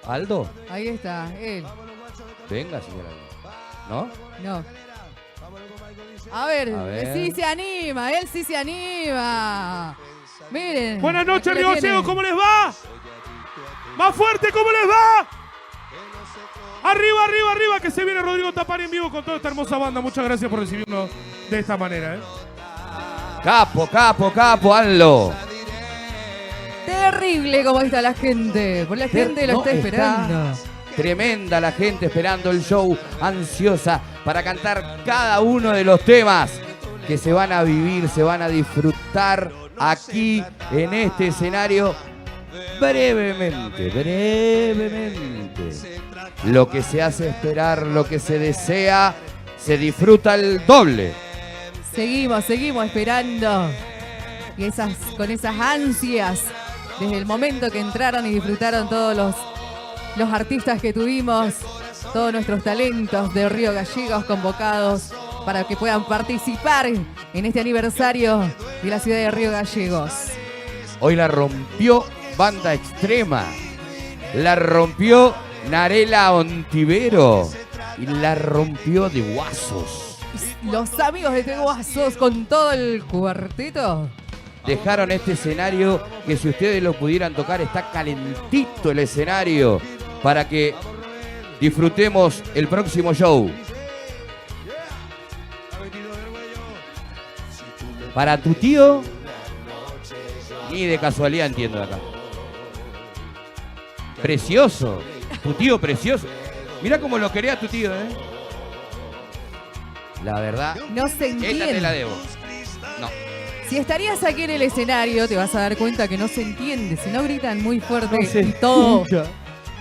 ¿Aldo? Ahí está, él. Venga, señora. ¿No? No. A ver, ver. sí se anima, él sí se anima. Miren. Buenas noches, aquí lo Río tienen. Gallegos, ¿cómo les va? Más fuerte, ¿cómo les va? Arriba, arriba, arriba, que se viene Rodrigo Tapari en vivo con toda esta hermosa banda. Muchas gracias por recibirnos de esta manera, ¿eh? Capo, capo, capo, Aldo. Terrible como está la gente. Por la gente lo No, está esperando. Tremenda la gente esperando el show, ansiosa para cantar cada uno de los temas que se van a vivir, se van a disfrutar aquí en este escenario brevemente, brevemente. Lo que se hace esperar, lo que se desea, se disfruta el doble. Seguimos esperando. Y con esas ansias, desde el momento que entraron y disfrutaron todos los artistas que tuvimos, todos nuestros talentos de Río Gallegos convocados para que puedan participar en este aniversario de la ciudad de Río Gallegos. Hoy la rompió Banda Extrema, la rompió Narela Ontivero y la rompió de Guasos. Los amigos de Teguazos con todo el cuarteto. Dejaron este escenario que si ustedes lo pudieran tocar está calentito el escenario para que disfrutemos el próximo show. Para tu tío, ni de casualidad entiendo de acá. Precioso, tu tío precioso. Mirá cómo lo quería tu tío, ¿eh? La verdad, No se esta te entiende. la debo. No. Si estarías aquí en el escenario, te vas a dar cuenta que no se entiende. Si no gritan muy fuerte No se y todo. escucha.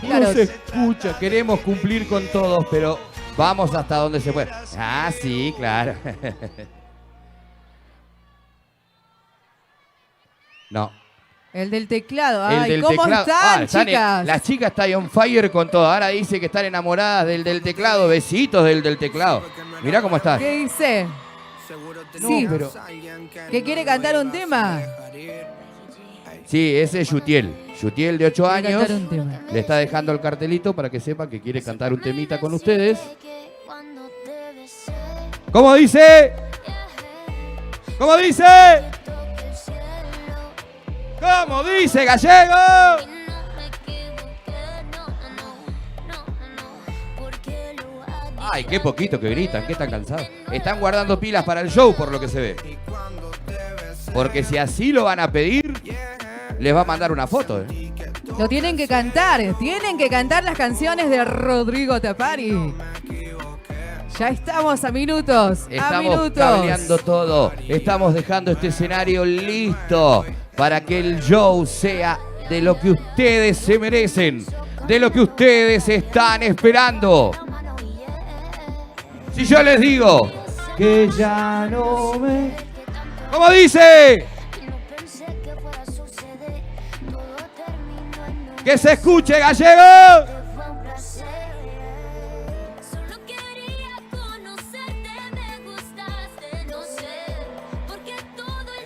Claro. No se escucha. Queremos cumplir con todos, pero vamos hasta donde se puede. Ah, sí, claro. No. El del teclado. El Ay, del ¿cómo teclado. están, Están chicas? la chica está on fire con todo. Ahora dice que están enamoradas del teclado. Besitos del teclado. Mirá cómo está. ¿Qué dice? No, Sí, pero... ¿que quiere cantar un tema? Sí, ese es Yutiel. Yutiel de 8 Quiere años. cantar un tema. Le está dejando el cartelito para que sepa que quiere cantar un temita con ustedes. ¿Cómo dice? ¿Cómo dice? ¿Cómo dice, Gallego? Ay, qué poquito que gritan, qué tan cansados. Están guardando pilas para el show, por lo que se ve. Porque si así lo van a pedir, les va a mandar una foto, ¿eh? Lo tienen que cantar las canciones de Rodrigo Tapari. Ya estamos a minutos, Estamos cableando todo. Estamos dejando este escenario listo para que el show sea de lo que ustedes se merecen, de lo que ustedes están esperando. Si yo les digo que ya no me... ¿Cómo dice? ¡Que se escuche, Gallego!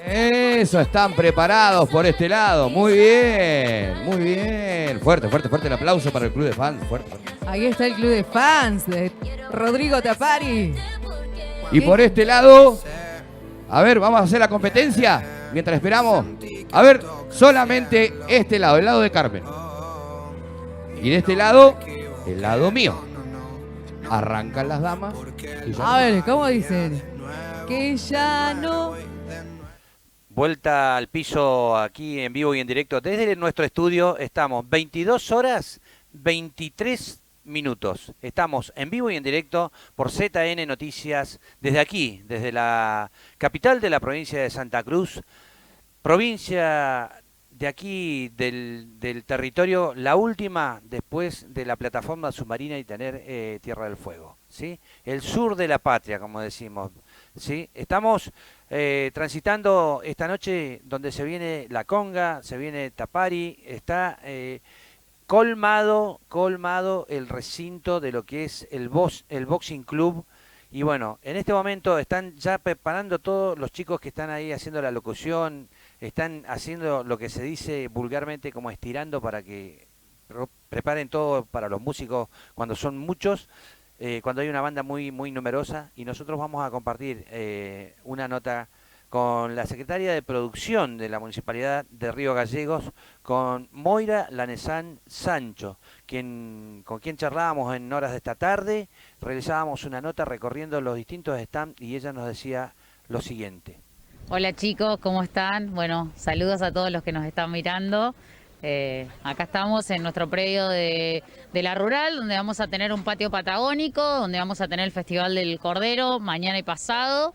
Eso, están preparados por este lado. Muy bien, muy bien. Fuerte, fuerte, fuerte el aplauso para el club de fans. Fuerte, fuerte. Ahí está el club de fans de Rodrigo Tapari. Y por este lado, a ver, vamos a hacer la competencia mientras esperamos. A ver, solamente este lado, el lado de Carmen. Y de este lado, el lado mío. Arrancan las damas. Y ya A ver, ¿cómo dicen? Que ya no... Vuelta al piso aquí en vivo y en directo. Desde nuestro estudio estamos 22 horas 23 minutos. Estamos en vivo y en directo por ZN Noticias desde aquí, desde la capital de la provincia de Santa Cruz, provincia de aquí del territorio, la última después de la plataforma submarina y tener Tierra del Fuego, ¿sí? El sur de la patria, como decimos, ¿sí? Estamos transitando esta noche donde se viene la conga, se viene Tapari, está colmado el recinto de lo que es el Boxing Club. Y bueno, en este momento están ya preparando todos los chicos que están ahí haciendo la locución, están haciendo lo que se dice vulgarmente como estirando para que preparen todo para los músicos cuando son muchos, cuando hay una banda muy, muy numerosa, y nosotros vamos a compartir una nota con la secretaria de producción de la Municipalidad de Río Gallegos, con Moira Lanesán Sancho, con quien charlábamos en horas de esta tarde, realizábamos una nota recorriendo los distintos stands y ella nos decía lo siguiente. Hola chicos, ¿cómo están? Bueno, saludos a todos los que nos están mirando. Acá estamos en nuestro predio de la Rural, donde vamos a tener un patio patagónico, donde vamos a tener el Festival del Cordero mañana y pasado,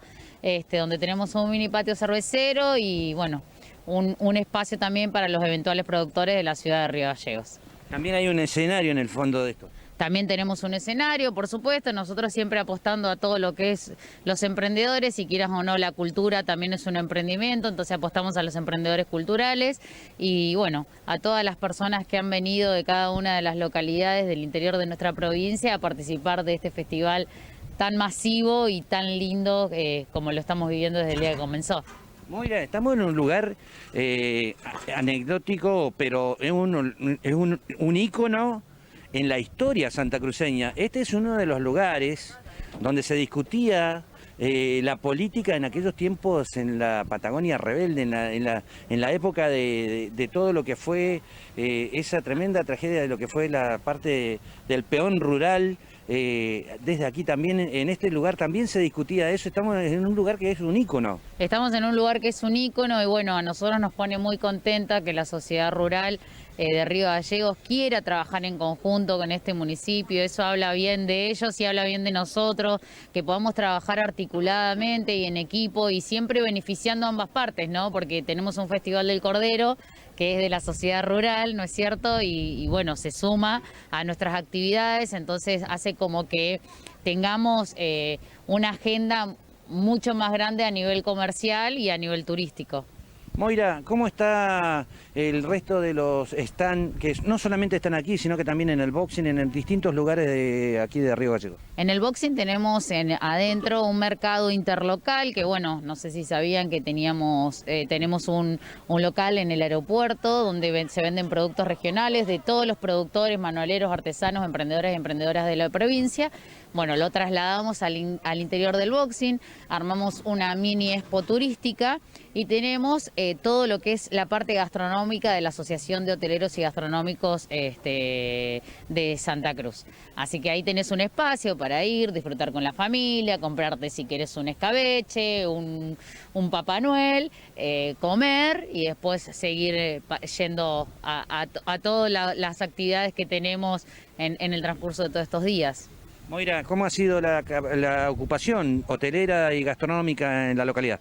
donde tenemos un mini patio cervecero y bueno, un espacio también para los eventuales productores de la ciudad de Río Gallegos. También hay un escenario en el fondo de esto. También tenemos un escenario, por supuesto, nosotros siempre apostando a todo lo que es los emprendedores, si quieras o no, la cultura también es un emprendimiento, entonces apostamos a los emprendedores culturales y bueno, a todas las personas que han venido de cada una de las localidades del interior de nuestra provincia a participar de este festival tan masivo y tan lindo como lo estamos viviendo desde el día que comenzó. Moira, estamos en un lugar anecdótico, pero es un ícono en la historia santacruceña. Este es uno de los lugares donde se discutía la política en aquellos tiempos en la Patagonia rebelde, en la época de todo lo que fue esa tremenda tragedia de lo que fue la parte del peón rural. Desde aquí también, en este lugar también se discutía eso. Estamos en un lugar que es un ícono. Estamos en un lugar que es un ícono y bueno, a nosotros nos pone muy contenta que la sociedad rural de Río Gallegos quiera trabajar en conjunto con este municipio. Eso habla bien de ellos y habla bien de nosotros, que podamos trabajar articuladamente y en equipo y siempre beneficiando a ambas partes, ¿no? Porque tenemos un Festival del Cordero que es de la sociedad rural, ¿no es cierto? Y bueno, se suma a nuestras actividades, entonces hace como que tengamos una agenda mucho más grande a nivel comercial y a nivel turístico. Moira, ¿cómo está el resto de los stands que no solamente están aquí, sino que también en el boxing, en distintos lugares de aquí de Río Gallegos? En el boxing tenemos adentro un mercado interlocal que, bueno, no sé si sabían que tenemos un local en el aeropuerto donde se venden productos regionales de todos los productores, manualeros, artesanos, emprendedores y emprendedoras de la provincia. Bueno, lo trasladamos al interior del boxing, armamos una mini expo turística y tenemos todo lo que es la parte gastronómica de la Asociación de Hoteleros y Gastronómicos de Santa Cruz. Así que ahí tenés un espacio para ir, disfrutar con la familia, comprarte si querés un escabeche, un Papá Noel, comer y después seguir yendo a todas las actividades que tenemos en el transcurso de todos estos días. Moira, ¿cómo ha sido la ocupación hotelera y gastronómica en la localidad?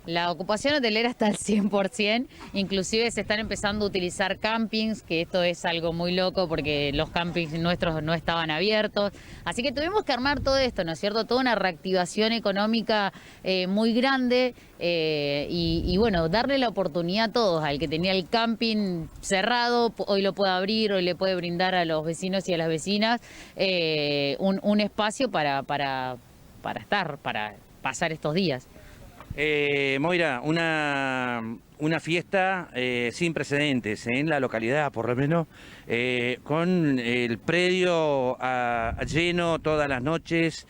La ocupación hotelera está al 100%, inclusive se están empezando a utilizar campings, que esto es algo muy loco porque los campings nuestros no estaban abiertos. Así que tuvimos que armar todo esto, ¿no es cierto? Toda una reactivación económica muy grande y bueno, darle la oportunidad a todos, al que tenía el camping cerrado, hoy lo puede abrir, hoy le puede brindar a los vecinos y a las vecinas un espacio para pasar estos días. Moira, una fiesta sin precedentes en la localidad, por lo menos, con el predio lleno todas las noches,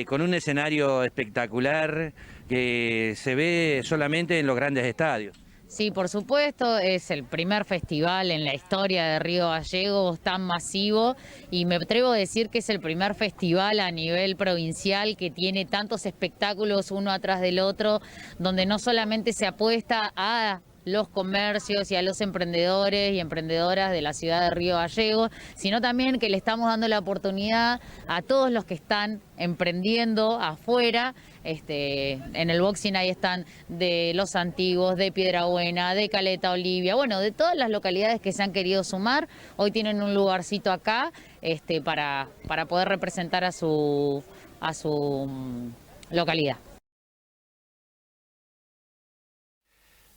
con un escenario espectacular que se ve solamente en los grandes estadios. Sí, por supuesto, es el primer festival en la historia de Río Gallegos tan masivo y me atrevo a decir que es el primer festival a nivel provincial que tiene tantos espectáculos uno atrás del otro, donde no solamente se apuesta a los comercios y a los emprendedores y emprendedoras de la ciudad de Río Gallegos, sino también que le estamos dando la oportunidad a todos los que están emprendiendo afuera. En el boxing ahí están de Los Antiguos, de Piedrabuena, de Caleta Olivia, bueno, de todas las localidades que se han querido sumar. Hoy tienen un lugarcito acá para poder representar a su localidad.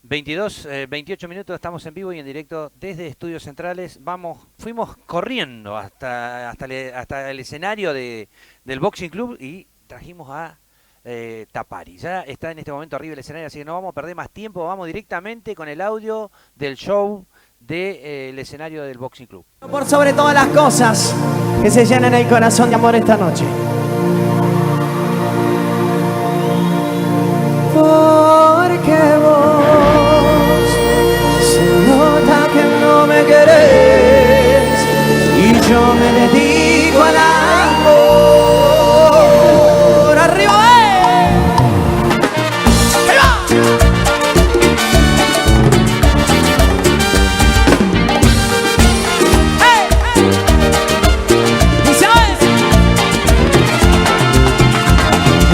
28 minutos, estamos en vivo y en directo desde Estudios Centrales. Fuimos corriendo hasta el escenario del Boxing Club y trajimos a Tapari. Ya está en este momento arriba del escenario, así que no vamos a perder más tiempo, vamos directamente con el audio del show del escenario del Boxing Club. Por sobre todas las cosas, que se llenen el corazón de amor esta noche. Porque vos se nota que no me querés y yo me dedico al amor. ¡Arriba, ¡ahí va!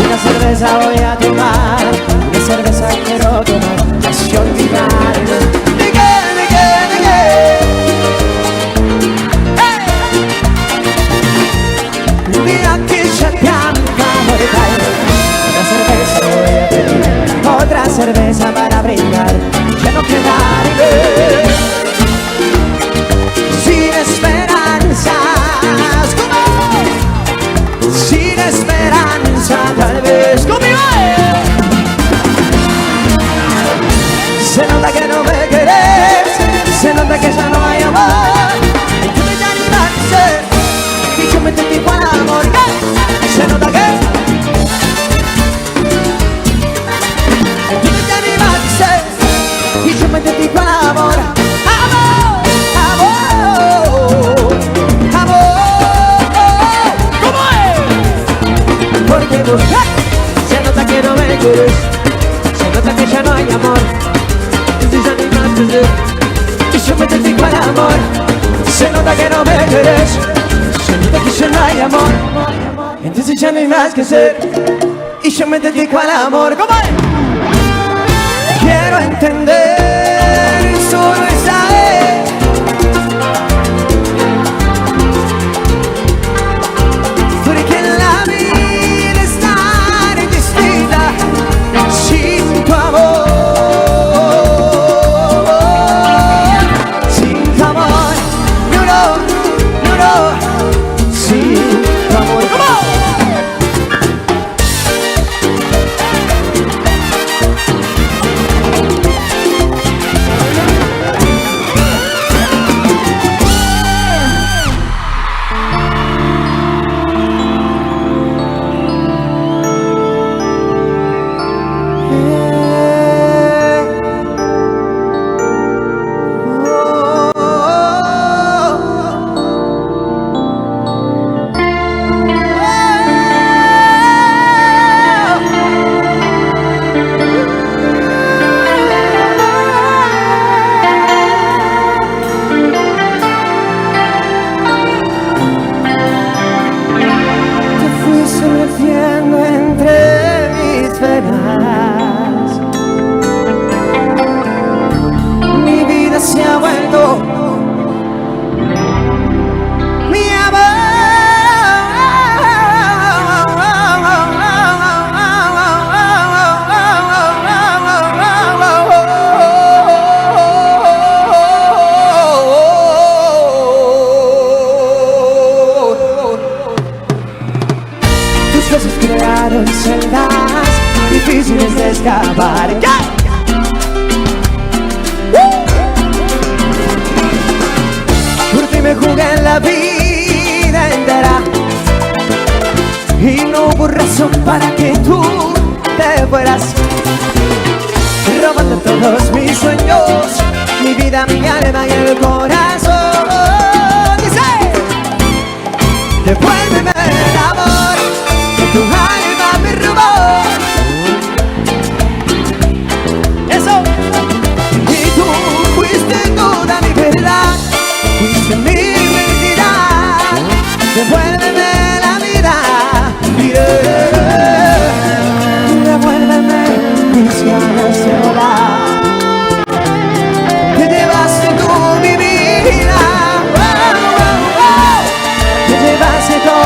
Una cerveza voy a tomar, una cerveza quiero tomar, así olvidar. ¿De qué? Mira que ya canta mortal. Una cerveza voy a pedir, otra cerveza para brindar, ya no quedaré sin esperanzas. ¿Cómo? Sin esperanza, tal vez conmigo. Se nota que no me querés, se nota que ya no hay amor. Y tú me animaste y yo me dedico al amor. Se nota que tú me animaste y yo me dedico al amor. Amor, amor, amor. ¿Cómo es? Porque vos se nota que no me quieres, se nota que ya no hay amor. Entonces ya no hay más que hacer y yo me dedico al amor. Se nota que no me quieres, se nota que ya no hay amor. Entonces ya no hay más que hacer y yo me dedico al amor. ¿Cómo es? Quiero entender solo esa vez porque la vida es tan distinta sin tu amor. Sin tu amor, no, sin tu amor. ¿Cómo? Te llevaste toda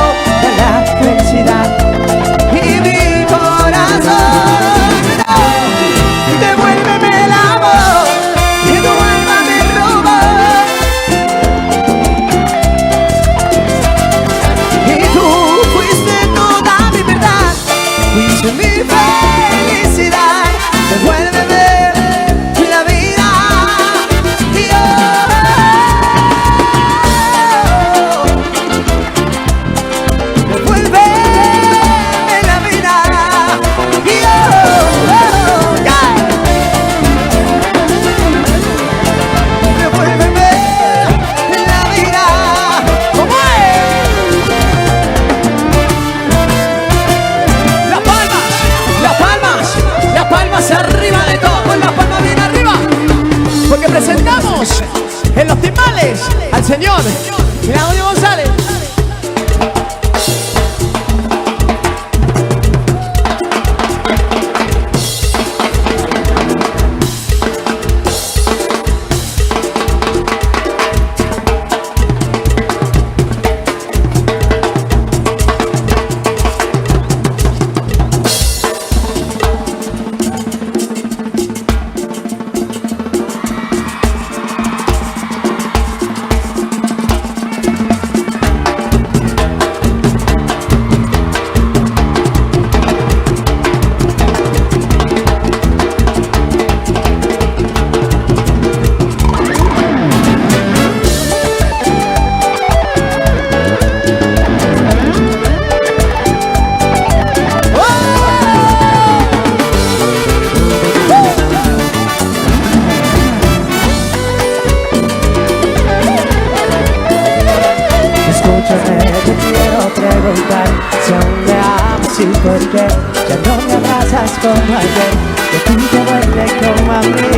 te quiero preguntar si aún me amas y por qué ya no me abrazas como ayer, que tú te duele como a mí,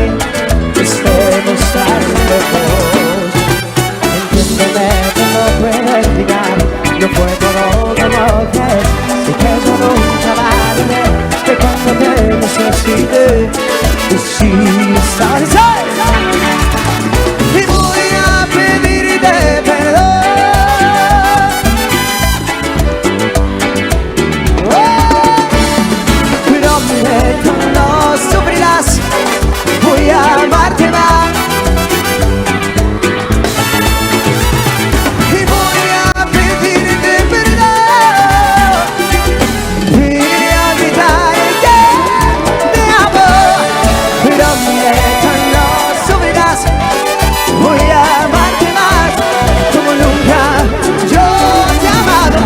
que estemos tan lejos. Entiéndeme que no puedo olvidar, no fue todo como que es, y que yo nunca valoré de cuando te necesité. Y si sabes, y voy a pedirte perdón. No sufrirás, voy a amarte más y voy a pedirte perdón y a gritar que te amo. Prometo no sufrirás, voy a amarte más como nunca yo te he amado.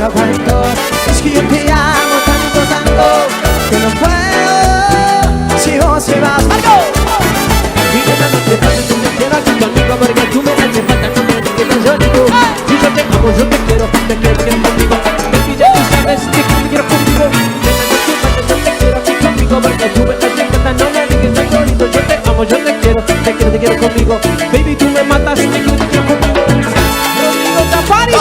No aguanto, es que yo te amo tanto, tanto, que no puedo si vos se vas. ¡Marco! Y que no te pases, tú te quedas conmigo porque tú me haces falta, no me quedas yo digo. Si yo te amo, yo te quiero conmigo. Baby, ya tú sabes que te quiero conmigo. Que no te pases, yo te quiero aquí conmigo porque tú me haces falta, no me digas tan bonito. Yo te amo, yo te quiero conmigo. Baby, tú me matas, te quiero conmigo. Rodrigo Tapari.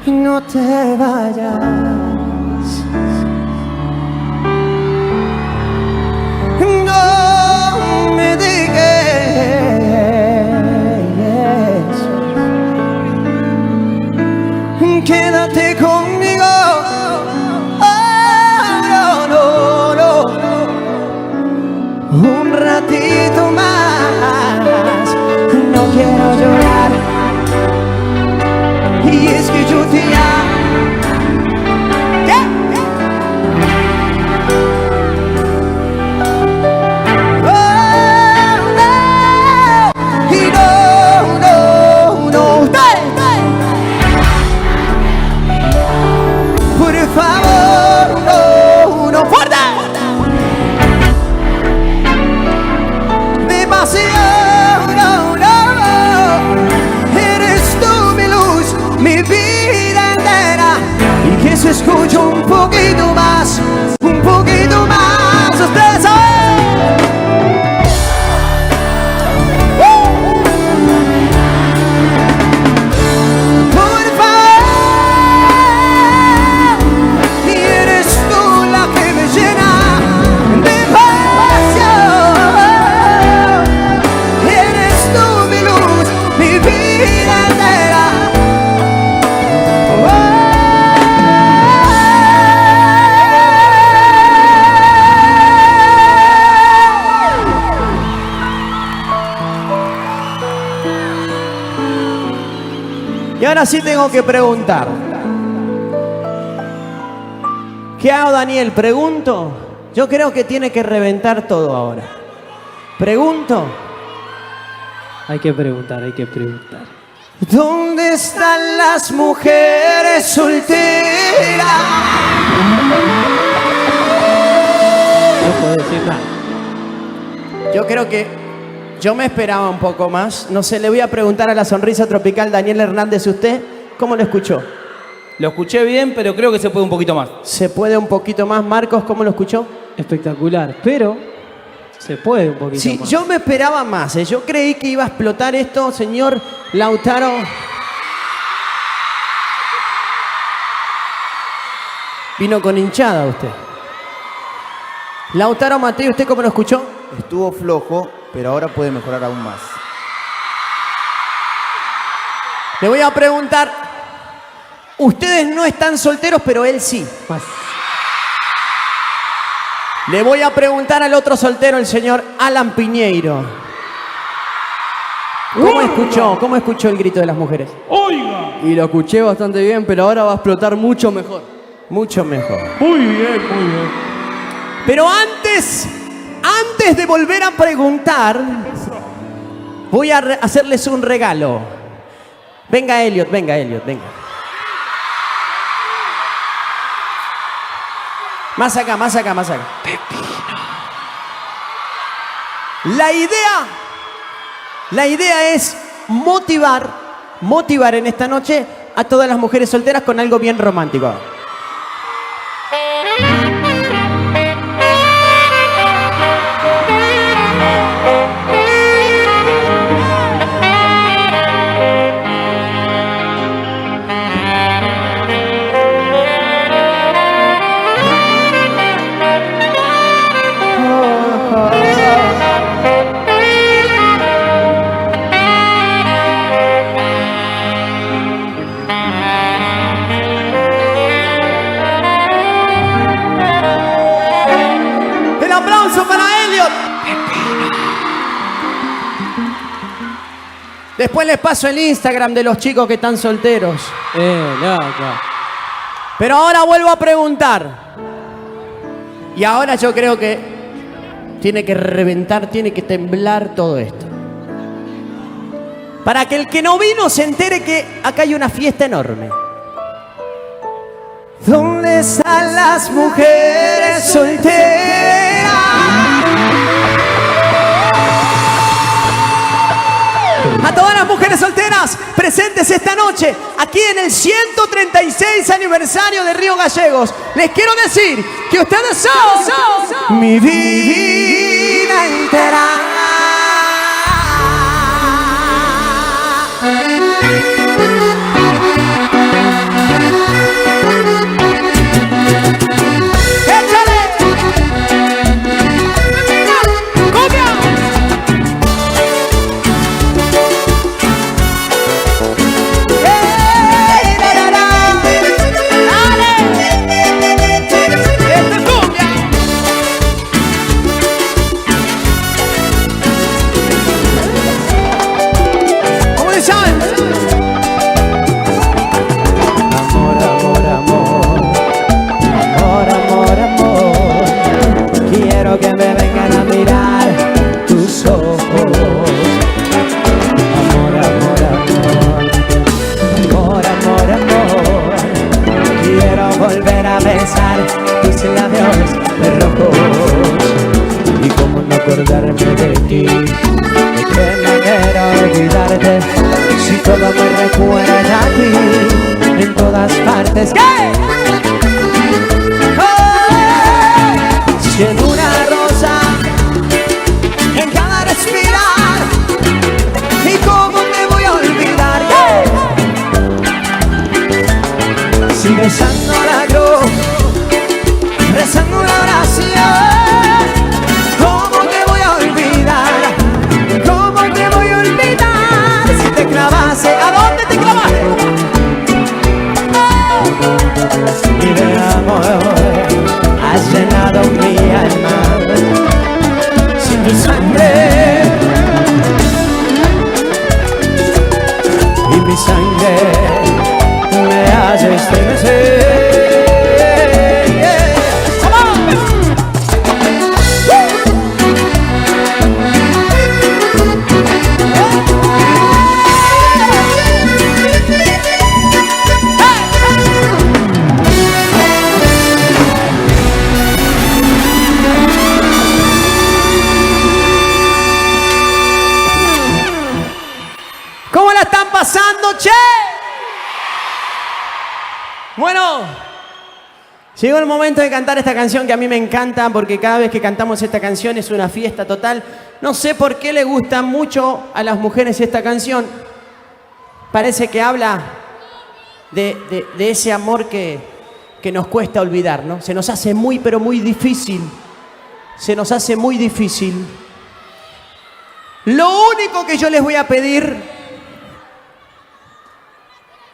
No te vayas, no me dejes, quédate conmigo. Oh, no, no, no, un ratito más, no quiero llorar. Y es que yo te amo. Oh, no. Y no, no, no. Por favor, no, no. ¡Fuerte! ahora sí tengo que preguntar. ¿Qué hago, Daniel? ¿Pregunto? Yo creo que tiene que reventar todo ahora. ¿Pregunto? Hay que preguntar, hay que preguntar. ¿Dónde están las mujeres solteras? No puedo decir nada. Yo creo que yo me esperaba un poco más. No sé, le voy a preguntar a la sonrisa tropical Daniel Hernández, ¿usted cómo lo escuchó? Lo escuché bien, pero creo que se puede un poquito más. ¿Se puede un poquito más? Marcos, ¿cómo lo escuchó? Espectacular, pero se puede un poquito Sí, más. yo me esperaba más. Yo creí que iba a explotar esto, señor Lautaro. Vino con hinchada usted. Lautaro Mateo, ¿usted cómo lo escuchó? Estuvo flojo, pero ahora puede mejorar aún más. Le voy a preguntar, ustedes no están solteros, pero él sí. Más. Le voy a preguntar al otro soltero, el señor Alan Piñeiro. ¿Cómo escuchó? ¿Cómo escuchó el grito de las mujeres? ¡Oiga! Y lo escuché bastante bien, pero ahora va a explotar mucho mejor. Mucho mejor. Muy bien, muy bien. Pero antes de volver a preguntar, voy a hacerles un regalo. Venga, Elliot, venga. Más acá. La idea es motivar en esta noche a todas las mujeres solteras con algo bien romántico. El aplauso para Elliot. Después les paso el Instagram de los chicos que están solteros. Loco. Pero ahora vuelvo a preguntar. Y ahora yo creo que tiene que reventar, tiene que temblar todo esto. Para que el que no vino se entere que acá hay una fiesta enorme. ¿Dónde están las mujeres solteras? A todas las mujeres solteras presentes esta noche aquí en el 136 aniversario de Río Gallegos. Les quiero decir que ustedes son mi vida entera. Que me vengan a mirar tus ojos. Amor. Quiero volver a besar tus labios de rojos. Y cómo no acordarme de ti, de qué manera olvidarte, si todo me recuerda a ti en todas partes. ¿Qué? Siendo una rosa en cada respirar. ¿Y cómo me voy a olvidar? Si besando la cruz, rezando la oración, ¿cómo te voy a olvidar? ¿Cómo te voy a olvidar? Si te clavase, ¿a dónde te clavaste? Y de amor has llenado mi alma, sin tu sangre y mi sangre estremecer. ¿Cómo la están pasando, che? Bueno, llegó el momento de cantar esta canción que a mí me encanta porque cada vez que cantamos esta canción es una fiesta total. No sé por qué le gusta mucho a las mujeres esta canción. Parece que habla de ese amor que nos cuesta olvidar, ¿no? Se nos hace muy, pero muy difícil. Se nos hace muy difícil. Lo único que yo les voy a pedir...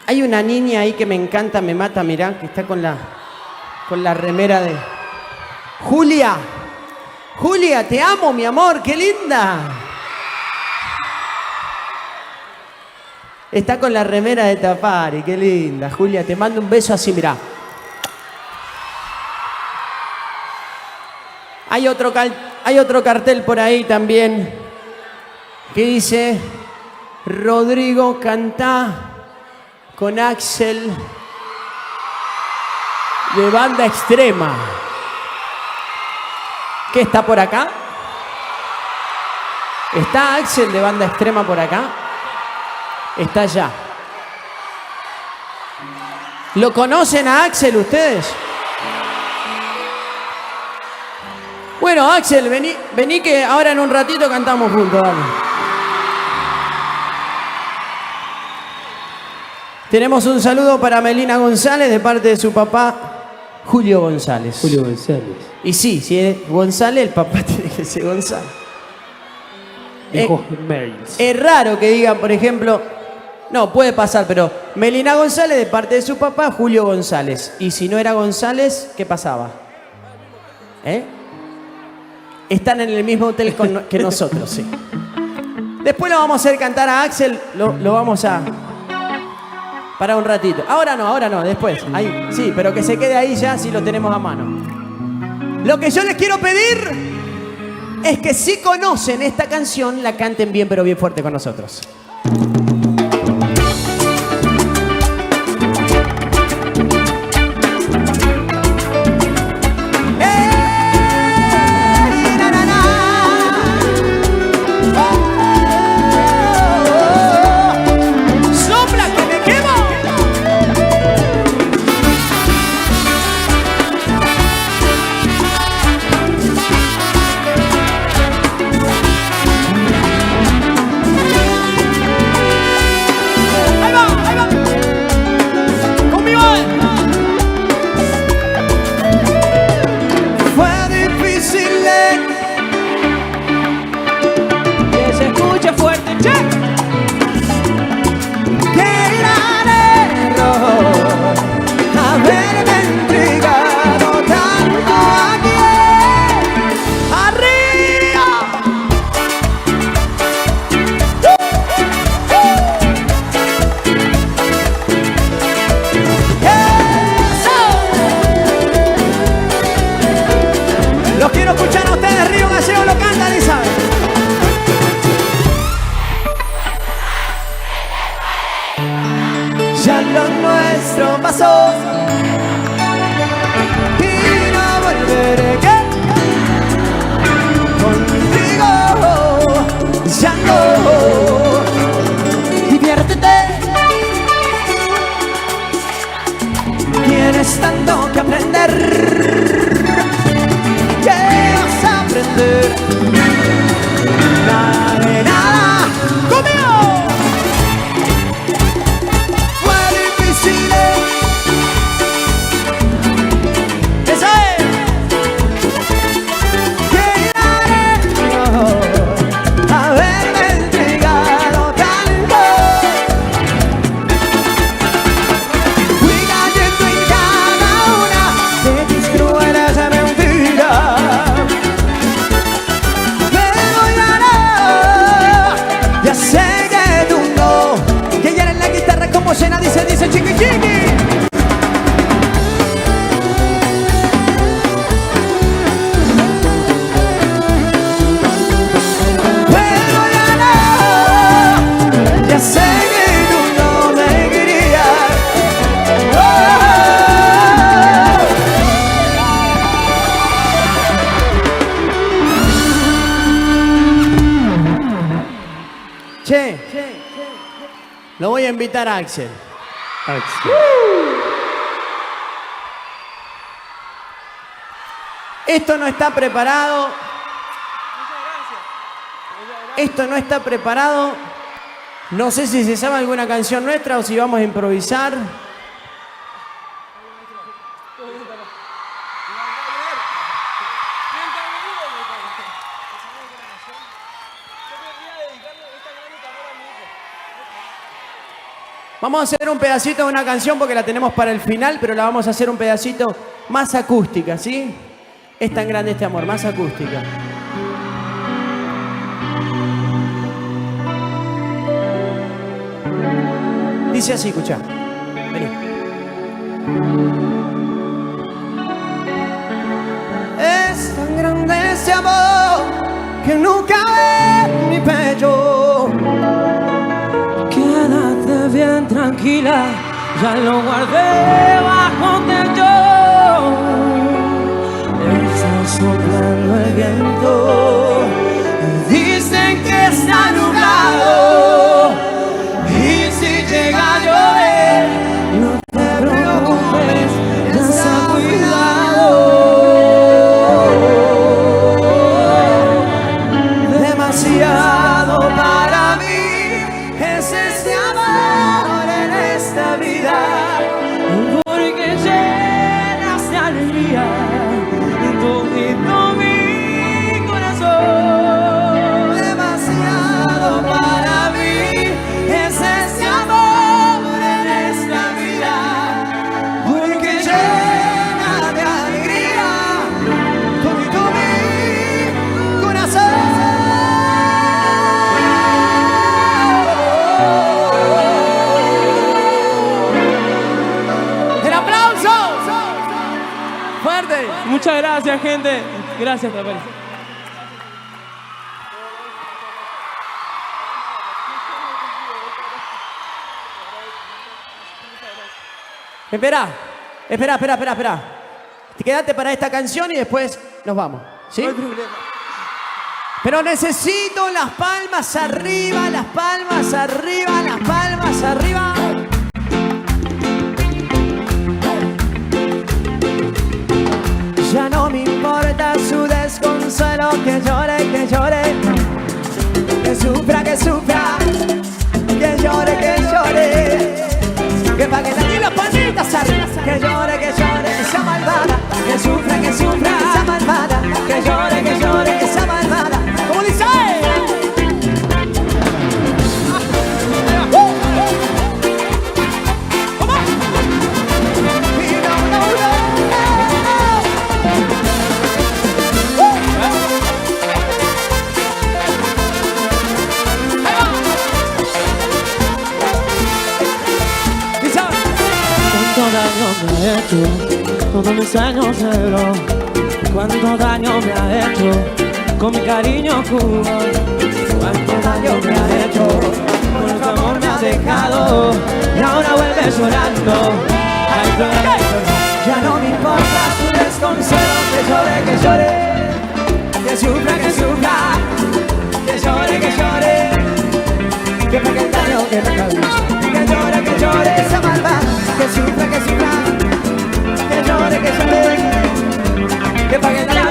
Hay una niña ahí que me encanta, me mata, mirá, que está con la remera de... Julia, Julia, te amo, mi amor, qué linda. Está con la remera de Tapari, qué linda. Julia, te mando un beso así, mirá. Hay otro cartel por ahí también que dice: Rodrigo, cantá con Axel de Banda Extrema. ¿Qué está por acá? ¿Está Axel de Banda Extrema por acá? Está allá. ¿Lo conocen a Axel ustedes? Bueno, Axel, vení que ahora en un ratito cantamos juntos, dale. Tenemos un saludo para Melina González de parte de su papá, Julio González. Julio González. Y sí, si es González, el papá tiene que ser González. Es raro que digan, por ejemplo, no, puede pasar, pero Melina González de parte de su papá, Julio González. Y si no era González, ¿qué pasaba? Están en el mismo hotel que nosotros, sí. Después lo vamos a hacer cantar a Axel, lo vamos a... Para un ratito. Ahora no, después. Ahí, sí, pero que se quede ahí ya si lo tenemos a mano. Lo que yo les quiero pedir es que si conocen esta canción, la canten bien, pero bien fuerte con nosotros. Che, lo voy a invitar a Axel. Esto no está preparado. Esto no está preparado. No sé si se sabe alguna canción nuestra o si vamos a improvisar. Vamos a hacer un pedacito de una canción porque la tenemos para el final, pero la vamos a hacer un pedacito más acústica, ¿sí? Es tan grande este amor, más acústica. Dice así, escucha. Vení. Es tan grande este amor que nunca en mi pecho. Quédate bien tranquila, ya lo guardé bajo techo. Está soplando el viento, dicen que está nublado. Y si llega a llover, no te preocupes, ten cuidado. Demasiado para mí es este amor en esta vida, porque llenas de alegría todito mi corazón. Demasiado para mí es este amor en esta vida, porque llena de alegría todito mi corazón. ¡El aplauso! ¡Fuerte! Muchas gracias, gente. Gracias, Tapari. Espera. Quédate para esta canción y después nos vamos. ¿Sí? No hay problema. Pero necesito las palmas arriba, las palmas arriba, las palmas arriba. Ya no me importa su desconsuelo, que llore, que sufra, que llore, que pa' que nadie las palmitas arriba, que llore, esa malvada, que sufra, esa malvada, que llore, esa malvada. ¿Cómo dice? Me ha hecho, todos mis años de bro. Cuánto daño me ha hecho, con mi cariño Cuba. Cuánto daño me ha hecho, con tu amor me ha dejado. Y ahora vuelve llorando. Ay, ya no me importa su desconsuelo, que llore, que sufra, que llore, que pague el daño que me causó. Que llore esa malvada, que sufra, que llore, que pague el daño.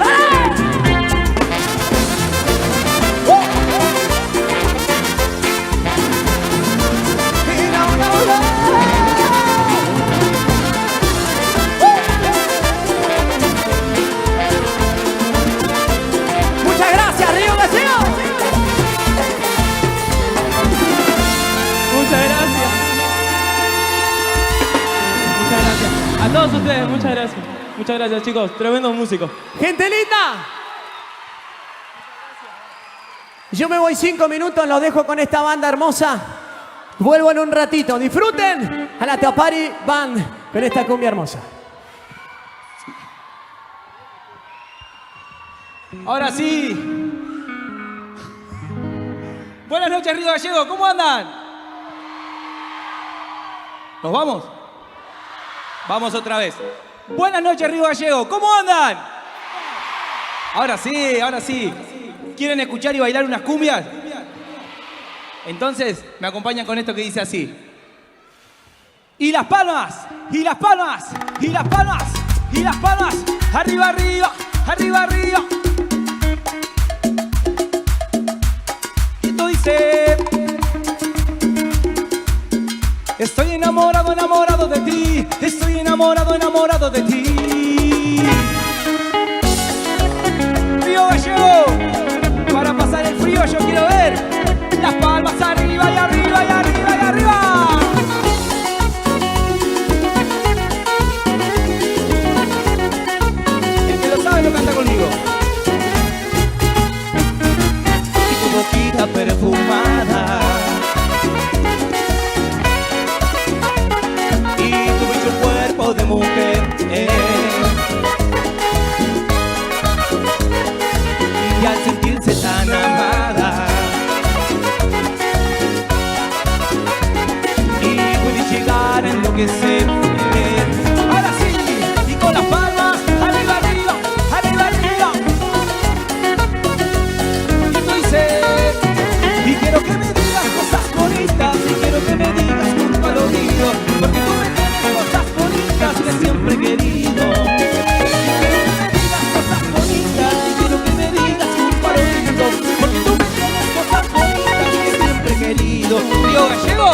Muchas gracias, Río Vecino. Muchas gracias. Muchas gracias. A todos ustedes, muchas gracias. Muchas gracias, chicos. Tremendos músicos. Gente linda. Yo me voy 5 minutos, los dejo con esta banda hermosa. Vuelvo en un ratito. Disfruten a la Tapari Band con esta cumbia hermosa. Ahora sí. Buenas noches, Río Gallego. ¿Cómo andan? ¿Nos vamos? Vamos otra vez. Buenas noches, Río Gallego. ¿Cómo andan? Ahora sí, ahora sí. ¿Quieren escuchar y bailar unas cumbias? Entonces, me acompañan con esto que dice así. Y las palmas, y las palmas, y las palmas, y las palmas. Arriba, arriba, arriba, arriba. Y esto dice... Estoy enamorado, enamorado de ti. Estoy enamorado, enamorado de ti. Río Gallego, para pasar el frío yo quiero ver las palmas arriba y arriba y arriba y arriba. El que lo sabe lo canta conmigo. Y tu boquita perfumada, y tu bello cuerpo de mujer, y al sentirse tan amada, y puede llegar a enloquecer. Ahora sí, y con las palmas arriba, arriba, arriba, arriba. Y tú dices, y quiero que me digas cosas bonitas, y quiero que me digas junto al oído, porque tú me tienes cosas bonitas que siempre he querido. Río Gallego,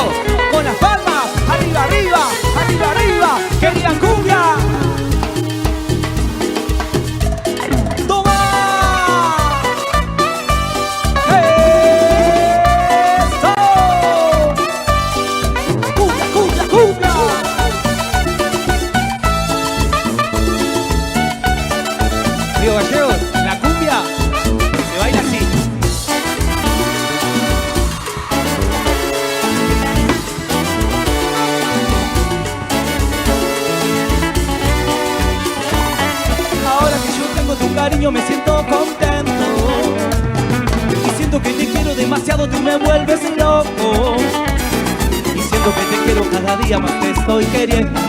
con las palmas, arriba, arriba, arriba, arriba, que digan cumbia. ¡Toma! ¡Eso! ¡Cumbia, cumbia, cumbia! Río Gallego, la cumbia se baila así. Tu cariño me siento contento y siento que te quiero demasiado, tú me vuelves loco y siento que te quiero cada día más, te estoy queriendo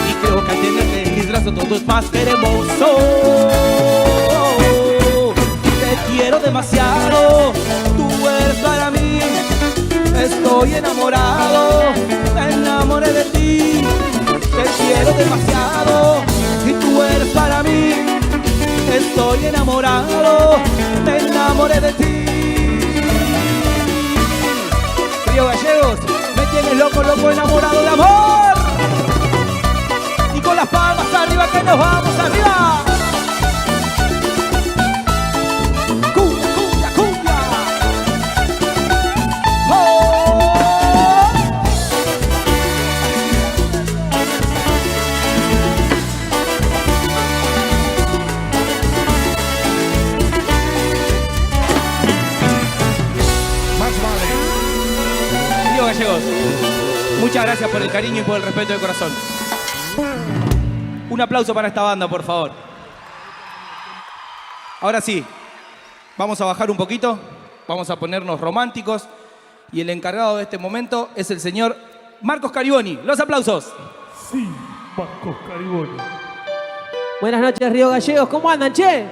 y creo que al tenerte en mis brazos todo es más hermoso. Te quiero demasiado, tú eres para mí, estoy enamorado, me enamoré de ti, te quiero demasiado y tú eres para mí, estoy enamorado, me enamoré de ti. Río Gallegos, me tienes loco, loco, enamorado de amor. Y con las palmas arriba que nos vamos arriba. Cumbia, cumbia, cumbia. ¡Oh! Gallegos, muchas gracias por el cariño y por el respeto de corazón. Un aplauso para esta banda, por favor. Ahora sí, vamos a bajar un poquito, vamos a ponernos románticos y el encargado de este momento es el señor Marcos Cariboni. Los aplausos. Sí, Marcos Cariboni. Buenas noches, Río Gallegos, ¿cómo andan, che?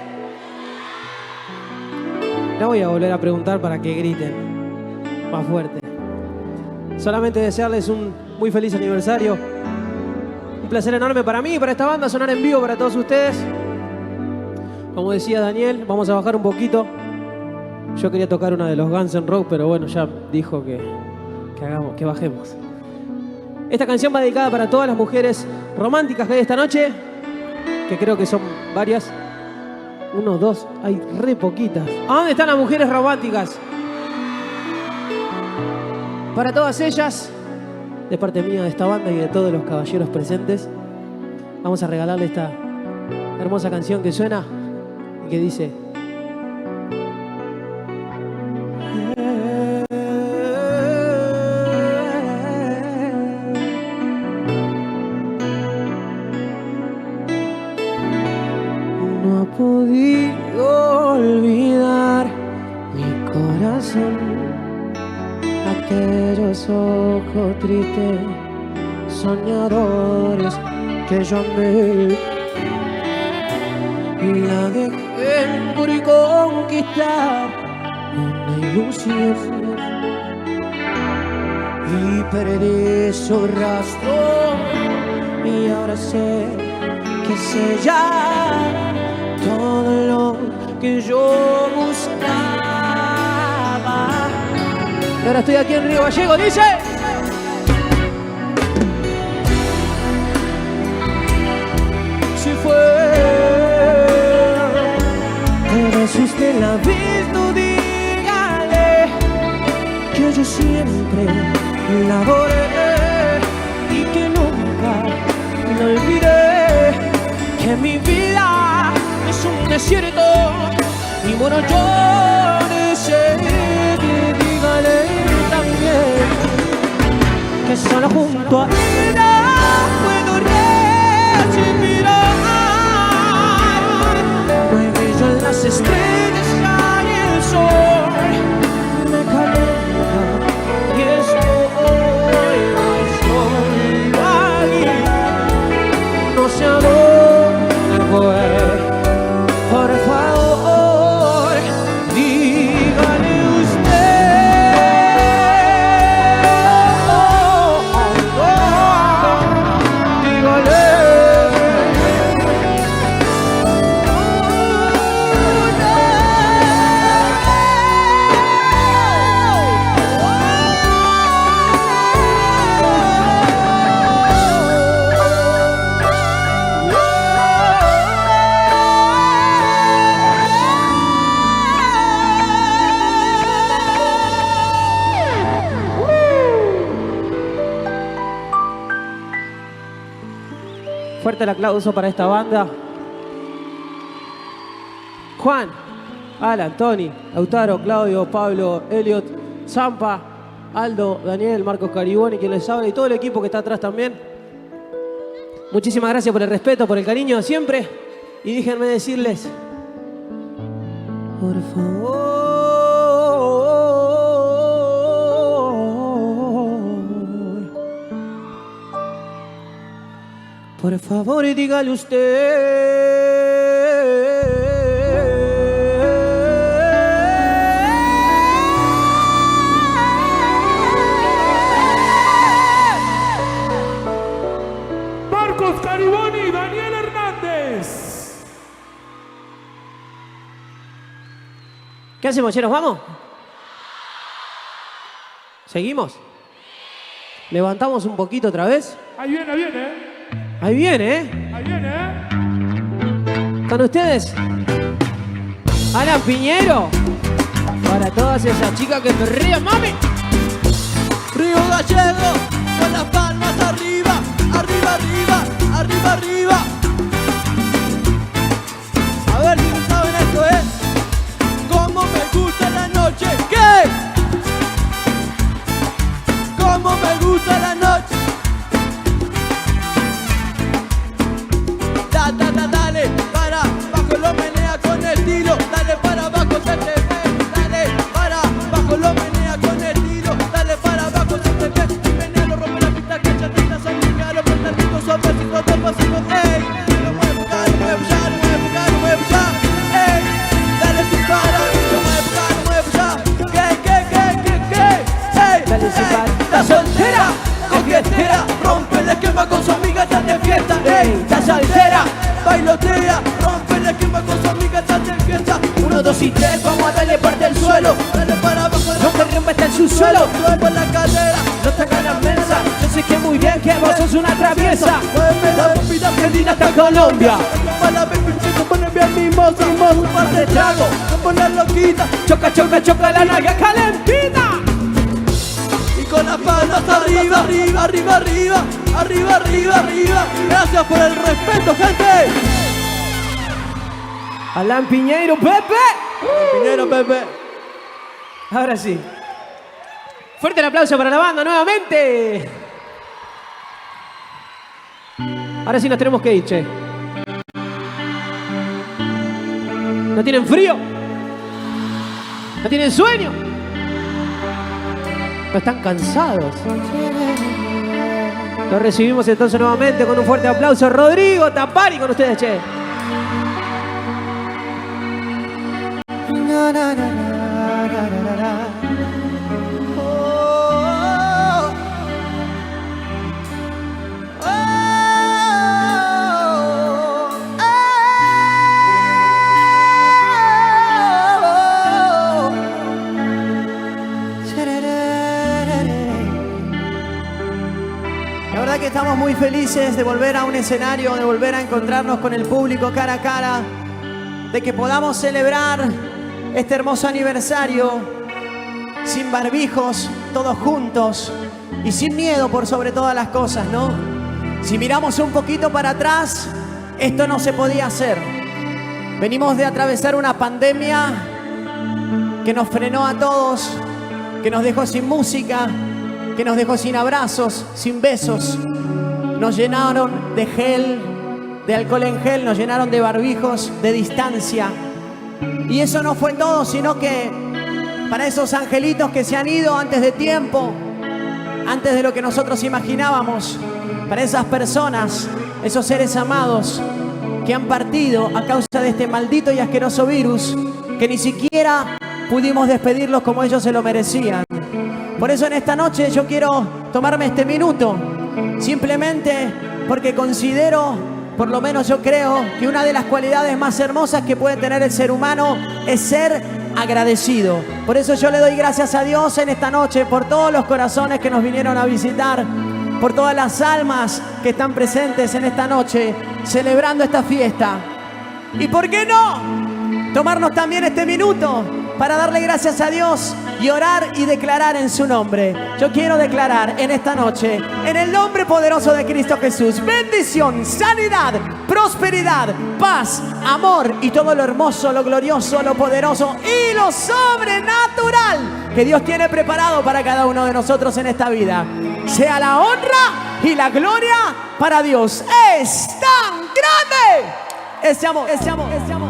No voy a volver a preguntar para que griten más fuerte. Solamente desearles un muy feliz aniversario. Un placer enorme para mí y para esta banda sonar en vivo para todos ustedes. Como decía Daniel, vamos a bajar un poquito. Yo quería tocar una de los Guns N' Roses, pero bueno, ya dijo que bajemos. Esta canción va dedicada para todas las mujeres románticas que hay esta noche, que creo que son varias. 1, 2, hay re poquitas. ¿A dónde están las mujeres románticas? Para todas ellas, de parte mía, de esta banda y de todos los caballeros presentes, vamos a regalarle esta hermosa canción que suena y que dice: no ha podido olvidar mi corazón aquellos ojos tristes, soñadores que yo amé. La dejé por conquistar una ilusión y perdí su rastro y ahora sé que es ella todo lo que yo buscaba. Y ahora estoy aquí en Río Gallego, dice. Si fue que resiste la visto, dígale que yo siempre la adoré y que nunca la olvidé, que mi vida es un desierto y bueno, yo sé que dígale también que solo junto a ella puedo respirar. No hay brillo en las estrellas y el sol me calienta y estoy aquí. No sé a dónde voy. Por favor, dígale fuerte el aplauso para esta banda. Juan, Alan, Tony, Lautaro, Claudio, Pablo, Elliot, Zampa, Aldo, Daniel, Marcos Cariboni, quien les habla, y todo el equipo que está atrás también. Muchísimas gracias por el respeto, por el cariño de siempre. Y déjenme decirles, por favor, por favor, dígale Marcos Cariboni y Daniel Hernández. ¿Qué hacemos? ¿Ya nos vamos? ¿Seguimos? ¿Levantamos un poquito otra vez? Ahí viene, Ahí viene, ¿eh? Ahí viene, ¿Con ustedes? Alan Piñero. Para todas esas chicas que me ríen, mami. Río Gallego, con las palmas arriba, arriba, arriba, arriba, arriba. A ver si saben esto, ¿eh? Cómo me gusta la noche, ¿qué? Cómo me gusta la noche. Dale, para abajo lo menea con estilo. Dale para abajo, se te ve. Dale para abajo lo menea con estilo. Dale para abajo, se te ve. Y menea, lo rompe la pista que ya te estás obligado. Presta el rico, suavecito, despacito, ey. Lo muevo ya, lo muevo ya, lo muevo ya, lo muevo ya, ey. Dale sin parar, lo muevo ya, lo muevo ya. ¿Qué? Ey, Dale sin parar. Está soltera, coquetera, rompe el esquema con su amiga, ya de fiesta, ey. Está soltera, bailotea, rompe el esquema con su amiga, ya de fiesta. 1, 2 y 3, vamos a darle parte al suelo. Dale para abajo, No te rompa hasta el subsuelo. mueve la cadera, No te hagas la mensa. Yo sé que muy bien que vos sos una traviesa. mueve la bombita, Argentina hasta Colombia. para la baby, se pone bien mimosa, un par de tragos, se pone loquita. Choca, choca, choca la nalga calentita. Y con las palmas arriba, arriba, arriba, arriba, arriba, arriba, arriba. Gracias por el respeto, gente. Alan Piñeiro, Pepe. Piñero, Pepe. Ahora sí. Fuerte el aplauso para la banda nuevamente. Ahora sí nos tenemos que ir, che. ¿No tienen frío? ¿No tienen sueño? ¿No están cansados? Lo recibimos entonces nuevamente con un fuerte aplauso. Rodrigo Tapari con ustedes, che. La verdad que estamos muy felices de volver a un escenario, de volver a encontrarnos con el público cara a cara, de que podamos celebrar este hermoso aniversario sin barbijos, todos juntos y sin miedo por sobre todas las cosas, ¿no? Si miramos un poquito para atrás, esto no se podía hacer. Venimos de atravesar una pandemia que nos frenó a todos, que nos dejó sin música, que nos dejó sin abrazos, sin besos. Nos llenaron de gel, de alcohol en gel, nos llenaron de barbijos, de distancia. Y eso no fue todo, sino que para esos angelitos que se han ido antes de tiempo, antes de lo que nosotros imaginábamos, para esas personas, esos seres amados que han partido a causa de este maldito y asqueroso virus, que ni siquiera pudimos despedirlos como ellos se lo merecían. Por eso en esta noche yo quiero tomarme este minuto, simplemente porque considero, por lo menos yo creo, que una de las cualidades más hermosas que puede tener el ser humano es ser agradecido. Por eso yo le doy gracias a Dios en esta noche por todos los corazones que nos vinieron a visitar, por todas las almas que están presentes en esta noche celebrando esta fiesta. ¿Y por qué no tomarnos también este minuto para darle gracias a Dios y orar y declarar en su nombre? Yo quiero declarar en esta noche, en el nombre poderoso de Cristo Jesús, bendición, sanidad, prosperidad, paz, amor y todo lo hermoso, lo glorioso, lo poderoso y lo sobrenatural que Dios tiene preparado para cada uno de nosotros en esta vida. Sea la honra y la gloria para Dios. Es tan grande ese amor, ese amor, ese amor.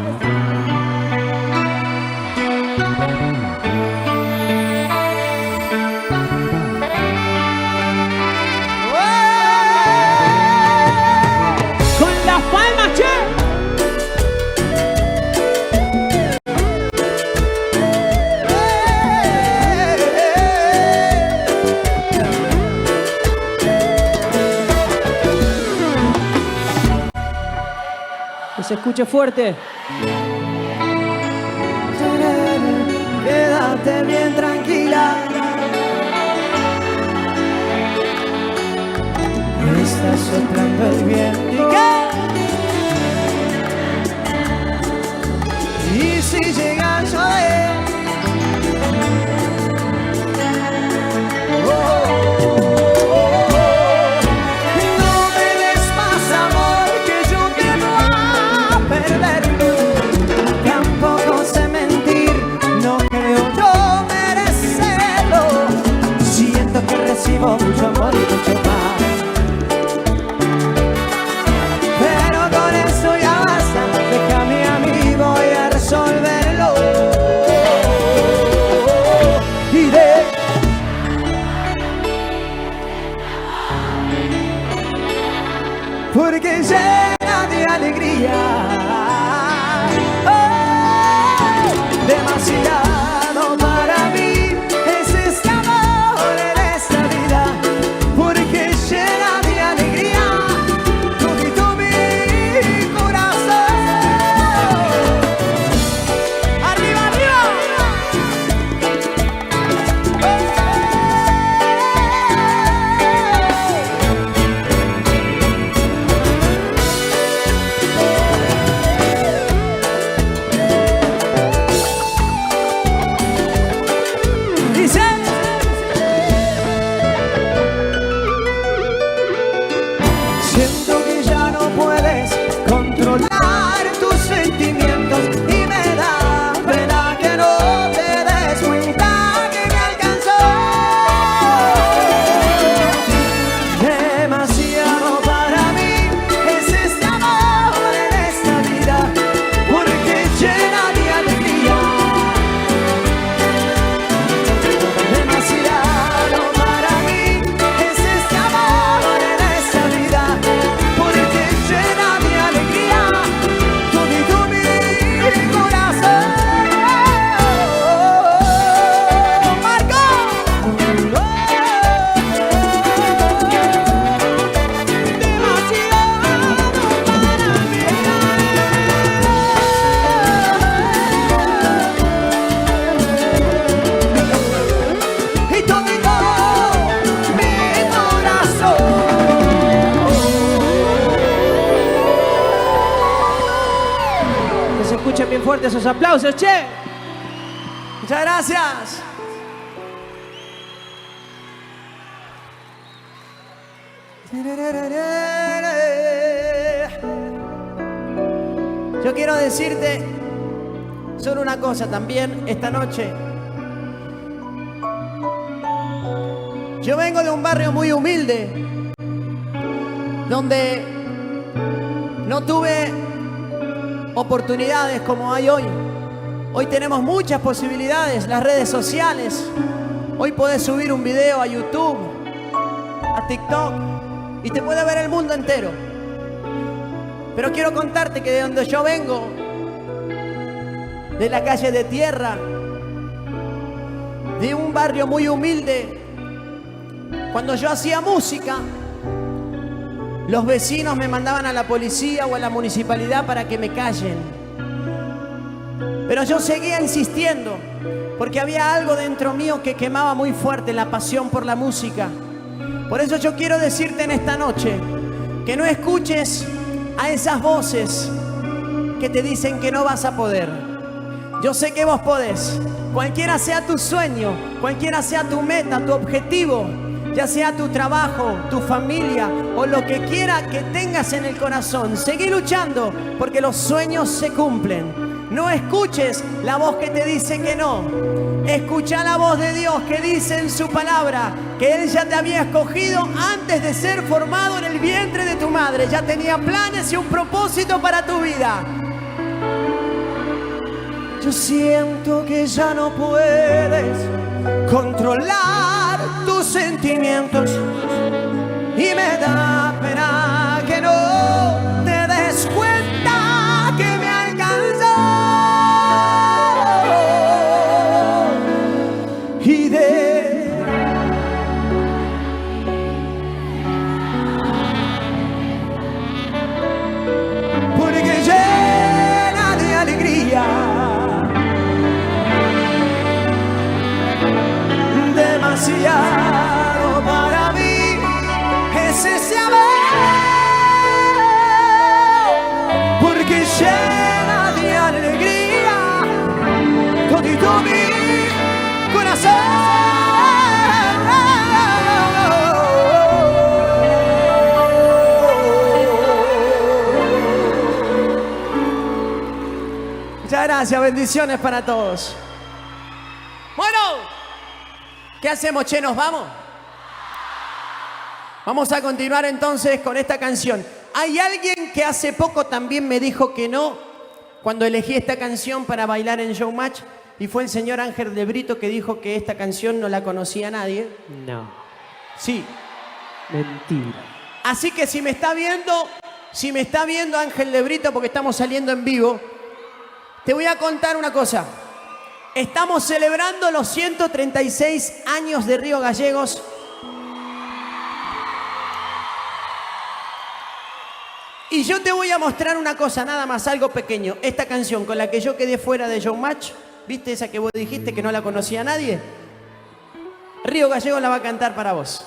¡Palmas, che! Que se escuche fuerte. Quédate bien tranquila. Está soplando el viento. Y si llega a llover, no me des más amor que yo temo a perderlo. Tampoco sé mentir, no creo yo merecerlo. Siento que recibo mucho amor y mucho más, pero con eso ya basta. Déjame a mí, voy a resolverlo. fuerte esos aplausos, che. Muchas gracias. Yo quiero decirte solo una cosa también esta noche. Yo vengo de un barrio muy humilde, donde no tuve oportunidades como hay hoy. Hoy tenemos muchas posibilidades, las redes sociales. Hoy podés subir un video a YouTube, a TikTok, y te puede ver el mundo entero. Pero quiero contarte que de donde yo vengo, de la calle de tierra, de un barrio muy humilde, cuando yo hacía música, los vecinos me mandaban a la policía o a la municipalidad para que me callen. Pero yo seguía insistiendo, porque había algo dentro mío que quemaba muy fuerte, la pasión por la música. Por eso yo quiero decirte en esta noche, que no escuches a esas voces que te dicen que no vas a poder. Yo sé que vos podés. Cualquiera sea tu sueño, cualquiera sea tu meta, tu objetivo, ya sea tu trabajo, tu familia o lo que quiera que tengas en el corazón, seguí luchando porque los sueños se cumplen. No escuches la voz que te dice que no. Escucha la voz de Dios que dice en su palabra que Él ya te había escogido antes de ser formado en el vientre de tu madre. Ya tenía planes y un propósito para tu vida. Yo siento que ya no puedes controlar tus sentimientos y me da pena que no te des cuenta que me alcanzó y porque llena de alegría, demasiado para mí es ese amor, porque llena de alegría todito mi corazón. Muchas gracias, bendiciones para todos. Bueno, ¿qué hacemos, che? ¿Nos vamos? Vamos a continuar entonces con esta canción. Hay alguien que hace poco también me dijo que no cuando elegí esta canción para bailar en Showmatch, y fue el señor Ángel de Brito, que dijo que esta canción no la conocía nadie. No. Sí. Mentira. Así que si me está viendo Ángel de Brito, porque estamos saliendo en vivo, te voy a contar una cosa. Estamos celebrando los 136 años de Río Gallegos. Y yo te voy a mostrar una cosa, nada más, algo pequeño. Esta canción con la que yo quedé fuera de Showmatch, ¿viste esa que vos dijiste que no la conocía nadie? Río Gallegos la va a cantar para vos.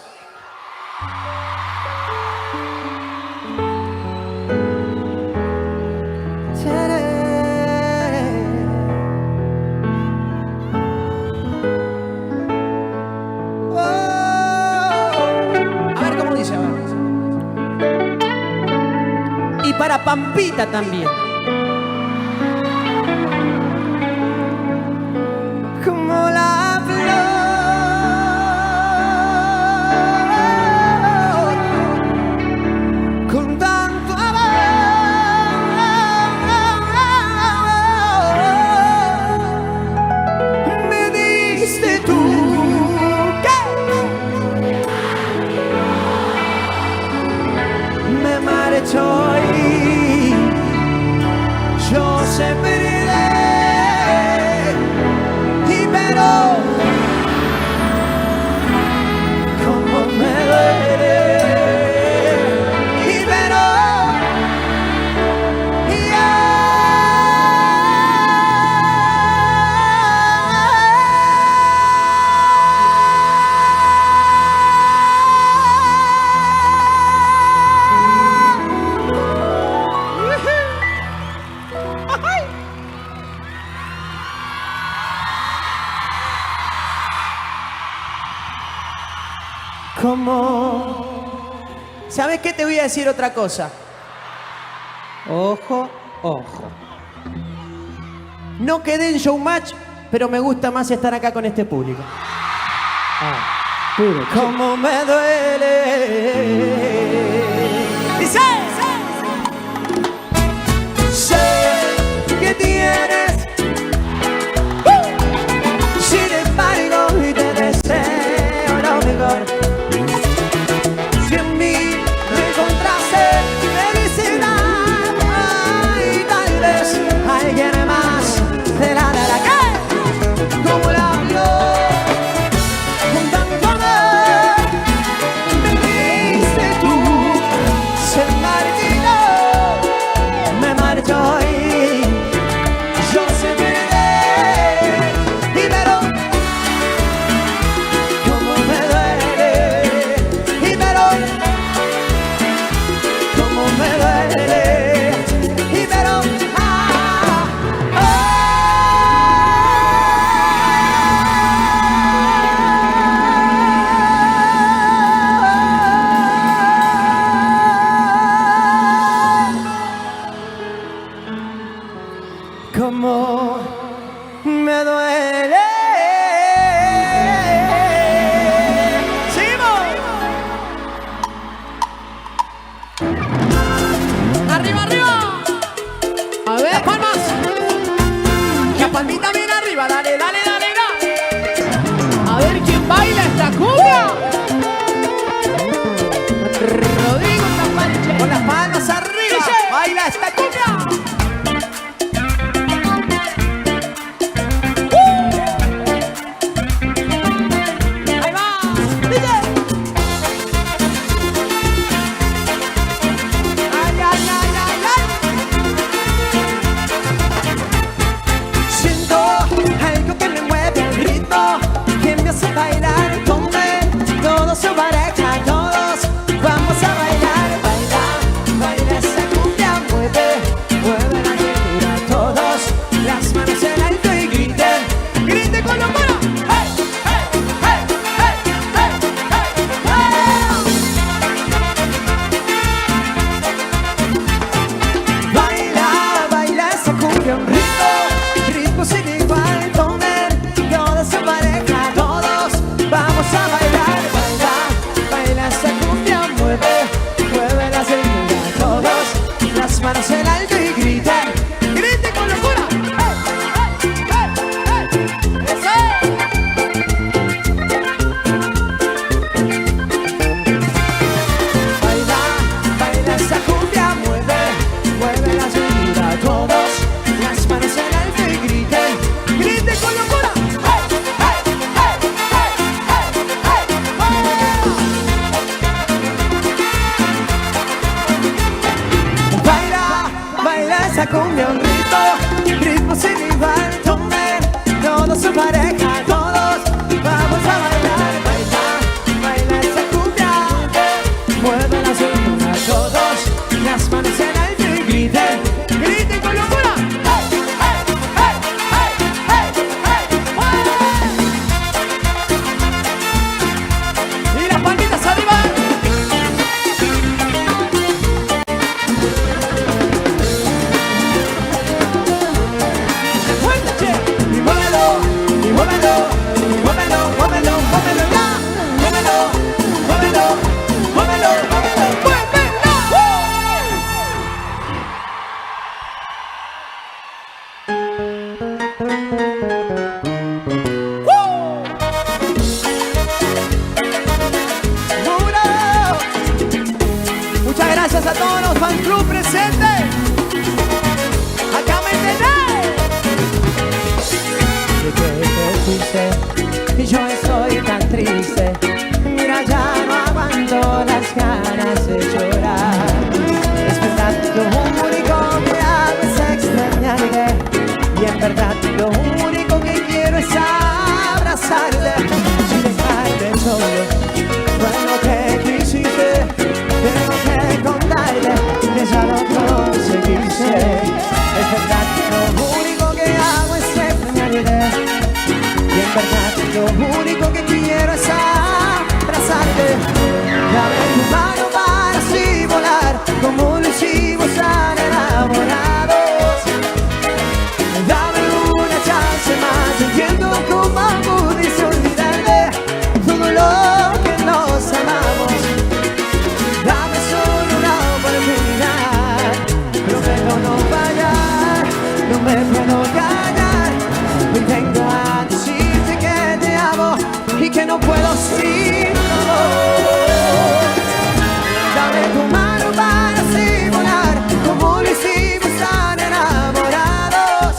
Para Pampita también. Como la flor, con tanto amor, me diste tú. Me marcho y Como... ¿Sabes qué? Te voy a decir otra cosa. Ojo, ojo. No quedé en showmatch, pero me gusta más estar acá con este público. Puro. Como me duele. Dice, sé que tienes. Sin embargo, y te deseo lo mejor. Si en mí me encontraste felicidad, y tal vez alguien más te la dará. ¿Qué? Como la vio. Como me duele. ¡Seguimos! ¡Arriba, arriba! A ver, las palmas. La palmita bien arriba, dale, dale, dale, dale. A ver quién baila esta cumbia. Rodrigo Tapanche. Con las manos arriba, baila esta cumbia. Manos en alto y griten, griten con locura. Baila, baila esa cumbia, mueve, mueve la cintura. Todos, las manos en alto y griten, griten con locura. Esa cumbia un ritmo sin igual, tomen todos su pareja, todos vamos a bailar, baila, baila esa cumbia, mueve la cintura, todos las manos en alto y griten, griten con locura. Y las palmitas arriba. Muchas gracias a todos los fan club presentes. Acá me tenéis. Y yo estoy tan triste. Mira, ya no aguanto las ganas de llorar. Es verdad, lo único que hago es extrañarte. Y en verdad, lo único que quiero es abrazarte. Sin dejarte solo. Fue lo que quisiste. Tengo que contarte que ya lo conseguiste. Es verdad, lo único que hago es extrañarte. Y en verdad, lo único que quiero es abrazarte. decirte, dame tu mano para así volar, como lo hicimos tan enamorados. Dame una chance más, entiendo cómo pudiste olvidarme todo lo que nos amamos. Dame solo una oportunidad, prometo no fallar, no me puedo callar. Hoy vengo a decirte que te amo y que no puedo sin tu amor. Dame tu mano para así volar, como lo hicimos tan enamorados.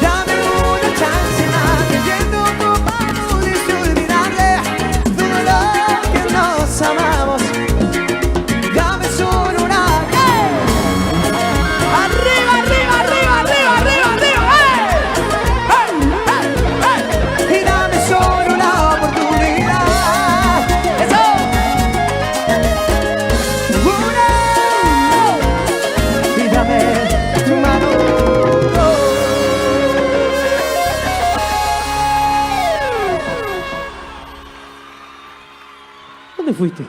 Dame una chance más, entiendo cómo pudiste olvidarle todo lo que nos amamos. Dame solo una. Arriba, arriba, arriba, arriba, arriba, arriba. Y dame solo una oportunidad. Eso. Una. Y dame tu mano. ¿Dónde fuiste?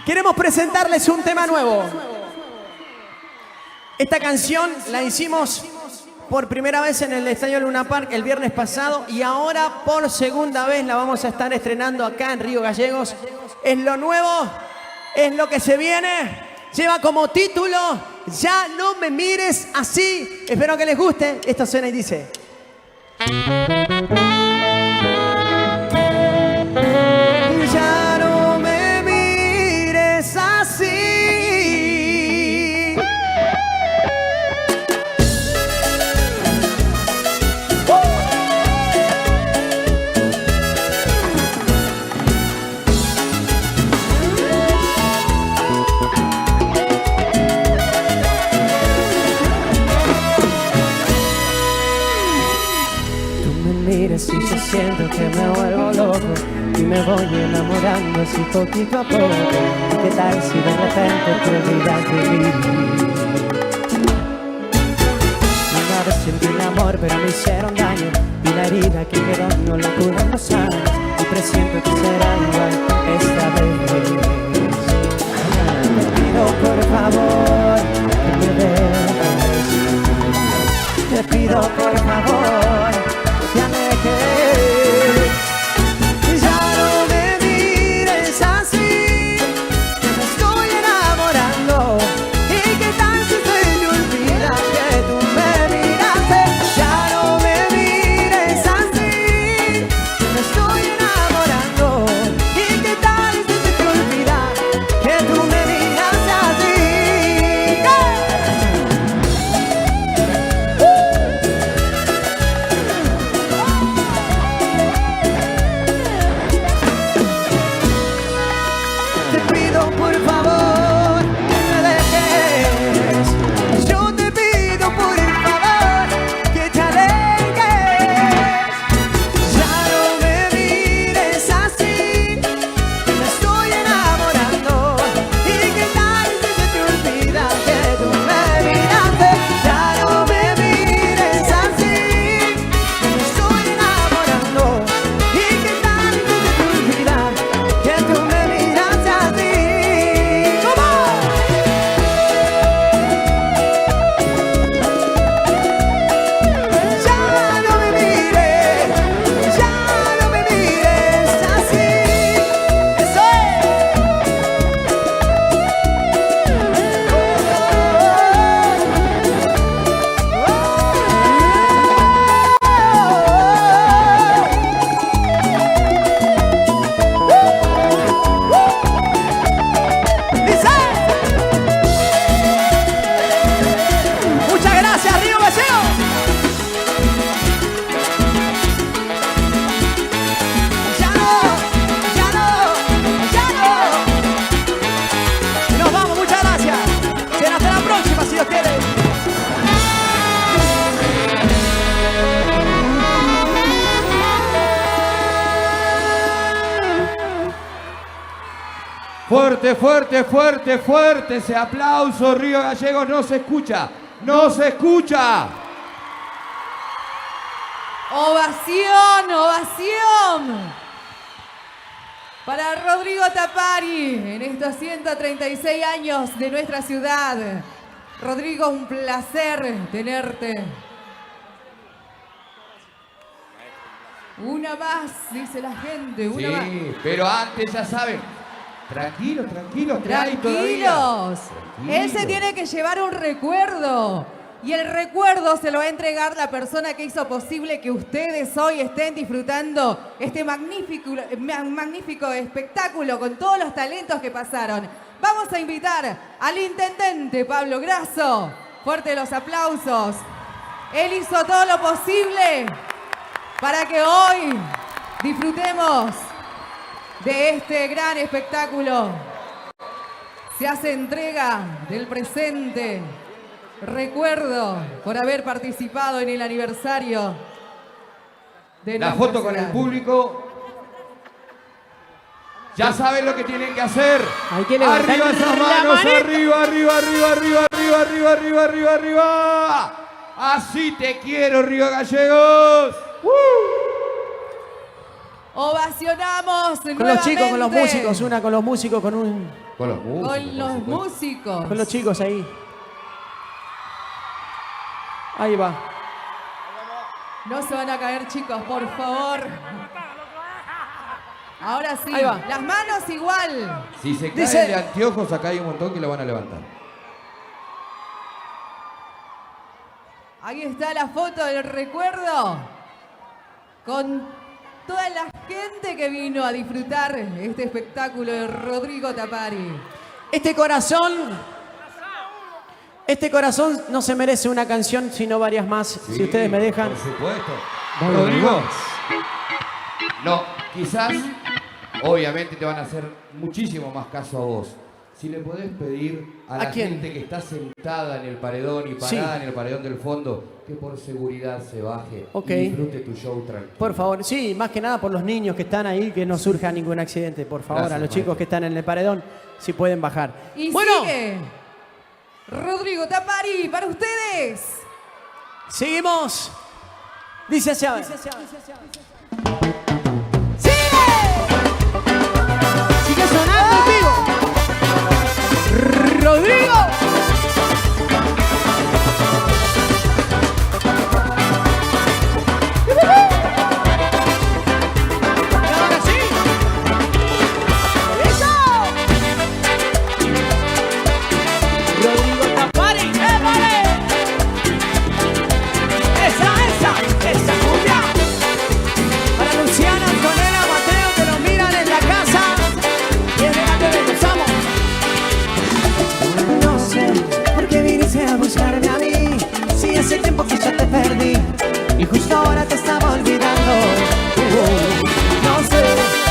Queremos presentarles un tema nuevo. Esta canción la hicimos por primera vez en el Estadio Luna Park el viernes pasado y ahora por segunda vez la vamos a estar estrenando acá en Río Gallegos. Es lo nuevo, es lo que se viene. Lleva como título Ya no me mires así. Espero que les guste. Esto suena y dice: ya no me mires así. mires y yo siento que me vuelvo loco y me voy enamorando así poquito a poco. ¿Qué tal si de repente te olvidas de mí? Una vez sentí un amor pero me hicieron daño y la herida que quedó no la pude pasar y presiento que será igual esta vez. Te pido por favor que me dejes. Te pido por favor que te alejes. Ya no me mires así, que me estoy enamorando. ¿Y qué tal si te olvida que tú me miraste? Ya no me mires así, que me estoy enamorando. ¿Y qué tal si te olvida que tú me miraste así? Te pido por favor que me dejes. Yo te pido por favor que te alejes. Ya no me mires así, que me estoy enamorando. ¿Y qué tal si se te olvida que tú me miraste? Ya no me mires así, que me estoy enamorando. ¿Y qué tal si se te olvida que tú me miraste a ti? ¿Cómo? Ya no me mires así. Eso muchas gracias, Río Gallegos. Ya no. Nos vamos, muchas gracias. Será hasta la próxima, si Dios quiere. Fuerte, fuerte, fuerte, fuerte ese aplauso, Río Gallegos, no se escucha, no se escucha. Ovación, ovación. Para Rodrigo Tapari, en estos 136 años de nuestra ciudad. Rodrigo, un placer tenerte. Una más, dice la gente, una más. Sí, pero antes ya saben, tranquilos, que hay todavía. Tranquilos. Él se tiene que llevar un recuerdo. Y el recuerdo se lo va a entregar la persona que hizo posible que ustedes hoy estén disfrutando este magnífico espectáculo con todos los talentos que pasaron. Vamos a invitar al intendente Pablo Grasso. Fuerte los aplausos. Él hizo todo lo posible para que hoy disfrutemos de este gran espectáculo. Se hace entrega del presente recuerdo por haber participado en el aniversario de La nuestra foto con el ciudad. público. Ya saben lo que tienen que hacer. Hay que levantar Arriba esas la manos, manita. arriba. Así te quiero, Río Gallegos. Ovacionamos Con los chicos, con los nuevamente. músicos, una con los músicos, Con los Con los por supuesto. músicos. con los chicos ahí. Ahí va. No se van a caer, chicos, por favor. Ahora sí, Ahí va. las manos igual. Si se caen Dice- de anteojos, acá hay un montón que lo van a levantar. Ahí está la foto del recuerdo con toda la gente que vino a disfrutar este espectáculo de Rodrigo Tapari. Este corazón no se merece una canción, sino varias más, si Sí, ustedes me dejan. Por supuesto. Vamos, Rodrigo. vamos. No, quizás, obviamente te van a hacer muchísimo más caso a vos. si le podés pedir a la quién? gente que está sentada en el paredón y parada en el paredón del fondo, que por seguridad se baje y disfrute tu show tranquilo. Por favor, sí, más que nada por los niños que están ahí, que no surja ningún accidente. Por favor, Gracias, a los chicos maestro. que están en el paredón, si pueden bajar. Y bueno, sigue Rodrigo Tapari para ustedes. seguimos. Dice hacia Sigue sonando en vivo. Rodrigo. Rodrigo Tapari. Esa cumbia. Para Luciana, Antonella, Mateo, que nos miran en la casa. Y es delante de los amos. No sé por qué viniste a buscarme a mí, si hace tiempo que ya te perdí y justo ahora te estaba olvidando. No sé,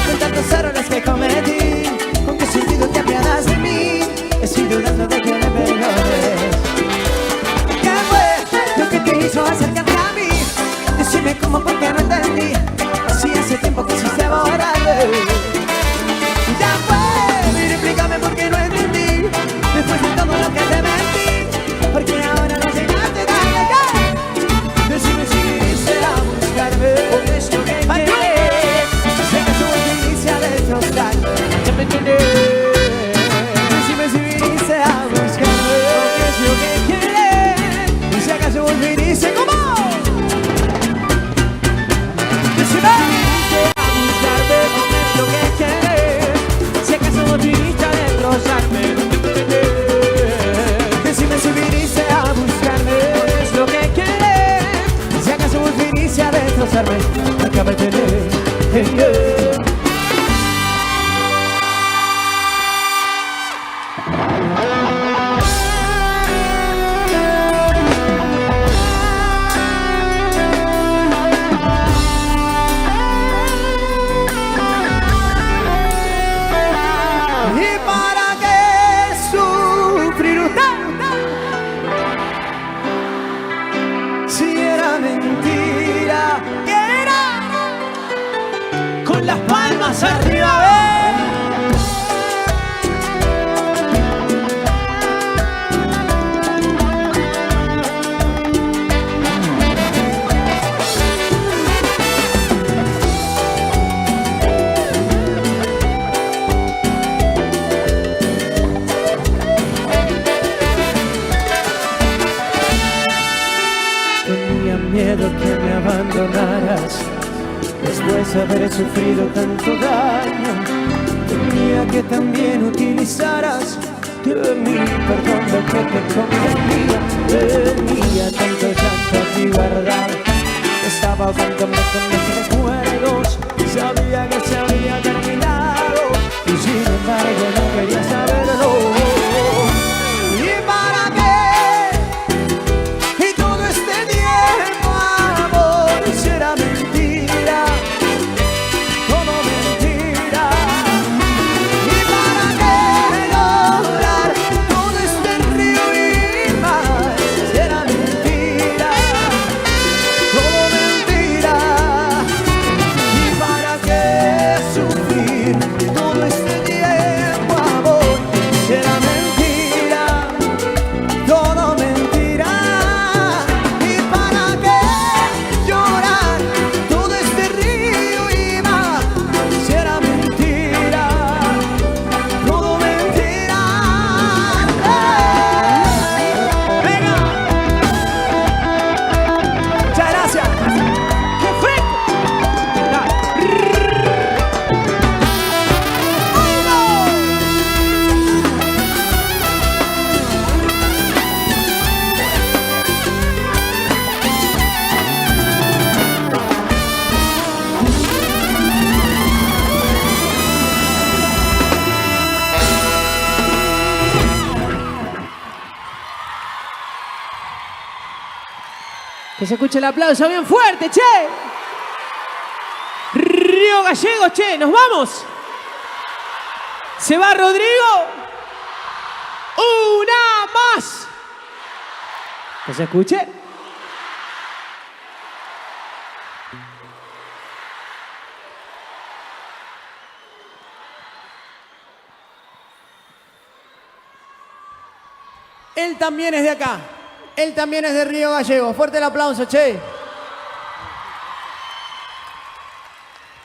con tantos errores que cometí, con qué sentido te apiadas de mí, estoy dudando de que me perdones. ¿Qué fue lo que te hizo acercarte a mí? Decime cómo, porque no entendí, si hace tiempo que hiciste borrarme. Ya fue, mira, explícame por qué no entendí, después de todo lo que te mentí, porque ahora no llegaste tarde. Decime si viniste a buscarme, o es lo que quieres, sé que soy delicia de destrozarme. Ya me entendés. Decime si viniste a buscarme, o qué es lo que quieres, y si acaso vos viniste como. Decime si viniste a buscarme, o qué es lo que quieres, si acaso vos viniste a destrozarme. Decime si viniste a buscarme, es lo que quieres, si acaso vos viniste a destrozarme. Acá me tenés, ¿y para qué sufrir tanto? Si era mentira, ¿qué era? Con las palmas arriba, tenía miedo que me abandonaras después de haber sufrido tanto daño. Temía que también utilizaras de mi perdón lo que te convenía. Tenía tanto llanto aquí guardado, estaba ahogándome con mis recuerdos, sabía que se había terminado y sin embargo no quería saberlo. ¿Y para qué? Y todo este tiempo, amor, será mentira, todo mentira. ¿Y para qué llorar todo este río y mar? Será mentira, todo mentira. ¿Y para qué sufrir todo este tiempo, amor? Será mentira, todo mentira. ¿Y para qué llorar todo este río y mar? Será mentira, todo mentira. Venga, muchas gracias. ¡Qué fresco! Que se escuche el aplauso bien fuerte, che. Río Gallegos, che, ¿nos vamos? ¿Se va Rodrigo? Una más. ¿Que se escuche? Él también es de acá. Él también es de Río Gallegos. Fuerte el aplauso, che.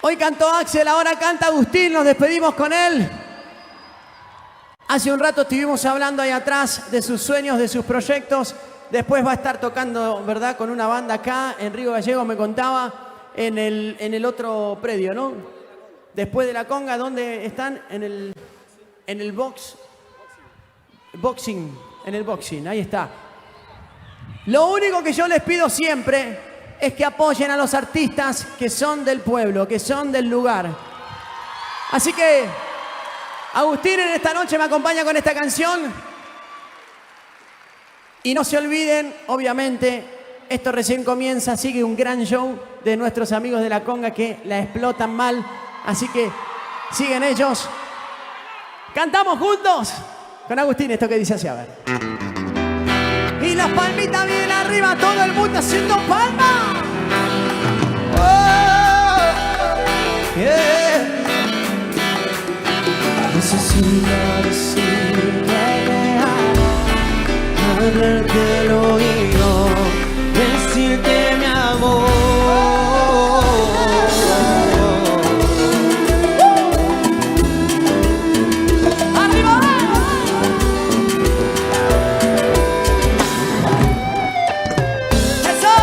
Hoy cantó Axel, ahora canta Agustín. Nos despedimos con él. Hace un rato estuvimos hablando ahí atrás de sus sueños, de sus proyectos. Después va a estar tocando, ¿verdad?, con una banda acá en Río Gallegos, me contaba, en el otro predio, ¿no? Después de la conga, ¿dónde están? En el boxing, en el boxing, ahí está. Lo único que yo les pido siempre es que apoyen a los artistas que son del pueblo, que son del lugar. Así que Agustín en esta noche me acompaña con esta canción. Y no se olviden, obviamente, esto recién comienza, sigue un gran show de nuestros amigos de la conga que la explotan mal. Así que siguen ellos. Cantamos juntos con Agustín esto que dice así, a ver. Y las palmitas bien arriba, todo el mundo haciendo palmas. Oh, yeah. Necesito decirte hablarte al oído, decirte mi amor. ¡Arriba! ¡Eso!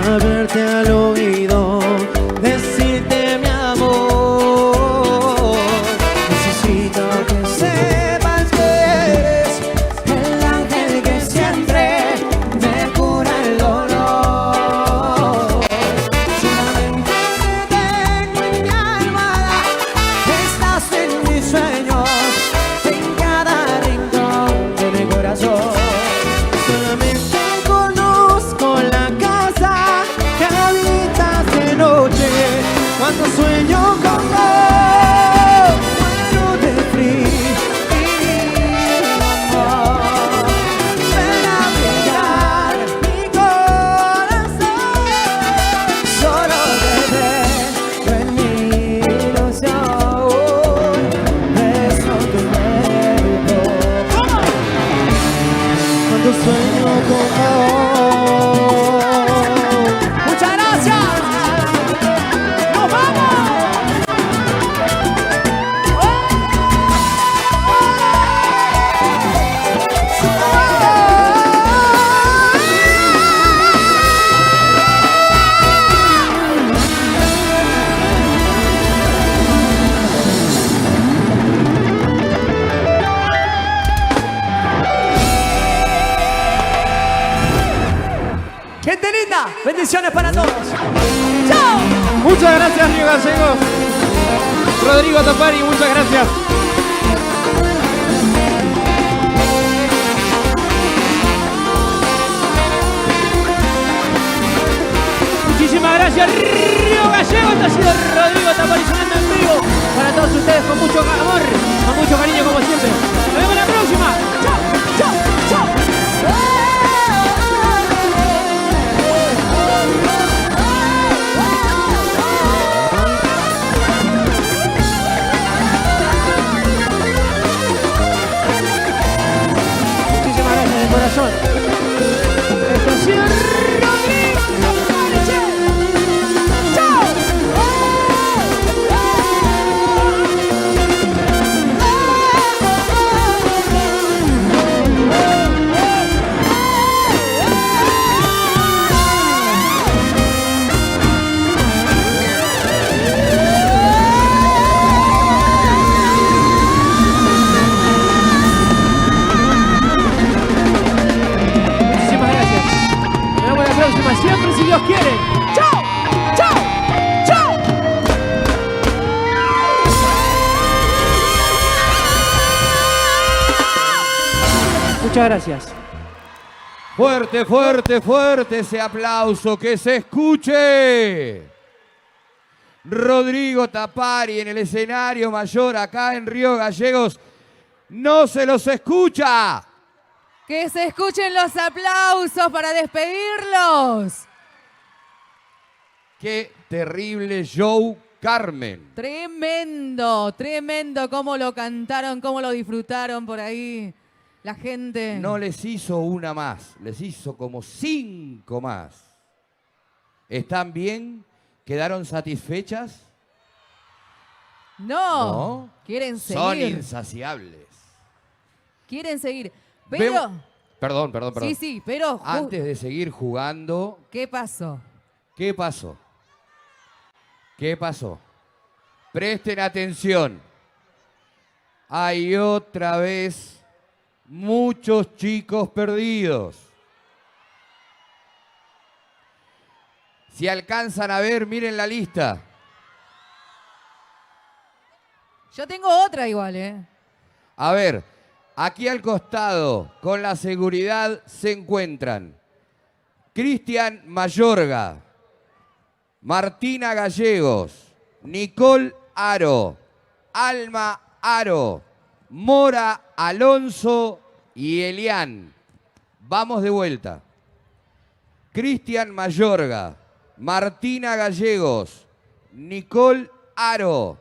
Hablarte al oído, decirte mi amor. Necesito que sepas que eres el ángel que siempre me cura el dolor. Solamente te tengo en mi almohada, estás en mis sueños, en cada rincón de mi corazón. Solamente conozco la casa que habitas de noche, cuando sueño con vos, muero de frío, amor. Ven a brillar mi corazón, solo te dejo en mi ilusión. Beso tu cuerpo, cuando sueño con vos. ¡Muchas gracias! ¡Nos vamos! Gente linda, bendiciones para todos. ¡Chao! Muchas gracias, Río Gallegos. Rodrigo Tapari, muchas gracias. Muchísimas gracias, Río Gallegos. Esto ha sido Rodrigo Tapari sonando en vivo para todos ustedes con mucho amor, con mucho cariño como siempre. Nos vemos la próxima. ¡Chao, chao, chao! Corazón. Esto ha sido Rodrigo Tapari. ¡Chao! Siempre, si Dios quiere. ¡Chao! ¡Chao! ¡Chao! Muchas gracias. Fuerte, fuerte, fuerte ese aplauso, que se escuche. Rodrigo Tapari en el escenario mayor acá en Río Gallegos. No se los escucha. Que se escuchen los aplausos para despedirlos. Qué terrible show, Carmen. Tremendo, tremendo cómo lo cantaron, cómo lo disfrutaron por ahí la gente. No les hizo una más, les hizo como 5 más. ¿Están bien? ¿Quedaron satisfechas? No. Quieren seguir. Son insaciables. Quieren seguir. Pero... Perdón. Sí, pero... Antes de seguir jugando... ¿Qué pasó? ¿Qué pasó? ¿Qué pasó? Presten atención. Hay otra vez muchos chicos perdidos. Si alcanzan a ver, miren la lista. Yo tengo otra igual, ¿eh? A ver, aquí al costado, con la seguridad, se encuentran Cristian Mayorga, Martina Gallegos, Nicole Aro, Alma Aro, Mora Alonso y Elian. Vamos de vuelta. Cristian Mayorga, Martina Gallegos, Nicole Aro,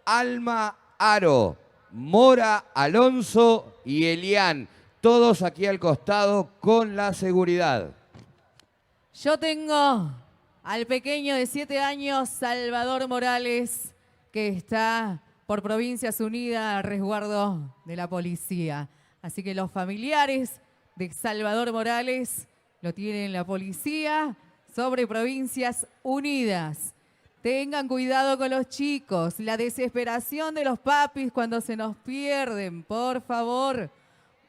Alma Aro, Mora Alonso y Elian. Todos aquí al costado con la seguridad. Yo tengo al pequeño de 7 años, Salvador Morales, que está por Provincias Unidas a resguardo de la policía. Así que los familiares de Salvador Morales lo tienen la policía sobre Provincias Unidas. Tengan cuidado con los chicos, la desesperación de los papis cuando se nos pierden. Por favor,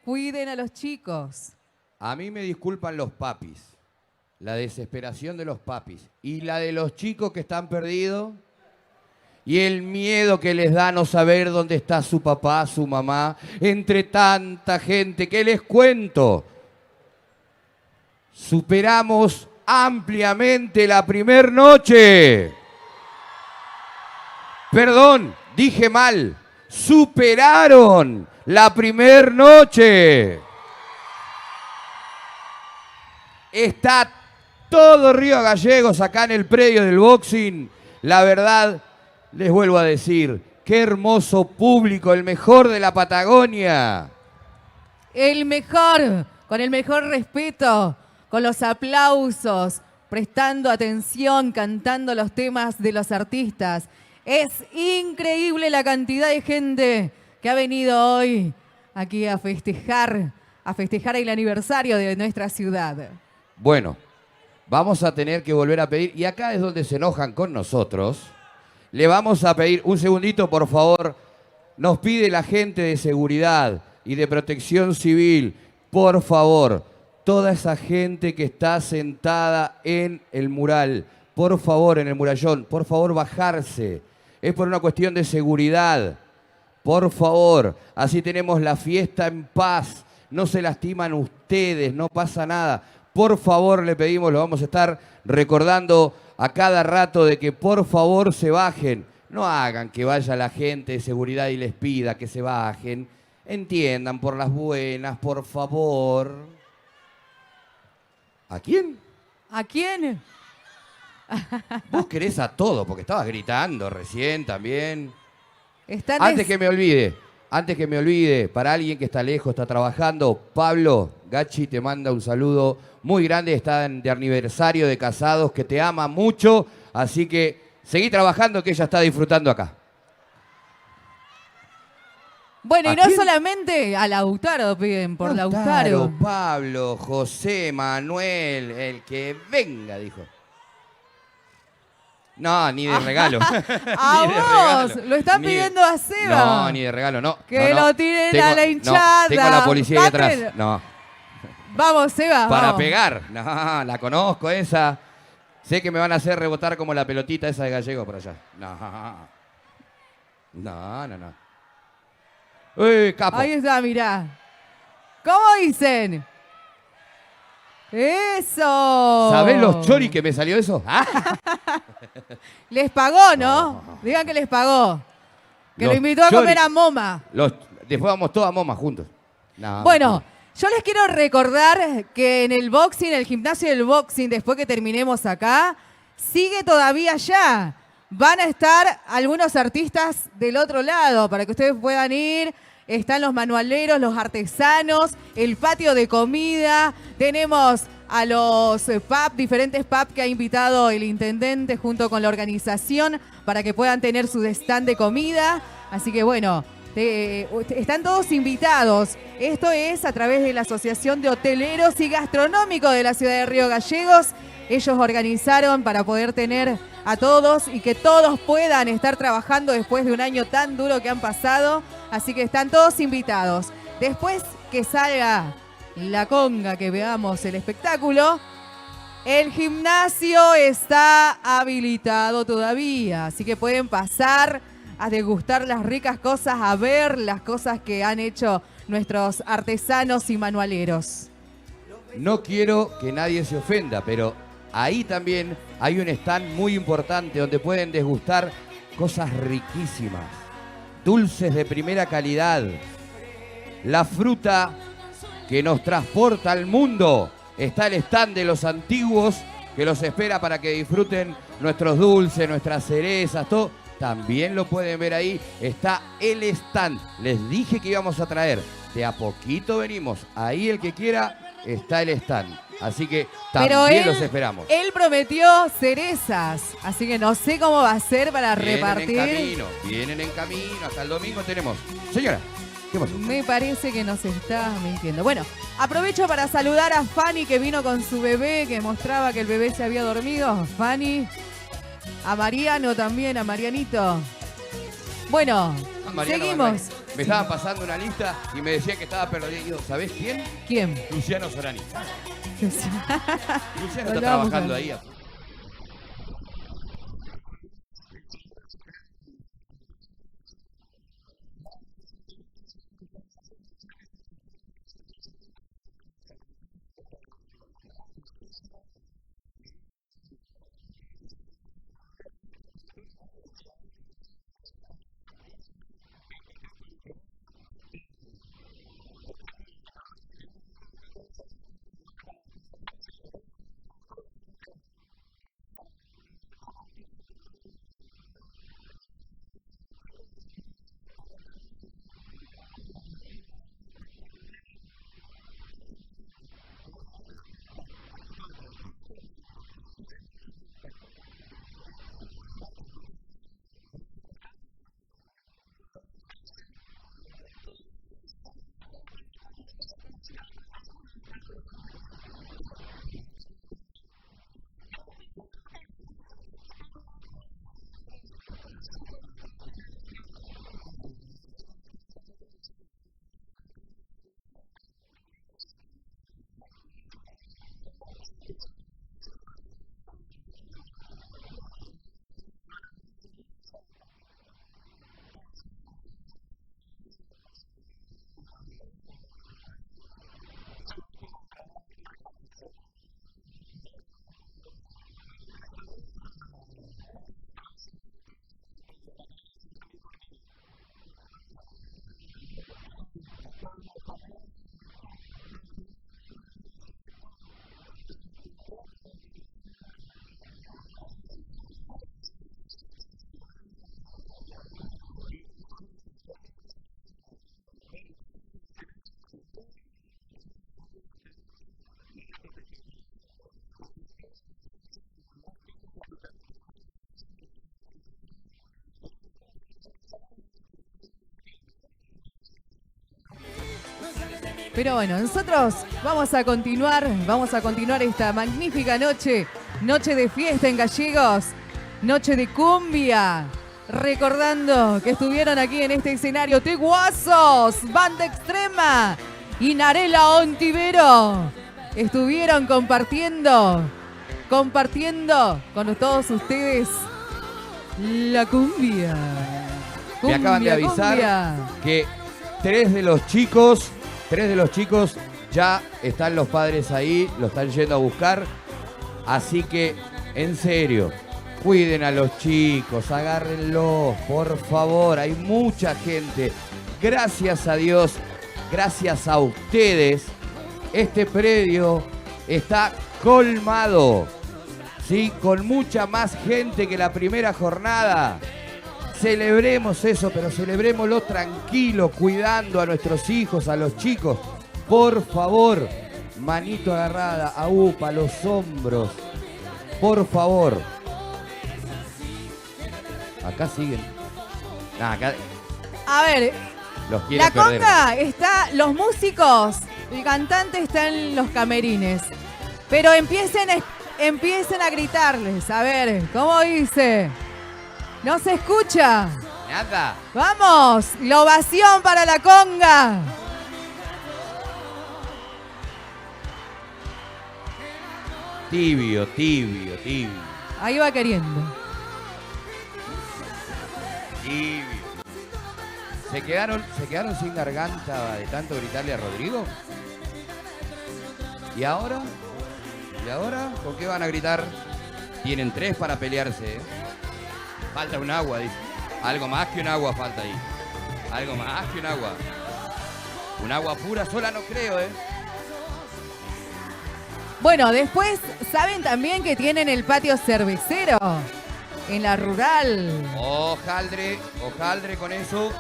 cuiden a los chicos. A mí me disculpan los papis, la desesperación de los papis y la de los chicos que están perdidos y el miedo que les da no saber dónde está su papá, su mamá, entre tanta gente. ¿Qué les cuento? Superamos ampliamente la primer noche. Perdón, dije mal. Superaron la primer noche. Está todo Río Gallegos acá en el predio del boxing. La verdad, les vuelvo a decir, qué hermoso público, el mejor de la Patagonia. El mejor, con el mejor respeto, con los aplausos, prestando atención, cantando los temas de los artistas. Es increíble la cantidad de gente que ha venido hoy aquí a festejar el aniversario de nuestra ciudad. Bueno, vamos a tener que volver a pedir, y acá es donde se enojan con nosotros. Le vamos a pedir, un segundito por favor, nos pide la gente de seguridad y de protección civil, por favor, toda esa gente que está sentada en el mural, por favor, en el murallón, por favor bajarse. Es por una cuestión de seguridad. Por favor, así tenemos la fiesta en paz. No se lastiman ustedes, no pasa nada. Por favor, le pedimos, lo vamos a estar recordando a cada rato de que por favor se bajen. No hagan que vaya la gente de seguridad y les pida que se bajen. Entiendan por las buenas, por favor. ¿A quién? ¿A quién? Vos querés a todo, porque estabas gritando recién también. Están Antes que me olvide, para alguien que está lejos, está trabajando, Pablo Gachi te manda un saludo muy grande, está de aniversario de casados, que te ama mucho, así que seguí trabajando que ella está disfrutando acá. Bueno, y ¿A no quién? solamente a Lautaro piden, por Lautaro. Pablo, José, Manuel, el que venga, dijo. No, ni de regalo. A Ni de vos, regalo. lo están Ni pidiendo a Seba. No, ni de regalo, no. Que no, no. lo tiren Tengo- a la hinchada. No, tengo a la policía ahí atrás. Maten. No. Vamos, Seba, Para vamos. pegar. No, la conozco esa. Sé que me van a hacer rebotar como la pelotita esa de Gallego por allá. No. Uy, capo. Ahí está, mirá. ¿Cómo dicen? ¡Eso! ¿Sabés los choris que me salió eso? Les pagó, ¿no? Digan que les pagó. Que lo invitó a comer a Moma. Después vamos todos a Moma juntos. No, bueno, yo les quiero recordar que en el boxing, el gimnasio del boxing, después que terminemos acá, sigue todavía allá. Van a estar algunos artistas del otro lado para que ustedes puedan ir. Están los manualeros, los artesanos, el patio de comida. Tenemos a los pub, diferentes pub que ha invitado el intendente junto con la organización para que puedan tener su stand de comida. Así que bueno, están todos invitados. Esto es a través de la Asociación de Hoteleros y Gastronómicos de la ciudad de Río Gallegos. Ellos organizaron para poder tener a todos y que todos puedan estar trabajando después de un año tan duro que han pasado. Así que están todos invitados. Después que salga la conga, que veamos el espectáculo, el gimnasio está habilitado todavía. Así que pueden pasar a degustar las ricas cosas, a ver las cosas que han hecho nuestros artesanos y manualeros. No quiero que nadie se ofenda, pero ahí también hay un stand muy importante donde pueden degustar cosas riquísimas, dulces de primera calidad, la fruta que nos transporta al mundo. Está el stand de los antiguos que los espera para que disfruten nuestros dulces, nuestras cerezas, todo. También lo pueden ver ahí. Está el stand. Les dije que íbamos a traer. De a poquito venimos. Ahí el que quiera, está el stand. Así que también los esperamos. Él prometió cerezas, así que no sé cómo va a ser para repartir. Vienen en camino, hasta el domingo tenemos. Señora, ¿qué pasó? Me parece que nos está mintiendo. Bueno, aprovecho para saludar a Fanny que vino con su bebé, que mostraba que el bebé se había dormido. Fanny, a Mariano también, a Marianito. Bueno, seguimos. Me estaban pasando una lista y me decían que estaba perdido. ¿Sabés quién? ¿Quién? Luciano Sorani. Luciano está Lo trabajando ahí. Pero bueno, nosotros vamos a continuar esta magnífica noche de fiesta en Gallegos, noche de cumbia, recordando que estuvieron aquí en este escenario Teguazos, Banda Extrema y Narela Ontivero. Estuvieron compartiendo con todos ustedes la cumbia. Me acaban de avisar que 3 de los chicos 3 de los chicos ya están los padres ahí, lo están yendo a buscar. Así que, en serio, cuiden a los chicos, agárrenlos, por favor. Hay mucha gente. Gracias a Dios, gracias a ustedes, este predio está colmado. ¿Sí? Con mucha más gente que la primera jornada. Celebremos eso, pero celebrémoslo tranquilo, cuidando a nuestros hijos, a los chicos. Por favor, manito agarrada, a los hombros. Por favor. Acá siguen. Nah, acá A ver, los quieren la perder. conga está, los músicos, el cantante está en los camerines. Pero empiecen a gritarles. A ver, ¿cómo dice? ¿No se escucha? Nada. ¡Vamos! La ovación para la conga. Tibio, tibio, tibio. Ahí va queriendo. Tibio. ¿Se quedaron sin garganta de tanto gritarle a Rodrigo? ¿Y ahora? ¿Y ahora? ¿Con qué van a gritar? Tienen 3 para pelearse, ¿eh? Falta un agua, dice. Algo más que un agua falta ahí. Algo más que un agua. Un agua pura sola no creo, ¿eh? Bueno, después saben también que tienen el patio cervecero en la rural. Ojaldre con eso.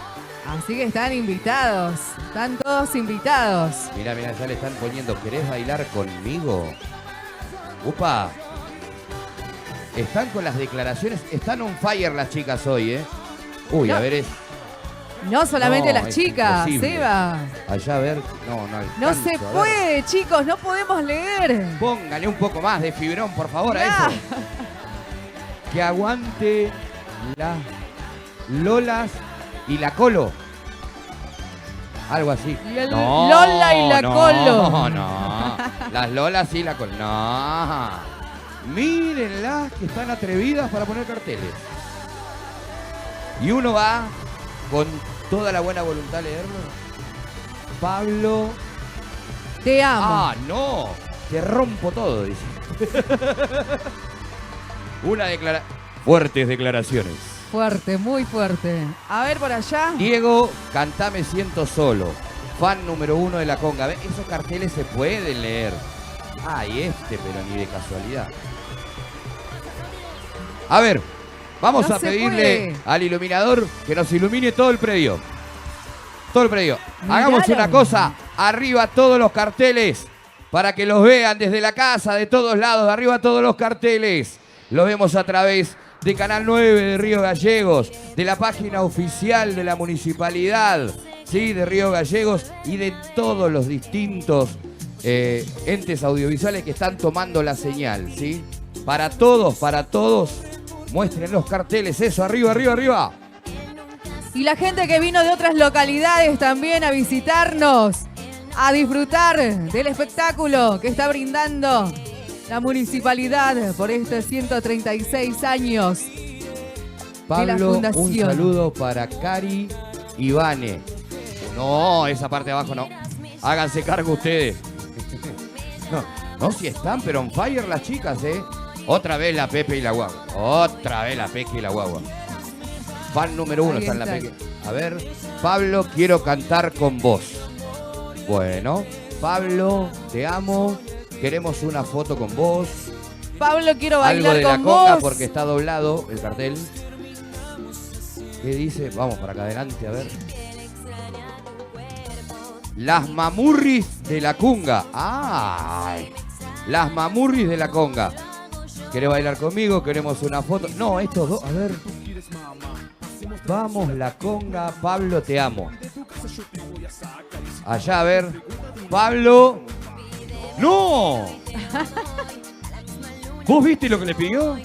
Así que están invitados. Están todos invitados. Mira, ya le están poniendo, ¿querés bailar conmigo? ¡Upa! Están con las declaraciones, están on fire las chicas hoy, ¿eh? Uy, No. a ver, es... No solamente No, las es chicas, imposible. Seba. Allá a ver, no No alcanzo, se a ver. puede, chicos, no podemos leer. Póngale un poco más de fibrón, por favor, a Ya. eso. Que aguante las Lolas y la Colo. Algo así. Y el Lola y la Colo. No. Las Lolas y la Colo. No. Mírenlas que están atrevidas para poner carteles. Y uno va con toda la buena voluntad a leerlo. Pablo. Te amo. Ah, no. Te rompo todo, dice. Fuertes declaraciones. Fuerte, muy fuerte. A ver por allá. Diego, cantá Me Siento Solo. Fan número 1 de la conga. ¿Ven? Esos carteles se pueden leer. Ay, pero ni de casualidad. A ver, vamos No a se pedirle puede. al iluminador que nos ilumine todo el predio. Todo el predio. Hagamos Miraron. una cosa. Arriba todos los carteles. Para que los vean desde la casa, de todos lados. Arriba todos los carteles. Los vemos a través de Canal 9 de Río Gallegos, de la página oficial de la municipalidad, ¿sí? De Río Gallegos y de todos los distintos entes audiovisuales que están tomando la señal, ¿sí? Para todos, muestren los carteles, eso, arriba, arriba, arriba. Y la gente que vino de otras localidades también a visitarnos, a disfrutar del espectáculo que está brindando la municipalidad por estos 136 años de la Pablo, fundación. un saludo para Cari y Vane. No, esa parte de abajo no. Háganse cargo ustedes. No, si están, pero on fire las chicas, ¿eh? Otra vez la Pepe y la Guagua. Otra vez la Peque y la Guagua. Fan número 1 Ahí está en la está. Peque. A ver, Pablo, quiero cantar con vos. Bueno, Pablo, te amo. Queremos una foto con vos. Pablo, quiero Algo bailar de la con conga vos. porque está doblado el cartel. ¿Qué dice? Vamos para acá adelante, a ver. Las mamurris de la conga. ¡Ay! Las mamurris de la conga. ¿Querés bailar conmigo? Queremos una foto. No, estos dos, a ver. Vamos, la conga. Pablo, te amo. Allá, a ver. Pablo. ¡No! ¿Vos viste lo que le pidió?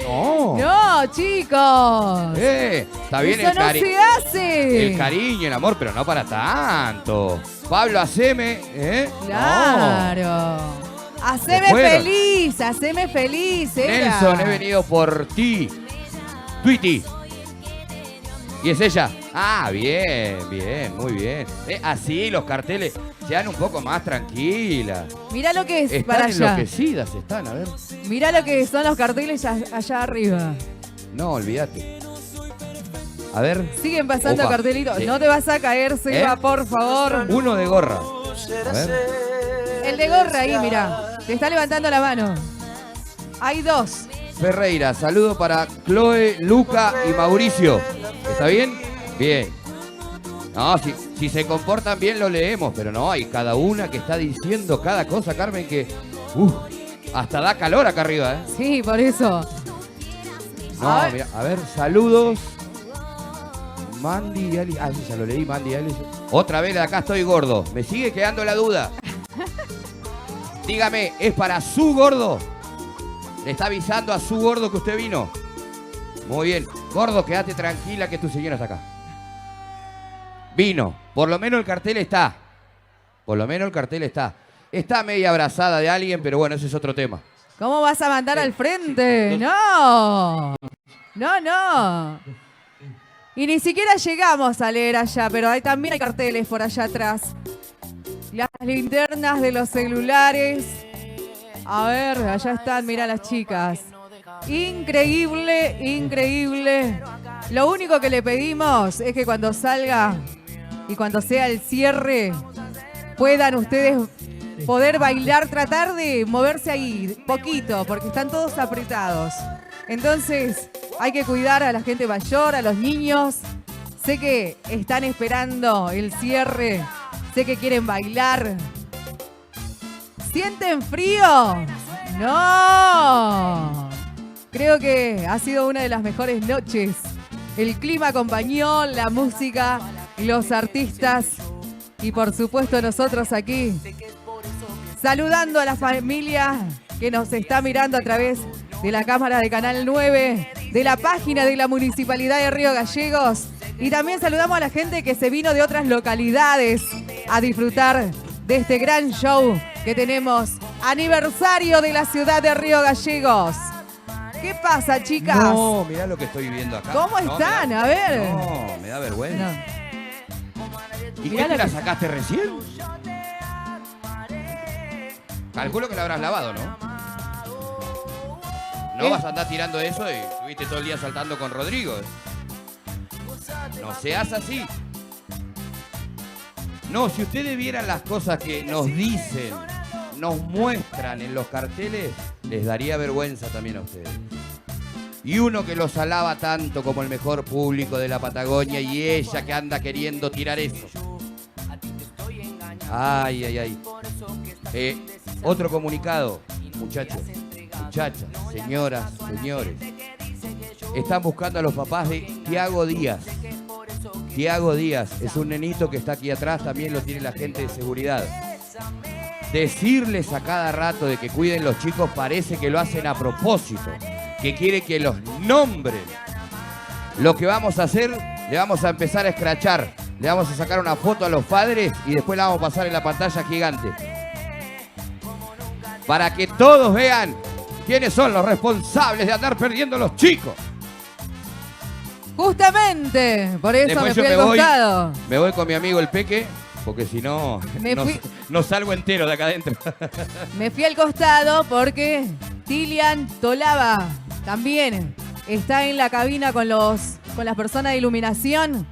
No. No, chicos. Está bien Eso el no se hace. El cariño, el amor, pero no para tanto. Pablo, haceme, ¿eh? Claro. Haceme Se fueron. feliz, era. Nelson, he venido por ti. Tweety. Y es ella. Ah, bien, muy bien. Así los carteles sean un poco más tranquilas. Mirá lo que es Están para allá. enloquecidas, están, a ver. Mirá lo que son los carteles allá arriba. No, olvídate. A ver. Siguen pasando Opa. cartelitos. Sí. No te vas a caer, Seba, por favor. Uno de gorra. A ver. El de gorra ahí, mirá. Te está levantando la mano. Hay dos. Ferreira, saludo para Chloe, Luca y Mauricio. ¿Está bien? Bien. No, si se comportan bien lo leemos, pero no, hay cada una que está diciendo cada cosa, Carmen, que hasta da calor acá arriba, ¿eh? Sí, por eso. No, mira, a ver, saludos. Mandy y Alice. Ah, sí, ya lo leí, Mandy y Alice. Otra vez de acá estoy gordo. Me sigue quedando la duda. Dígame, ¿es para su gordo? ¿Le está avisando a su gordo que usted vino? Muy bien. Gordo, quédate tranquila que tu señora está acá. Vino. Por lo menos el cartel está. Por lo menos el cartel está. Está media abrazada de alguien, pero bueno, ese es otro tema. ¿Cómo vas a mandar al frente? No. No. Y ni siquiera llegamos a leer allá, pero también hay carteles por allá atrás. Las linternas de los celulares. A ver, allá están, mirá las chicas. Increíble, increíble. Lo único que le pedimos es que cuando salga y cuando sea el cierre, puedan ustedes poder bailar, tratar de moverse ahí poquito, porque están todos apretados. Entonces, hay que cuidar a la gente mayor, a los niños. Sé que están esperando el cierre. Sé que quieren bailar. ¿Sienten frío? ¡No! Creo que ha sido una de las mejores noches. El clima acompañó, la música, los artistas y por supuesto nosotros aquí saludando a la familia que nos está mirando a través de la cámara de Canal 9, de la página de la Municipalidad de Río Gallegos y también saludamos a la gente que se vino de otras localidades a disfrutar de este gran show que tenemos, aniversario de la ciudad de Río Gallegos. ¿Qué pasa, chicas? No, mirá lo que estoy viendo acá. ¿Cómo están? A ver. No, me da vergüenza. ¿Y Mirá qué te lo la que- sacaste recién? Calculo que la habrás lavado, ¿no? No vas a andar tirando eso y estuviste todo el día saltando con Rodrigo. No seas así. No, si ustedes vieran las cosas que nos dicen, nos muestran en los carteles, les daría vergüenza también a ustedes. Y uno que los alaba tanto como el mejor público de la Patagonia y ella que anda queriendo tirar eso. Ay, ay, ay. Otro comunicado, muchachos, muchachas, señoras, señores. Están buscando a los papás de Tiago Díaz. Tiago Díaz es un nenito que está aquí atrás, también lo tiene la gente de seguridad. Decirles a cada rato de que cuiden los chicos parece que lo hacen a propósito, que quiere que los nombren. Lo que vamos a hacer, le vamos a empezar a escrachar, le vamos a sacar una foto a los padres y después la vamos a pasar en la pantalla gigante. Para que todos vean quiénes son los responsables de andar perdiendo los chicos. Justamente, por eso Después me fui al costado. Me voy con mi amigo el Peque, porque si no, Me fui- no salgo entero de acá adentro. Me fui al costado porque Tilian Tolaba también está en la cabina con las personas de iluminación.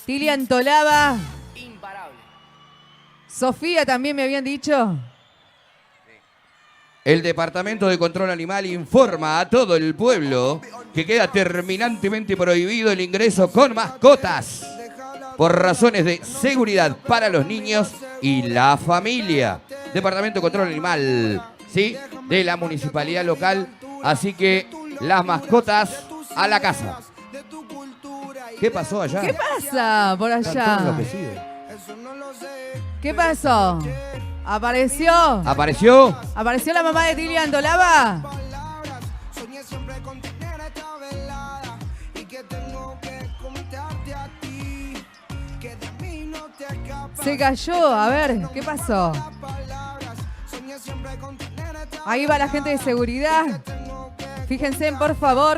Tilian Tolaba. Sofía también me habían dicho. El Departamento de Control Animal informa a todo el pueblo que queda terminantemente prohibido el ingreso con mascotas por razones de seguridad para los niños y la familia. Departamento de Control Animal, ¿sí? De la municipalidad local. Así que las mascotas a la casa. ¿Qué pasó allá? ¿Qué pasa por Están todos allá? enloquecidos. ¿Qué pasó? ¿Apareció? ¿Apareció? ¿Apareció la mamá de Tilian Tolaba? Se cayó, a ver, ¿qué pasó? Ahí va la gente de seguridad. Fíjense, por favor.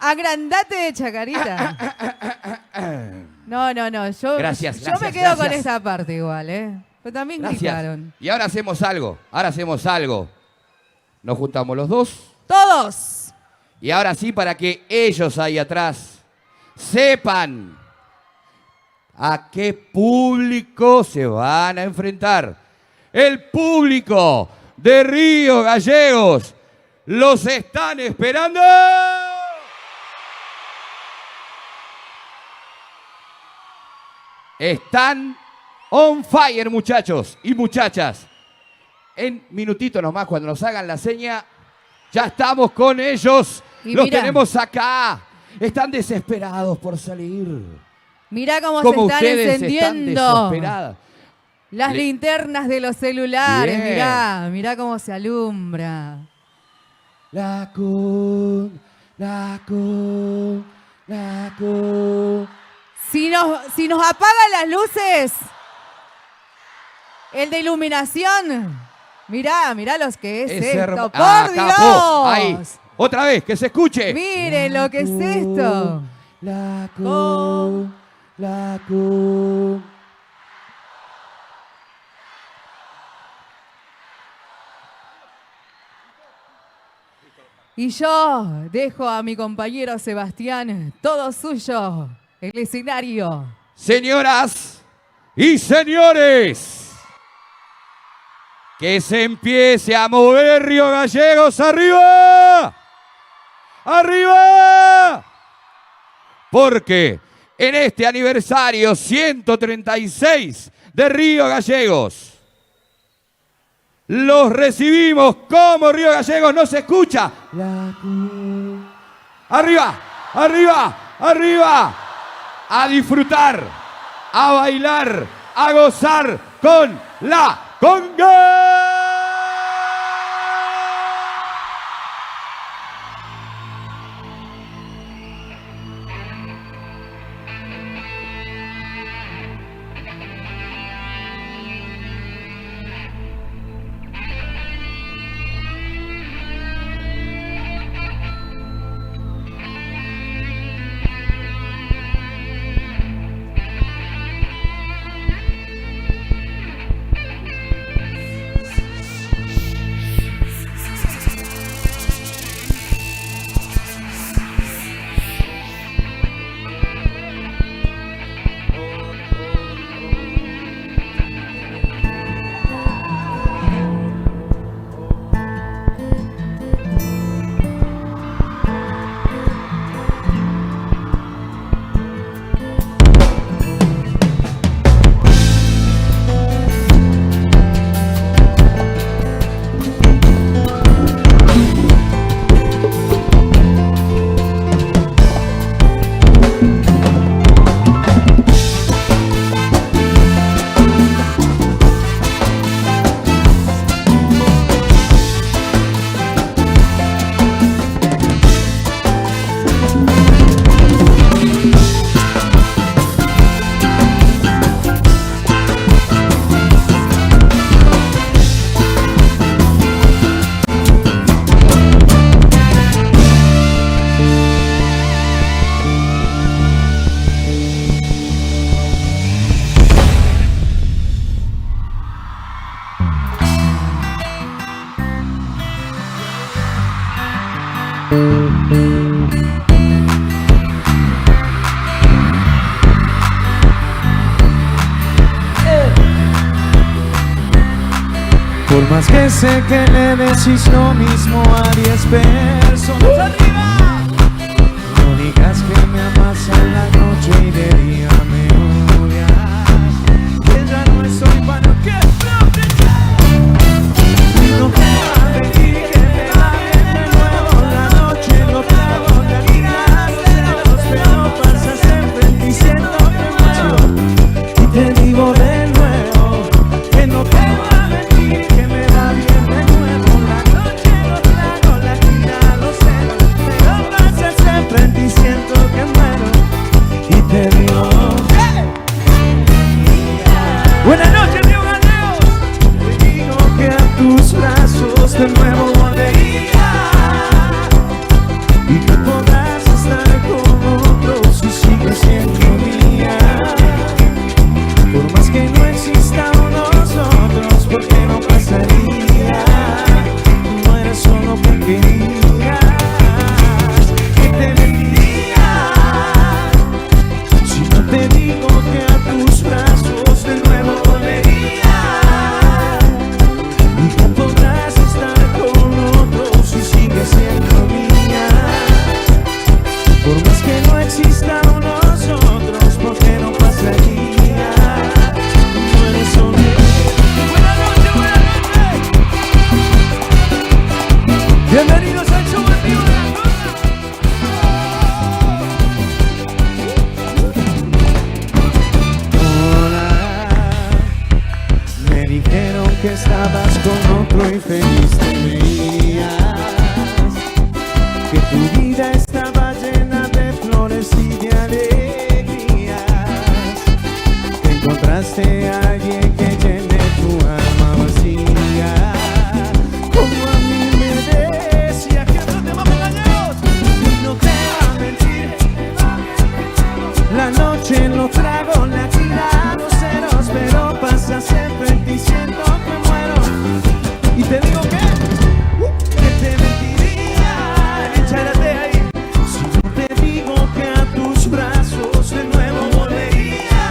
Agrandate de Chacarita. No. Yo Gracias, me quedo con esta parte igual, ¿eh? Pero también gritaron. Y ahora hacemos algo. Nos juntamos los dos. ¡Todos! Y ahora sí, para que ellos ahí atrás sepan a qué público se van a enfrentar. El público de Río Gallegos los están esperando. Están on fire, muchachos y muchachas. En minutito nomás, cuando nos hagan la seña, ya estamos con ellos. Y los mirá, tenemos acá. Están desesperados por salir. Mirá cómo se están ustedes encendiendo están desesperadas. las linternas de los celulares. Bien. Mirá cómo se alumbra. La con. Si nos apagan las luces, el de iluminación, mirá los que es esto. ¡Por Dios! Capó. Ahí. Otra vez, que se escuche. Miren lo que es esto. La con. Y yo dejo a mi compañero Sebastián, todo suyo, el escenario. Señoras y señores, que se empiece a mover Río Gallegos. ¡Arriba! ¡Arriba! Porque en este aniversario 136 de Río Gallegos, los recibimos como Río Gallegos nos escucha. ¡Arriba! ¡Arriba! ¡Arriba! A disfrutar, a bailar, a gozar con la conga. Por más que sé que le decís lo mismo a 10 personas arriba, no digas que me amas a la noche y de día me odias, que ya no estoy para que no te va a pedir que me ames de nuevo la noche, no te hago realidad, pero pasas enfrente y siento que muero, y te digo de nuevo que no te va a mentir, que me va bien de nuevo la noche, no trago la vida, lo sé, pero pasas enfrente y siento que muero, y te digo buenas noches, Río Gallegos, te digo que a tus brazos de nuevo volvería, con otro infeliz te veías, que tu vida estaba llena de flores y de alegrías, que encontraste a alguien que llene tu alma vacía, como a mí me decía que no te vamos a engañar y no te va a mentir. La noche en los tragos, la tira, los ceros, pero pasa siempre y siento que muero. Y te digo que te mentiría, échate ahí, si no te digo que a tus brazos de nuevo volvería,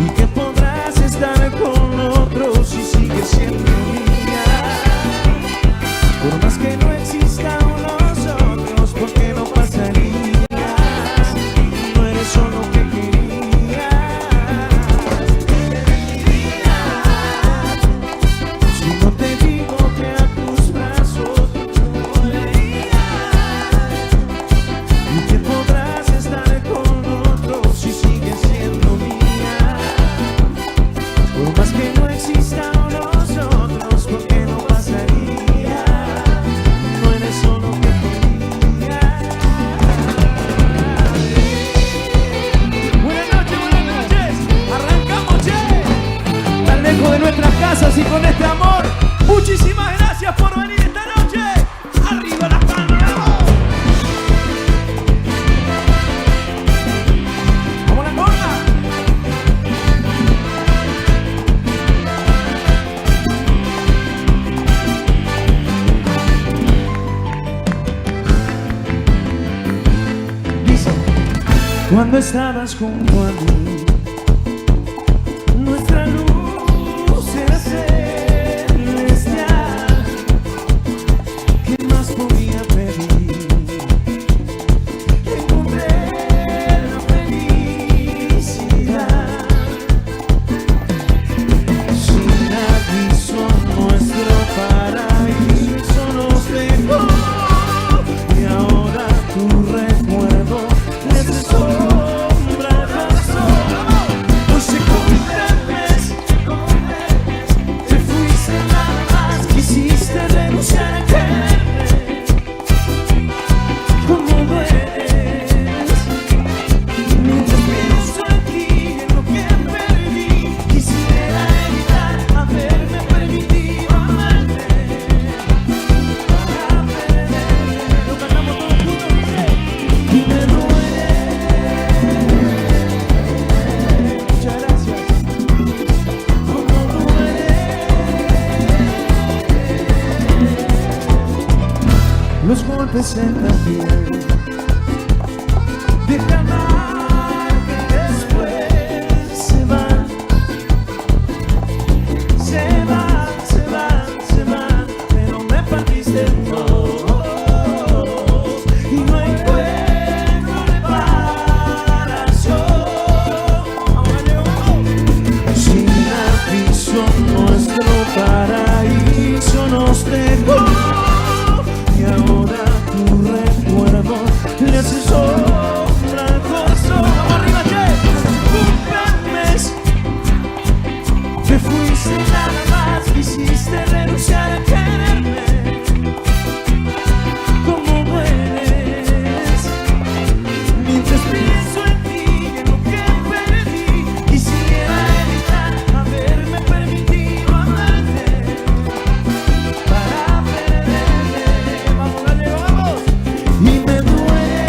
y que podrás estar con otros si sigues siendo mía, por más que no exista nosotros, porque no pasaría. Solo que quería, si no te digo que a tus brazos volvería, y que podrás estar con otros si sigues siendo mía, por más que no exista nosotros, porque no pasaría, no eres solo que quería. De nuestras casas y con este amor, muchísimas gracias por venir esta noche. Arriba las palmas. Vamos a la gorda. Dice, cuando estabas junto a mí, nuestra luz era celestial. ¿Qué más podía pedir? Encontré la felicidad. Sin aviso nuestro paraíso nos dejó, y ahora tu recuerdo es de sombra al corazón. No se cumple el mes, te fuiste nada más, quisiste renunciar a quererme. ¿Cómo dueles? Mientras pienso en ti, en lo que perdí, quisiera evitar haberme permitido amarte. Para perderme, lo cantamos todos juntos, dice, y me duele. Muchas gracias. Los golpes en la piel dejan que después se van, se van, se van, se van, pero me partiste en dos y no encuentro reparación. Sin aviso nuestro paraíso nos dejó, y ahora tu recuerdo le hace sombra al corazón. Vamos arriba, che. Un mes, te fuiste nada más, quisiste renunciar a quererme. ¿Cómo dueles? Mientras pienso en ti, en lo que perdí, quisiera evitar haberme permitido amarte. Para perderme, vamos, dale, vamos. Y me duele.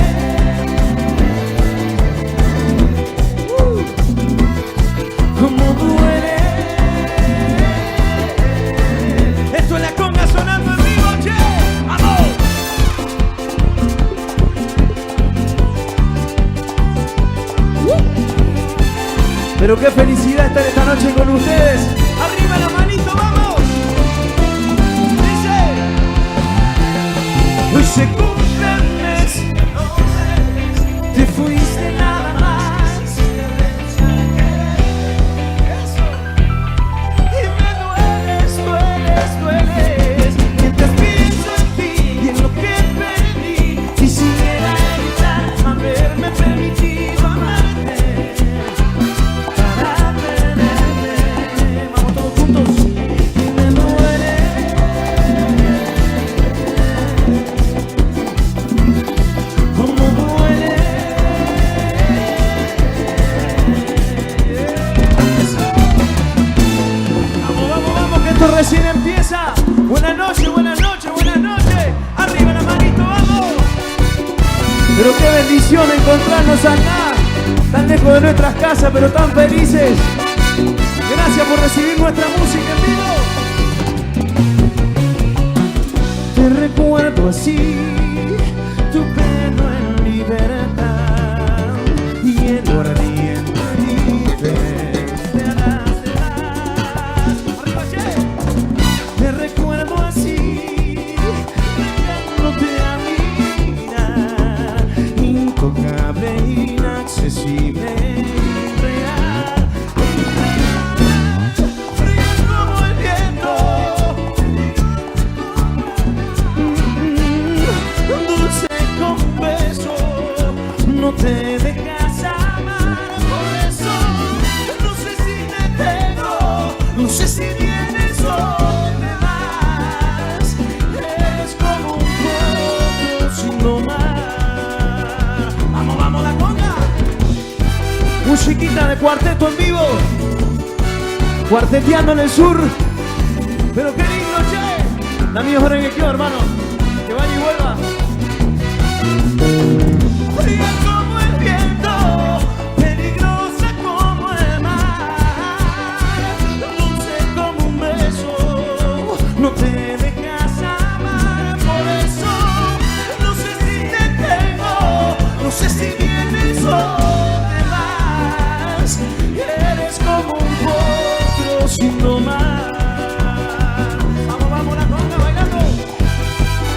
Como duele. Esto es la conga sonando en vivo, che. ¡Vamos! Pero qué felicidad estar esta noche con ustedes. Arriba la manito, vamos. Dice, hoy se cumple el mes, te fuiste nada más. Y me dueles, dueles, dueles. Mientras pienso en ti y en lo que perdí, quisiera evitar haberme permitido amarte. Para perderme, vamos todos juntos. recién empieza. Buenas noches, buenas noches, buenas noches. Arriba la manito, vamos. Pero qué bendición encontrarnos acá, tan lejos de nuestras casas, pero tan felices. Gracias por recibir nuestra música en vivo. Te recuerdo así, tu pelo en libertad y el ardiente te harás de más. Te recuerdo así, mirándote a mirar, intocable, inaccesible, irreal, frío como el viento, dulce con beso, no te dejas amar, por eso no sé si me tengo, no sé si vienes o me vas, eres como un potro sin domar. Vamos, vamos, la conga. Musiquita de cuarteto en vivo, cuarteteando en el sur, pero qué lindo, che. La mía es que quedó, hermano, que vaya y vuelva. Fría como el viento, peligrosa como el mar, dulce como un beso, no te dejas amar, por eso no sé si te tengo, no sé si vienes o te vas, eres como un potro sin domar. Vamos, vamos, la conga bailando.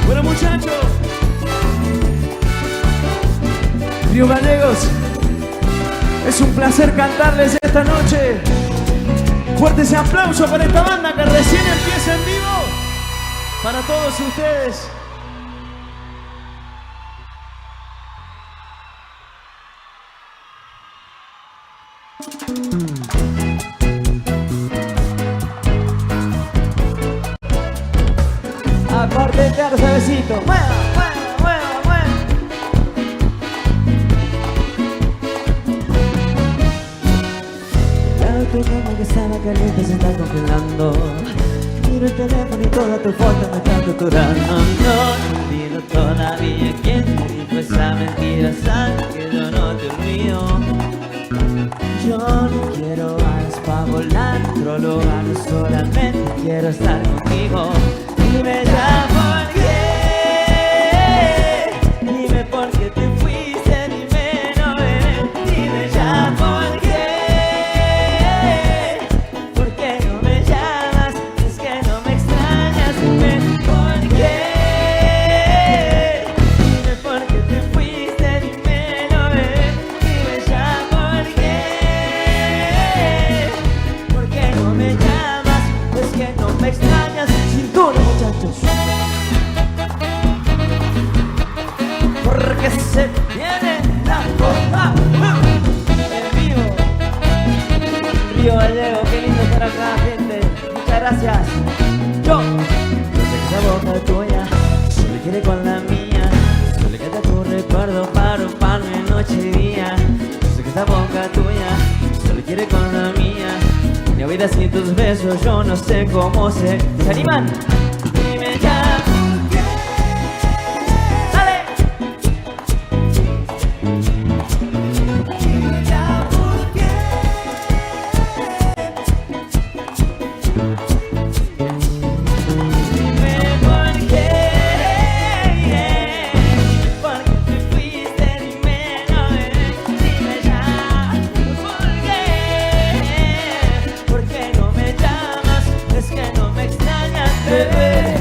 Bueno, muchachos, Río Gallegos, es un placer cantarles esta noche. Fuerte ese aplauso para esta banda que recién empieza en vivo. Para todos ustedes. Aparte de dar suavecito. Mueva, mueva, mueva, mueva. Claro, tu cama que estaba caliente se está congelando. Miro el teléfono y toda tu foto me está torturando. No entiendo todavía quién te dijo esa mentira. Sabes que yo no te olvido. Yo no quiero alas para volar, otro lugar, solamente quiero estar contigo. Dime ya por qué, dime por qué te fuiste, dime no ven, dime ya por qué no me llamas, es que no me extrañas, dime por qué te fuiste, dime no ven, dime ya por qué no me llamas, es que no me extrañas, cintura muchachos. Porque se viene la cosa en vivo. Río Gallego, qué lindo estar acá, gente. Muchas gracias. Yo sé que esa boca tuya solo quiere con la mía, solo queda tu recuerdo para ocuparme noche y día. Yo sé que esa boca tuya solo quiere con la mía. Mi vida sin tus besos, yo no sé cómo se animan. Dime ya por qué. ¡Dale! Dime ya por qué. Dime por qué. Porque te fuiste, dime no ven. Dime ya por qué. ¿Por qué no me llamas? Es que no me extrañas, bebé.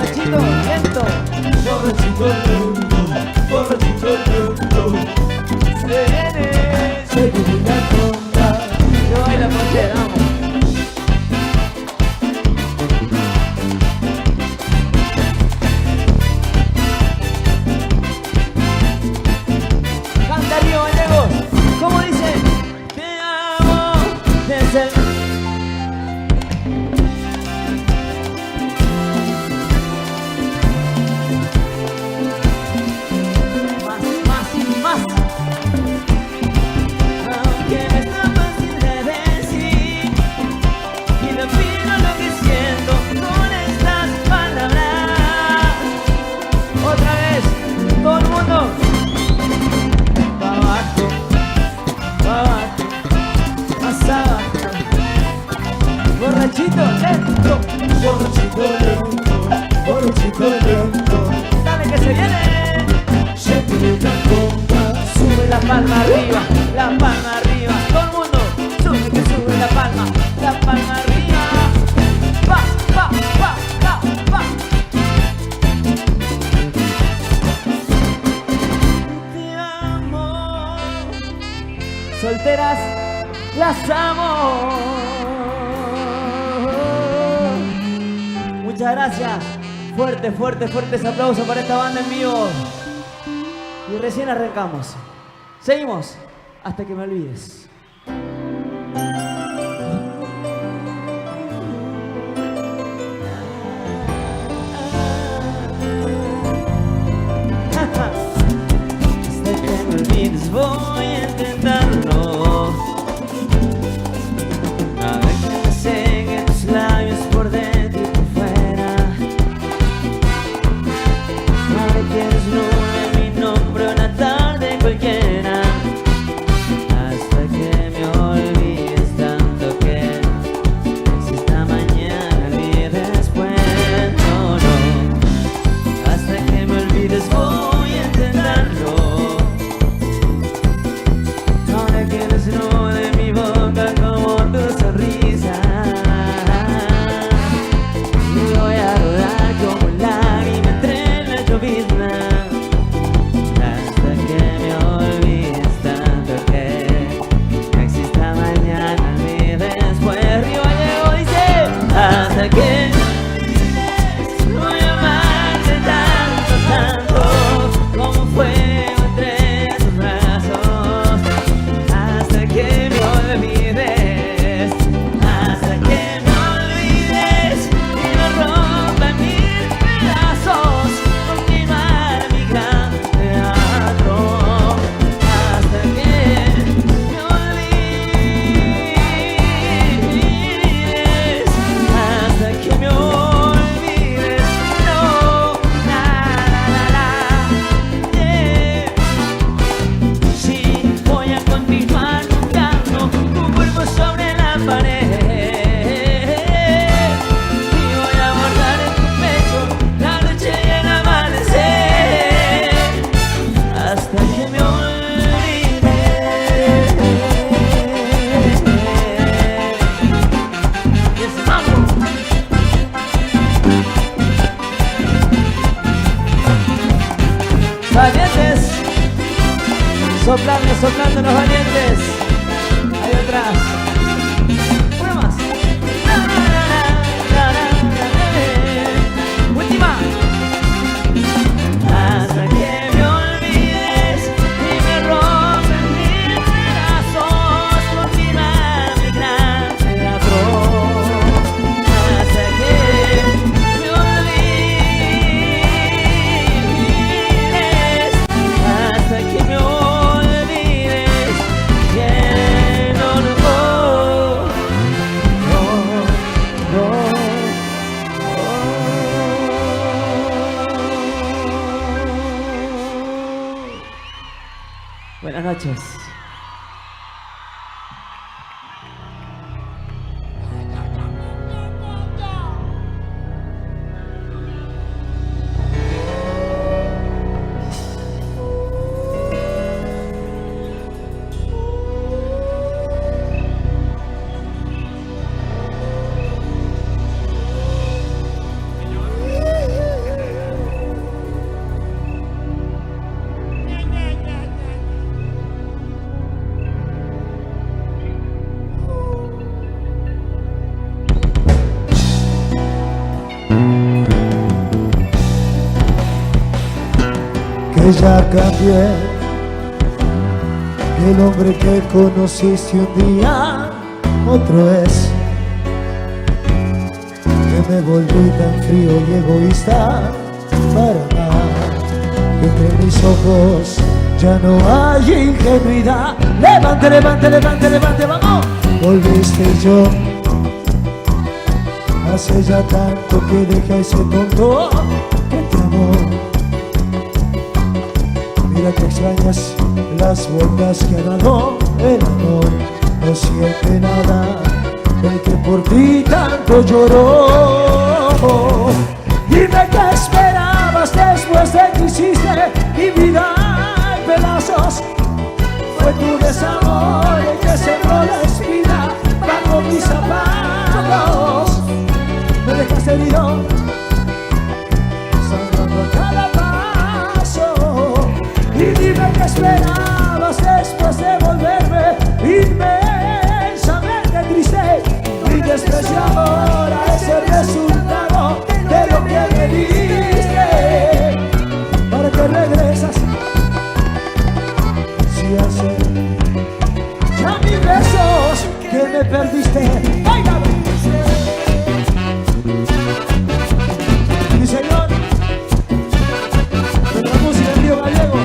borrachito lento, borrachito lento, borrachito lento. se viene, Se viene la conga. yo bailo con usted, vamos. Canta Río Gallegos, ¿cómo dice? Te amo desde el... Más. Aunque no es tan fácil de decir, y no pido lo que siento con estas palabras. Otra vez, todo el mundo. Pa' abajo, más abajo. Borrachito lento, Borrachito lento, borrachito lento. dale que se viene. Se viene la conga. Sube la palma arriba, todo el mundo, sube que sube la palma arriba. Pa. Te amo, solteras, las amo. Muchas gracias, fuerte ese aplauso para esta banda en vivo. Y recién arrancamos. Seguimos hasta que me olvides. Hasta que me olvides voy a intentarlo. A ver que me seguen tus labios por dentro y por fuera. A ver que desnude mi nombre una tarde cualquiera. Hasta que me olvides tanto que si esta mañana ni después, no. Hasta que me olvides voy a intentarlo. Ahora que desnude mi boca como tu sonrisa, y voy a rodar como un lágrima entre la llovizna. Hasta que me olvides tanto que no exista mañana ni después. Río Gallego dice, hasta que voy a amarte tanto como fuego entre tus brazos. Hasta que me olvides, hasta que me olvides y me rompa en mil pedazos. Continuar mi gran teatro. Hasta que me olvides, hasta que me olvides. No, yeah. Sí, voy a continuar buscando tu cuerpo sobre la pared. Y voy a guardar en tu pecho la noche y el amanecer. Hasta que me olvides. Y ese mambo. Valientes, soplando los valientes. Ahí atrás. Una más. Última. Hasta que me olvides y me rompen mil pedazos. Continúa mi gran teatro. Hasta que me olvides, hasta que me olvides. Yeah, no. Buenas noches. que ya cambié, que el hombre que conociste un día otro es, que me volví tan frío y egoísta para amar, que entre mis ojos ya no hay ingenuidad. Levante, levante, levante, levante, vamos. Volviste yo, hace ya tanto que dejé a ese tonto que te amó. Mira que extrañas las vueltas que ha dado el amor. No siente nada el que por ti tanto lloró. Dime qué esperabas después de que hiciste mi vida en pedazos. Fue tu desamor el que cerró la espina bajo mis zapatos. Me dejaste herido, sangrando a cada paso. Y dime qué esperabas después de volverme inmensamente triste. Mi desprecio ahora es el resultado de lo que me diste. ¿Para qué regresas? Si hace ya mis besos que me perdiste. ¡Báilalo! Mi señor, de la música del Río Gallego,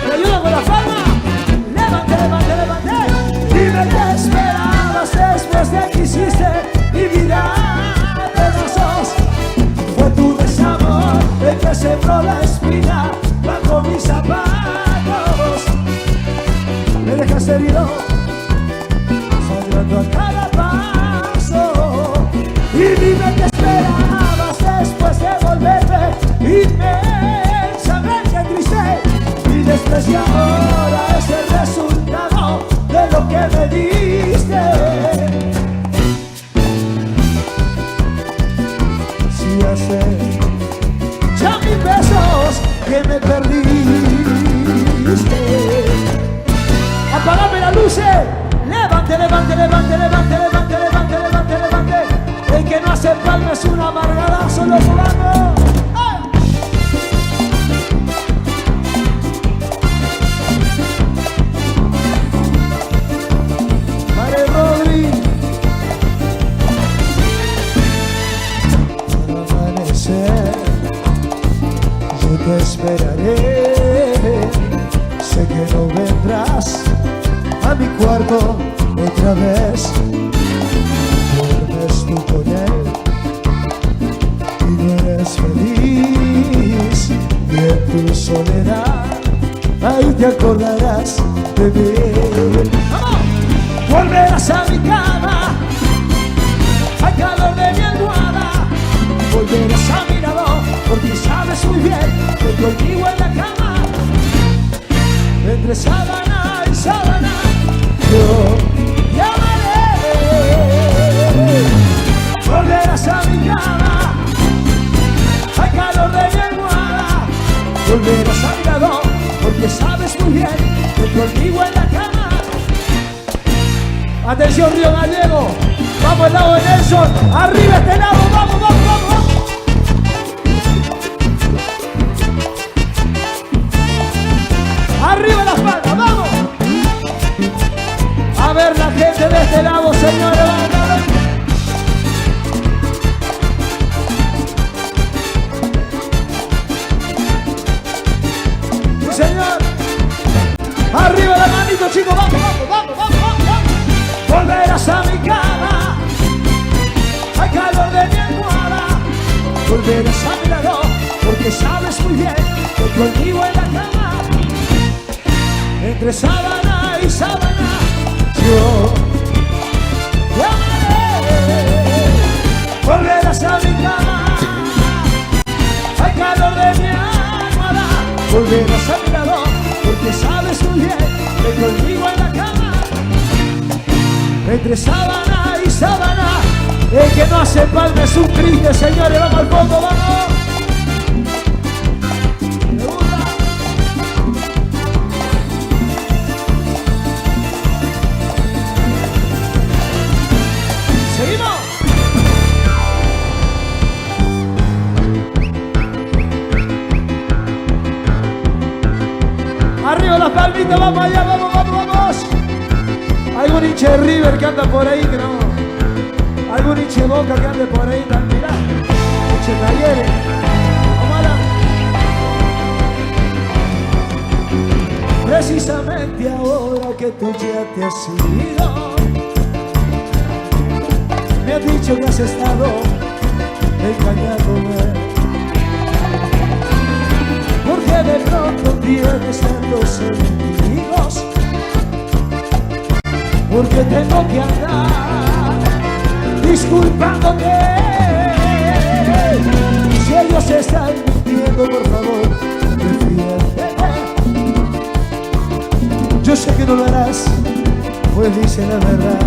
¿me ayuda con la palma? Levante, levante, levante. Dime qué esperabas después de que hiciste mi vida en pedazos. Fue tu desamor el que sembró la espina bajo mis zapatos. Me dejaste herido, sangrando a cada paso. Y dime qué esperabas después de volverme inmensamente triste. Mi desprecio ahora es el resultado de lo que me diste. Si hace ya mis besos que me perdiste. Apagame las luces. Levante, levante, levante, levante, levante, levante, levante, levante. El que no hace palma es una amargada, solo jugando. Mare Rodri. Al amanecer yo te esperaré. Sé que no vendrás a mi cuarto otra vez. Duermes tú con él y no eres feliz. Y en tu soledad ahí te acordarás de mí. ¡Vamos! Volverás a mi cama, al calor de mi almohada. Volverás a mi lado, porque sabes muy bien que conmigo en la cama, entre sábana y sábana, yo llamaré. Volverás a mi cama, al calor de mi almohada. Volverás a mi lado, porque sabes muy bien que conmigo en la cama. Atención Río Gallego, vamos al lado de Nelson, arriba este lado, vamos, vamos, vamos, vamos. Arriba las palmas, vamos. A ver la gente de este lado, señores. Sí, señor. Arriba la manito, chicos, vamos, vamos, vamos, vamos, vamos. Volverás a mi cama, al calor de mi almohada. Volverás a mi lado, porque sabes muy bien que conmigo en la cama, entre sábana y sábana, yo llamaré. Volverás a mi cama, al calor de mi almohada. Volverás a mi lado, porque sabes muy bien que conmigo en la cama, entre sábana y sábana. El que no hace palma es un triste, señores. Vamos al fondo, vamos. ¡Seguimos! las palmitas, vamos allá, vamos, vamos, vamos. Algún hinche de River que anda por ahí, que no. Algún hinche de Boca que ande por ahí, mirá. Hinche de Talleres. Vamos allá. Precisamente ahora que tú ya te has ido, me has dicho que has estado engañándome. Porque de pronto tienes tantos enemigos, porque tengo que andar disculpándote. Si ellos están mintiendo, por favor, defiéndeme. Yo sé que no lo harás, pues dice la verdad.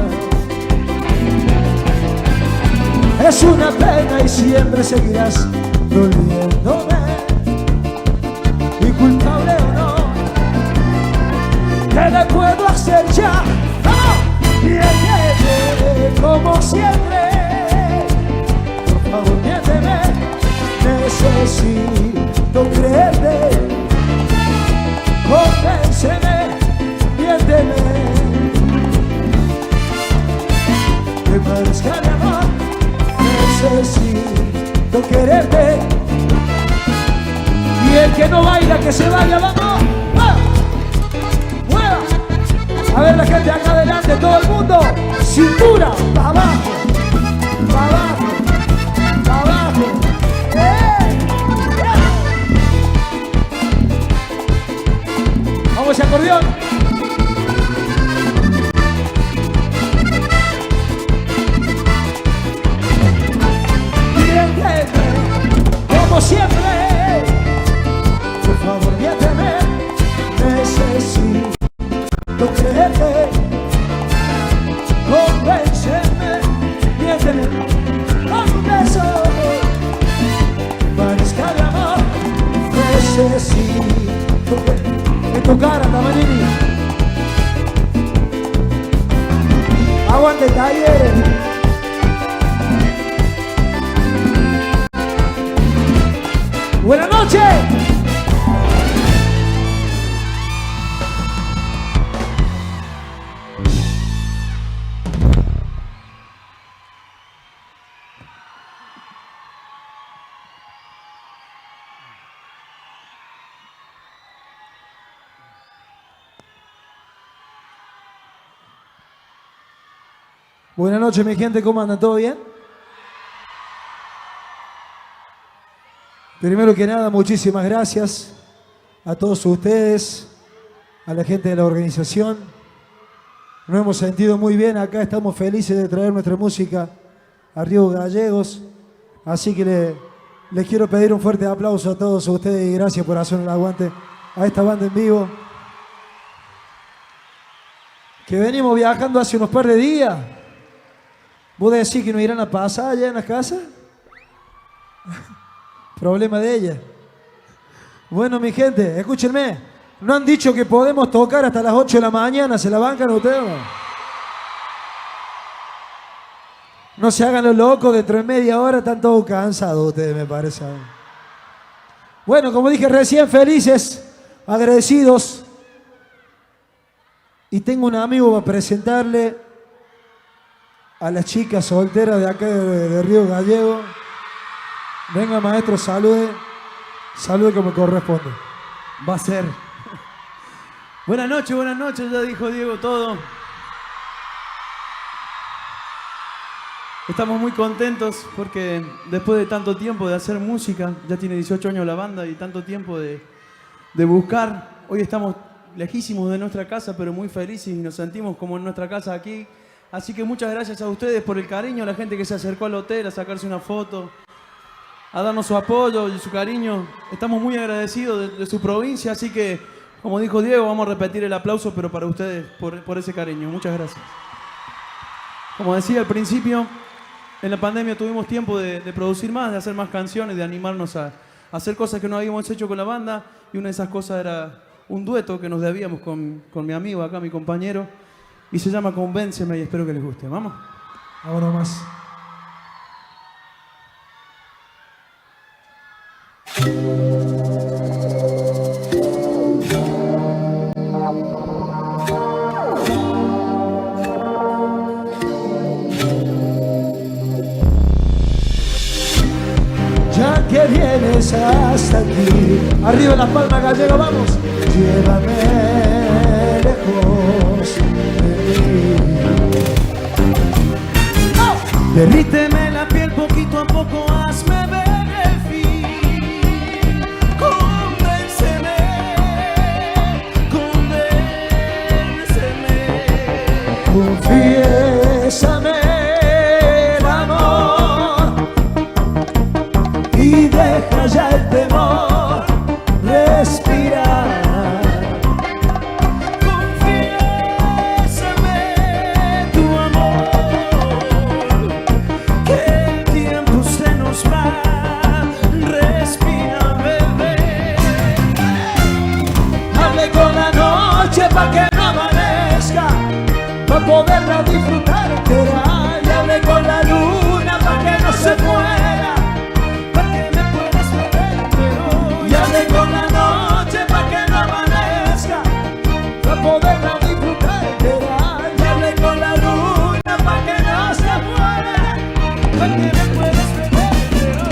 Es una pena y siempre seguirás doliéndome. Y culpable o no, ¿qué le puedo hacer ya? Miénteme como siempre. Por favor, miénteme. Necesito creerte. Convénceme, miénteme. Que parezca de amor. Necesito quererte. Y el que no baila, que se vaya, vamos. ¡Ah! ¡Mueva! A ver la gente acá adelante, todo el mundo. Cintura, para abajo, para abajo, para abajo. Vamos ese acordeón. Como siempre. Por favor, miénteme, necesito creerte. Convénceme, miénteme, con un beso. Parezca de amor, necesito que tu cara, Tamanini. Aguante, Talleres. Buenas noches. Buenas noches, mi gente, ¿cómo andan? ¿Todo bien? Primero que nada, muchísimas gracias a todos ustedes, a la gente de la organización. Nos hemos sentido muy bien acá, estamos felices de traer nuestra música a Río Gallegos. Así que les quiero pedir un fuerte aplauso a todos ustedes y gracias por hacer el aguante a esta banda en vivo. Que venimos viajando hace unos par de días. ¿Vos decís que nos irán a pasar allá en la casa? Problema de ella. Bueno, mi gente, escúchenme. ¿No han dicho que podemos tocar hasta las 8 de la mañana? ¿Se la bancan ustedes? No se hagan los locos, dentro de media hora están todos cansados ustedes, me parece. Bueno, como dije recién, felices, agradecidos. Y tengo un amigo para presentarle a las chicas solteras de acá de Río Gallego. Venga, maestro, salude. Salude como corresponde. Va a ser. Buenas noches, ya dijo Diego todo. Estamos muy contentos porque después de tanto tiempo de hacer música, ya tiene 18 años la banda y tanto tiempo de buscar, hoy estamos lejísimos de nuestra casa, pero muy felices y nos sentimos como en nuestra casa aquí. Así que muchas gracias a ustedes por el cariño, a la gente que se acercó al hotel a sacarse una foto, a darnos su apoyo y su cariño. Estamos muy agradecidos de su provincia, así que, como dijo Diego, vamos a repetir el aplauso, pero para ustedes, por ese cariño. Muchas gracias. Como decía al principio, en la pandemia tuvimos tiempo de producir más, de hacer más canciones, de animarnos a hacer cosas que no habíamos hecho con la banda, y una de esas cosas era un dueto que nos debíamos con mi amigo acá, mi compañero, y se llama Convénceme, y espero que les guste. ¿Vamos? Ahora más. vienes hasta aquí. Arriba las palmas, Gallego, vamos. Llévame lejos de mí. Derríteme la piel poquito a poco, hazme ver el fin. Convénceme, convénceme. Confiésame el amor y deja ya el temor, respirar. Pa' que no amanezca, pa' poderla disfrutar entera. Y hable con la luna pa' que no se muera, pa' que me puedas ver entero. Y hable con la noche pa' que no amanezca, pa' poderla disfrutar entera. Y hable con la luna pa' que no se muera, pa' que me puedas ver entero.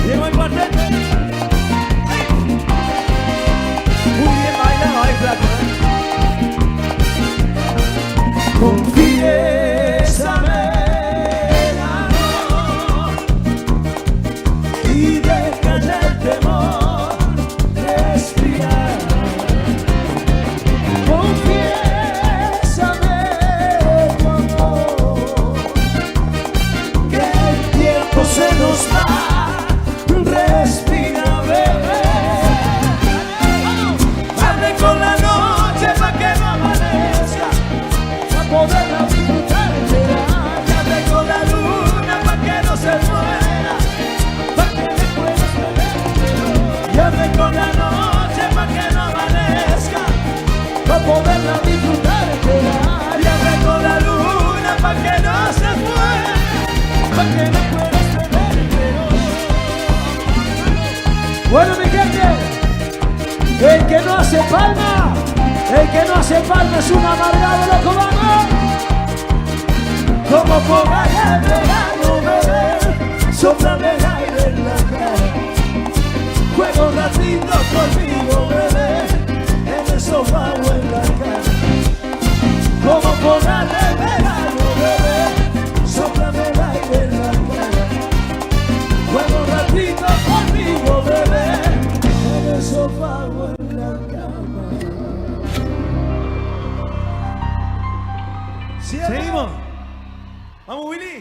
Llegó el cuarteto. Confiésame el amor y deja ya el temor, respirar. Confiésame tu amor, que el tiempo se nos va, respira, bebé. Hable con la noche pa' que no amanezca, pa' poderla disfrutar entera. Y hable con la luna pa' que no se muera, pa' que me puedas ver entero. Y hable con la noche pa' que no amanezca, pa' poderla disfrutar entera. Y hable con la luna pa' que no se muera, pa' que me puedas ver entero. Bueno, mi gente, el que no hace palma, el que no hace palma es un amargado, loco, vamos. Como ponga el verano, bebé, sóplame el aire en la cara. Juega un ratito conmigo, bebé, en el sofá o en la cara. Como ponga el verano, bebé, sóplame el aire en la cara. Juega un ratito conmigo, bebé, en el sofá o en la cama. Seguimos. Vamos, Willy.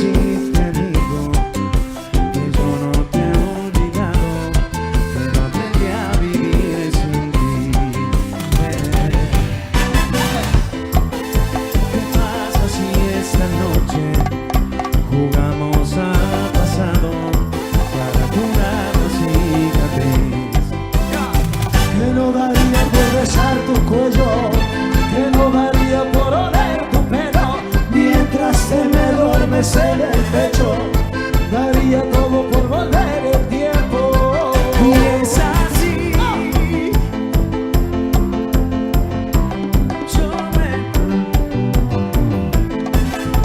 si te digo que yo no te he olvidado, pero aprendí a vivir sin ti. ¿Qué pasa si esta noche jugamos al pasado para curar la cicatriz? Que no daría por besar tu cuello, que no daría por oler tu pelo, mientras te me duermes en el pecho, daría todo por volver el tiempo. Y es así, yo me...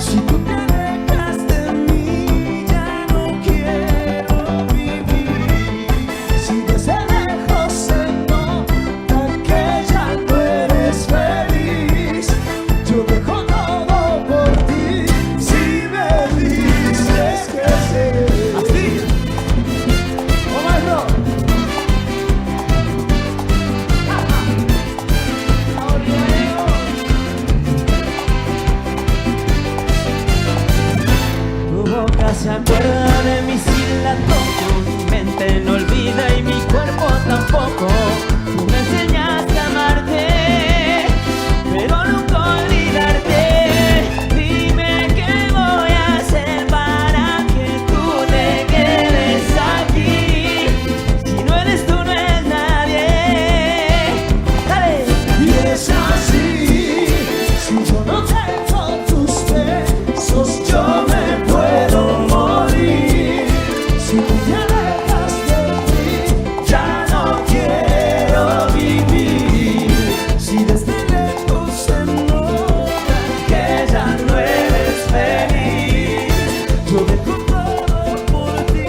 Si tú te alejas de mí, ya no quiero vivir. Si desde lejos se nota que ya no eres feliz, yo dejo todo por ti. Si me dices que sí, así, ¿cómo es, bro? Tu boca se acuerda de mí si la toco, mi mente no olvida y mi cuerpo tampoco. Tú me enseñaste a amarte, pero nunca olvidarte. Dime qué voy a hacer para que tú te quedes aquí. Si no eres tú, no es nadie. Dale. Y es así, si yo no tengo tus besos, yo me puedo morir. Si tú te alejas de mí, ya no quiero vivir. Si desde lejos se nota que ya no eres feliz, yo dejo todo por ti.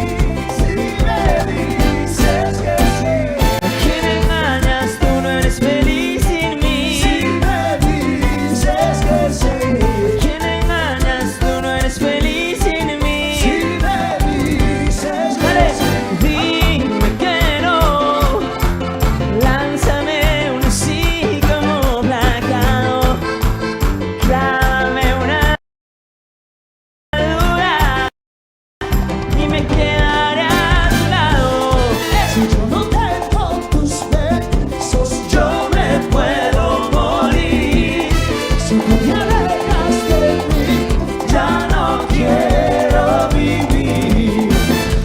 Si me dices que sí, ¿A quién engañas? Tú no eres feliz sin mí. si me dices que sí, ¿Quién engañas? Tú no eres feliz sin mí. si me dices que Dale, sí. dime que no. Lánzame un sí como placado. Clávame una dura y me quedaré a tu lado. Si yo no tengo tus besos, yo me puedo morir. Si tú te alejas de mí, ya no quiero vivir.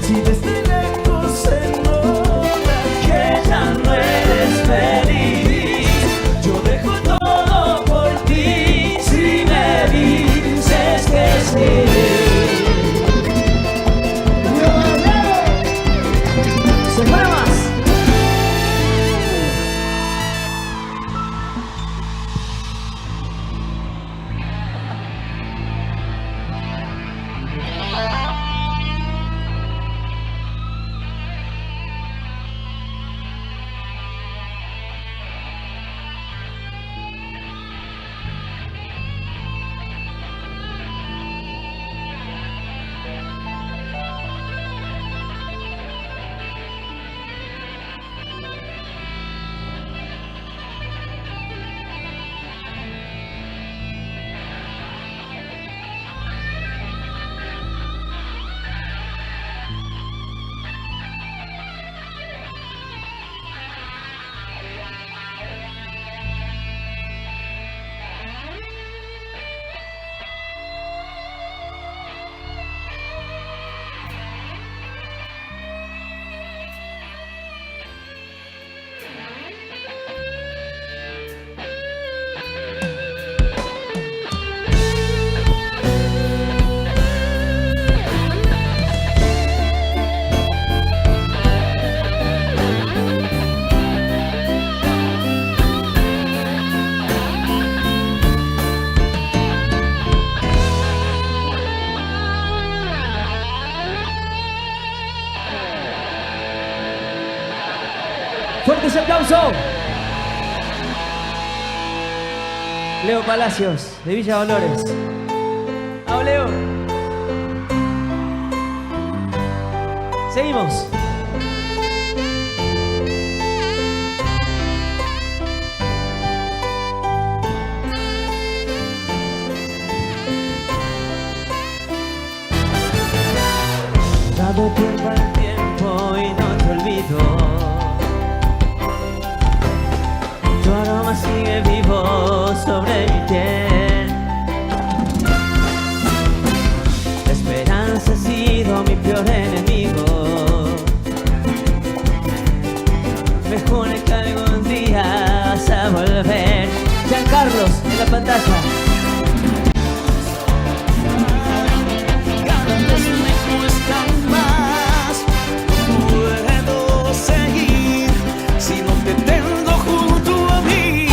Si desde lejos se nota que ya no eres feliz, yo dejo todo por ti. Si me dices que sí. ¡Se mueve más! Fuerte ese aplauso. Leo Palacios, de Villa Dolores. ¡Au, Leo! Seguimos. No pierdo el tiempo y no te olvido. Tu aroma sigue vivo sobre mi piel. La esperanza ha sido mi peor enemigo. Me juro que algún día vas a volver. Giancarlos en la pantalla. Puedo seguir si no te tengo junto a mí.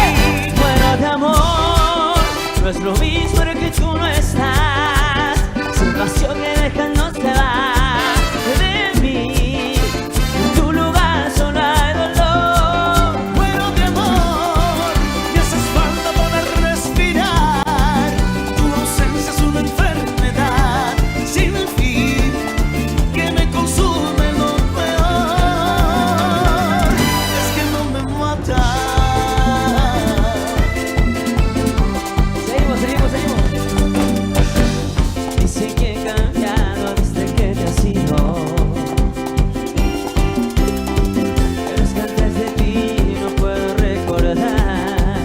Bueno, de amor, no es lo mismo que tú no estás. Sin pasión que deja no se va de mí. En tu lugar solo hay dolor. Bueno, de amor, me haces falta poder respirar. Tu ausencia es una enfermedad sin fin que me consume lo peor. Es que no me mata. Seguimos. Dice que he cambiado desde que te has ido. Pero es que antes de ti no puedo recordar.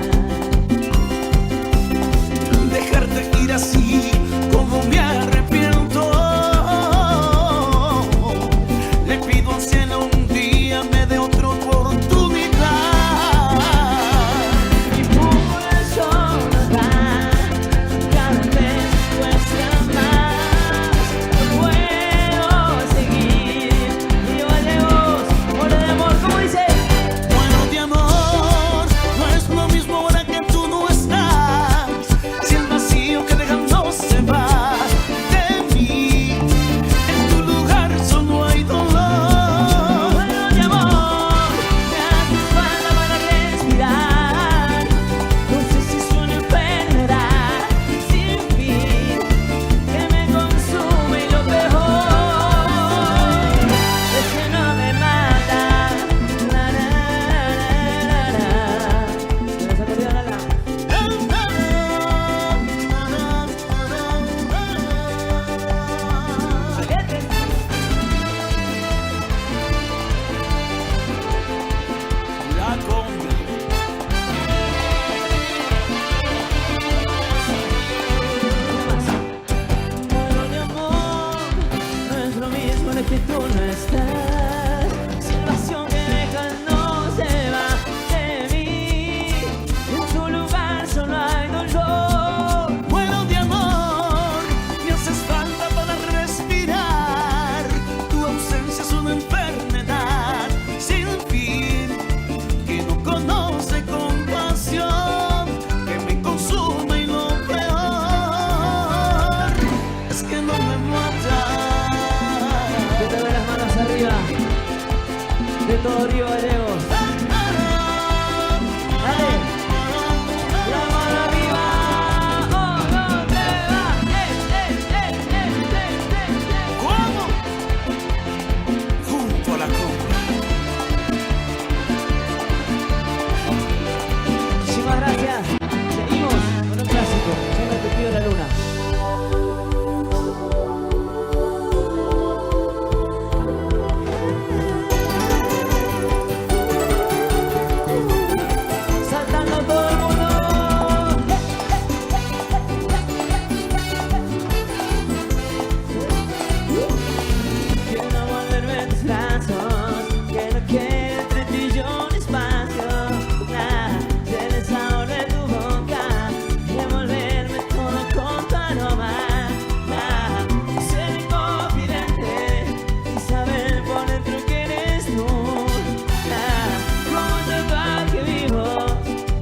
Dejarte ir así como me arrepiento. Le pido al cielo un día me dé otra oportunidad. Y por eso nos da cada vez cuesta más. No puedo seguir igual de vos, por el amor, como dice. Bueno, de amor, no es lo mismo ahora que tú no estás. Si el vacío que deja no se va de mí, en tu lugar solo hay dolor. Bueno, de amor, me haces falta para respirar. No sé si es una enfermedad sin fin que me consume y lo peor es que no me mata. La, la, la, la, la. Se les ocurrió la, la. La conga. Bueno, de amor, no es lo mismo de que tú no estás. Sin pasión que deja no se va de mí. En tu lugar solo hay dolor. Bueno, de amor, me haces falta para respirar. Tu ausencia es una enfermedad sin fin que no conoce compasión, que me consume y lo peor es que no me mata. Que te ve las manos arriba. De todo Río Gallegos. Dale. La mano arriba. 1, 2, 3, va. ¿Cómo? Junto a la conga. Muchísimas gracias. Seguimos con un clásico. Ya no te pido la luna. Saltando todo el mundo. Quiero volverme en tus brazos. Que no quede entre ti y yo un espacio. Ser el sabor de tu boca y envolverme todo con tu aroma. Ser confidente y saber por dentro que eres tú. Como te va que vivo,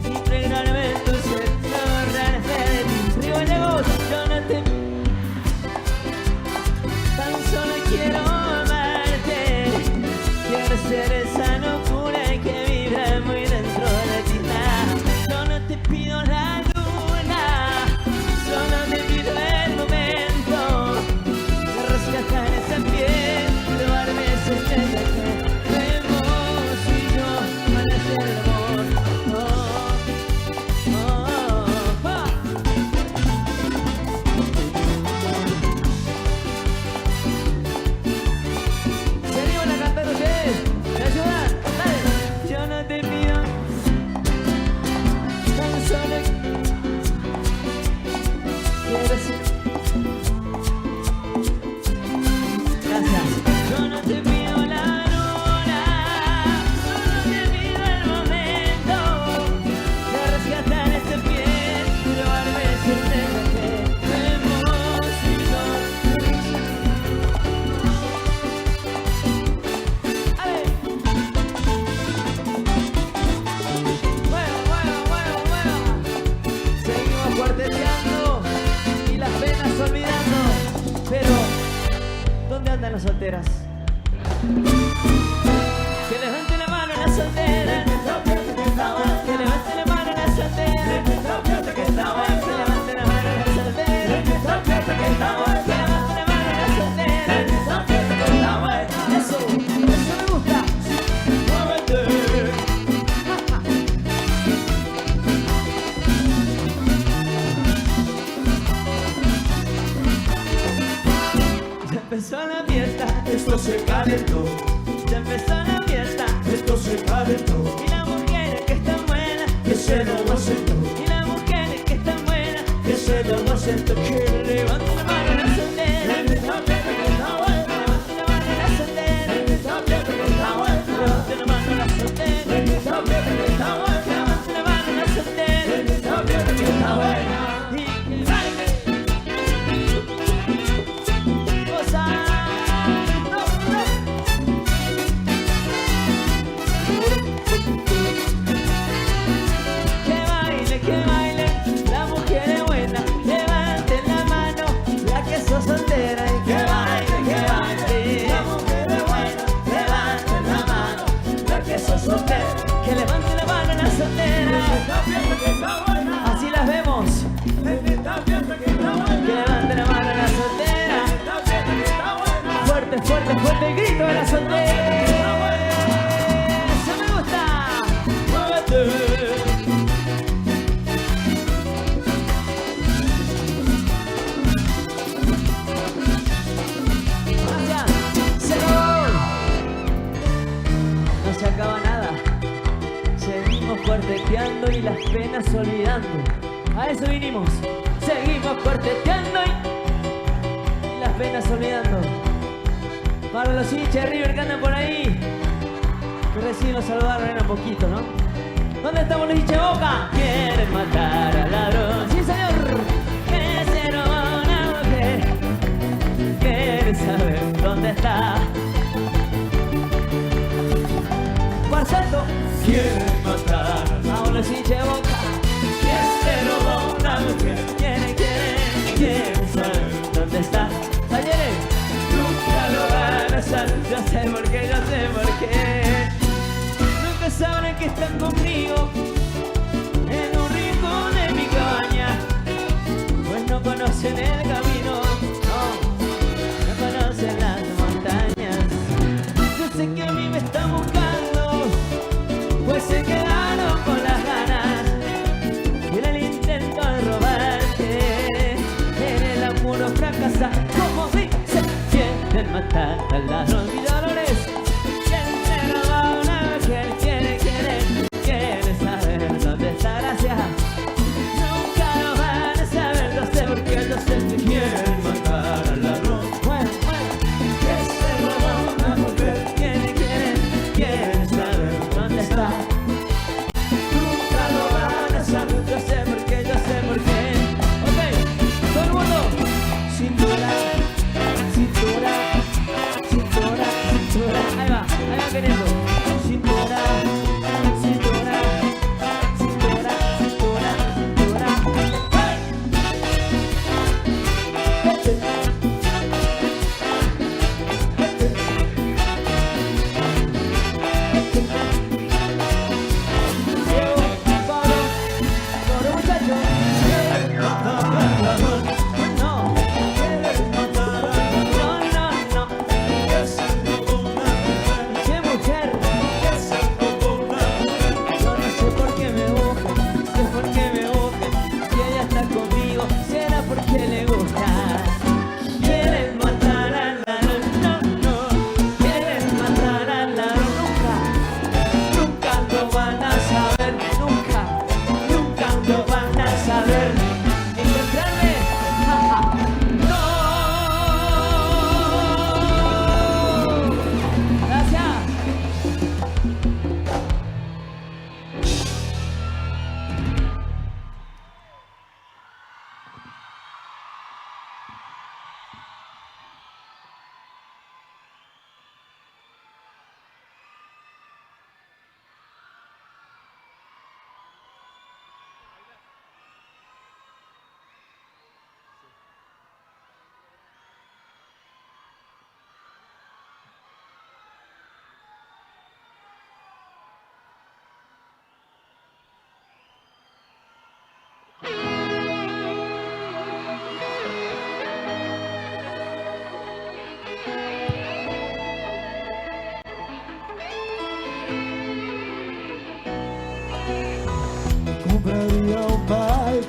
impregnarme en tu ser, acordarme de ti. Río Gallegos, yo no te... Tan solo quiero amarte. Quiero ser esa locura que vibra muy dentro de ti. Yo no te pido la luna, solo te pido el momento de rescatar esa piel, llevarme ese dedo que vemos y yo para hacer el amor. ¿Dónde andan las solteras? Que levanten la mano las solteras. Que levanten la mano las solteras. Que levanten la mano las solteras. Que levanten la mano las solteras. Eso me gusta. Ya empezó la fiesta, esto se calentó. Ya empezó la fiesta, esto se calentó. Y las mujeres que están buenas, que se lo gocen. Y las mujeres que están buenas, que se lo gocen. Que levanten la mano a la soltera. Levanten la mano a la soltera. Levanten la mano a la soltera. Levanten la mano a la soltera. Está buena. Y baile. Que baile, la mujer es buena, levanten la mano, la que sos soltera. Y que baile, la mujer es buena, levanten la mano, la que sos soltera. Que levante la mano la soltera. Así las vemos. Que levante la mano la soltera. Fuerte, fuerte, fuerte el grito de la soltera. Eso me gusta. Muévete. No se acaba nada. Seguimos cuarteteando y las penas olvidando. A eso vinimos. Seguimos cuarteteando y las penas olvidando. Para los hinchas de River que andan por ahí, que recién los saludaron, era poquito, ¿no? ¿Dónde estamos los hinchas de Boca? Quieren matar al ladrón. Sí, señor. Que se robó una mujer. Quieren saber dónde está. Cuarteto. Quieren matar a los hinchas de Boca. Que se robó una mujer. Quieren saber dónde está. Talleres. Nunca lo van a saber. Yo sé por qué, yo sé por qué. Nunca sabrán que están conmigo en un rincón de mi cabaña. Pues no conocen el camino, no conocen las montañas. Yo sé que a mí me están buscando, pues se quedaron con las ganas. Y en el intento de robarte, en el apuro fracasa. Como dice, quieren matar al ladrón y dolores. Quieren robar una mujer, quieren saber dónde está. Gracias. Nunca lo van a saber, no sé por qué, yo sé que quieren matar al ladrón. Bueno, que se robó una mujer. Quieren saber dónde está. Nunca lo van a saber, yo sé por qué, yo sé por qué. Ok, todo el mundo. Cintura, cintura, cintura.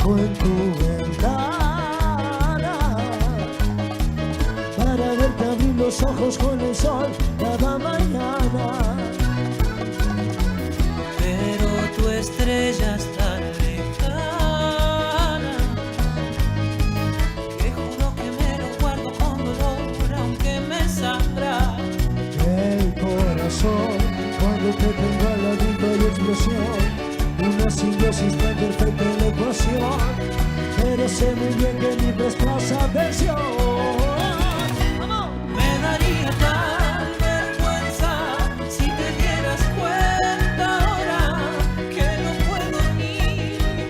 fijo en tu ventana para verte abrir los ojos con el sol cada mañana. Pero tu estrella es tan lejana que juro que me lo guardo con dolor, aunque me sangra el corazón cuando te tengo al ladito y explosión. Una simbiosis tan perfecta en la ecuación, pero sé muy bien que ni prestas atención. Me daría tal vergüenza si te dieras cuenta ahora que no puedo ni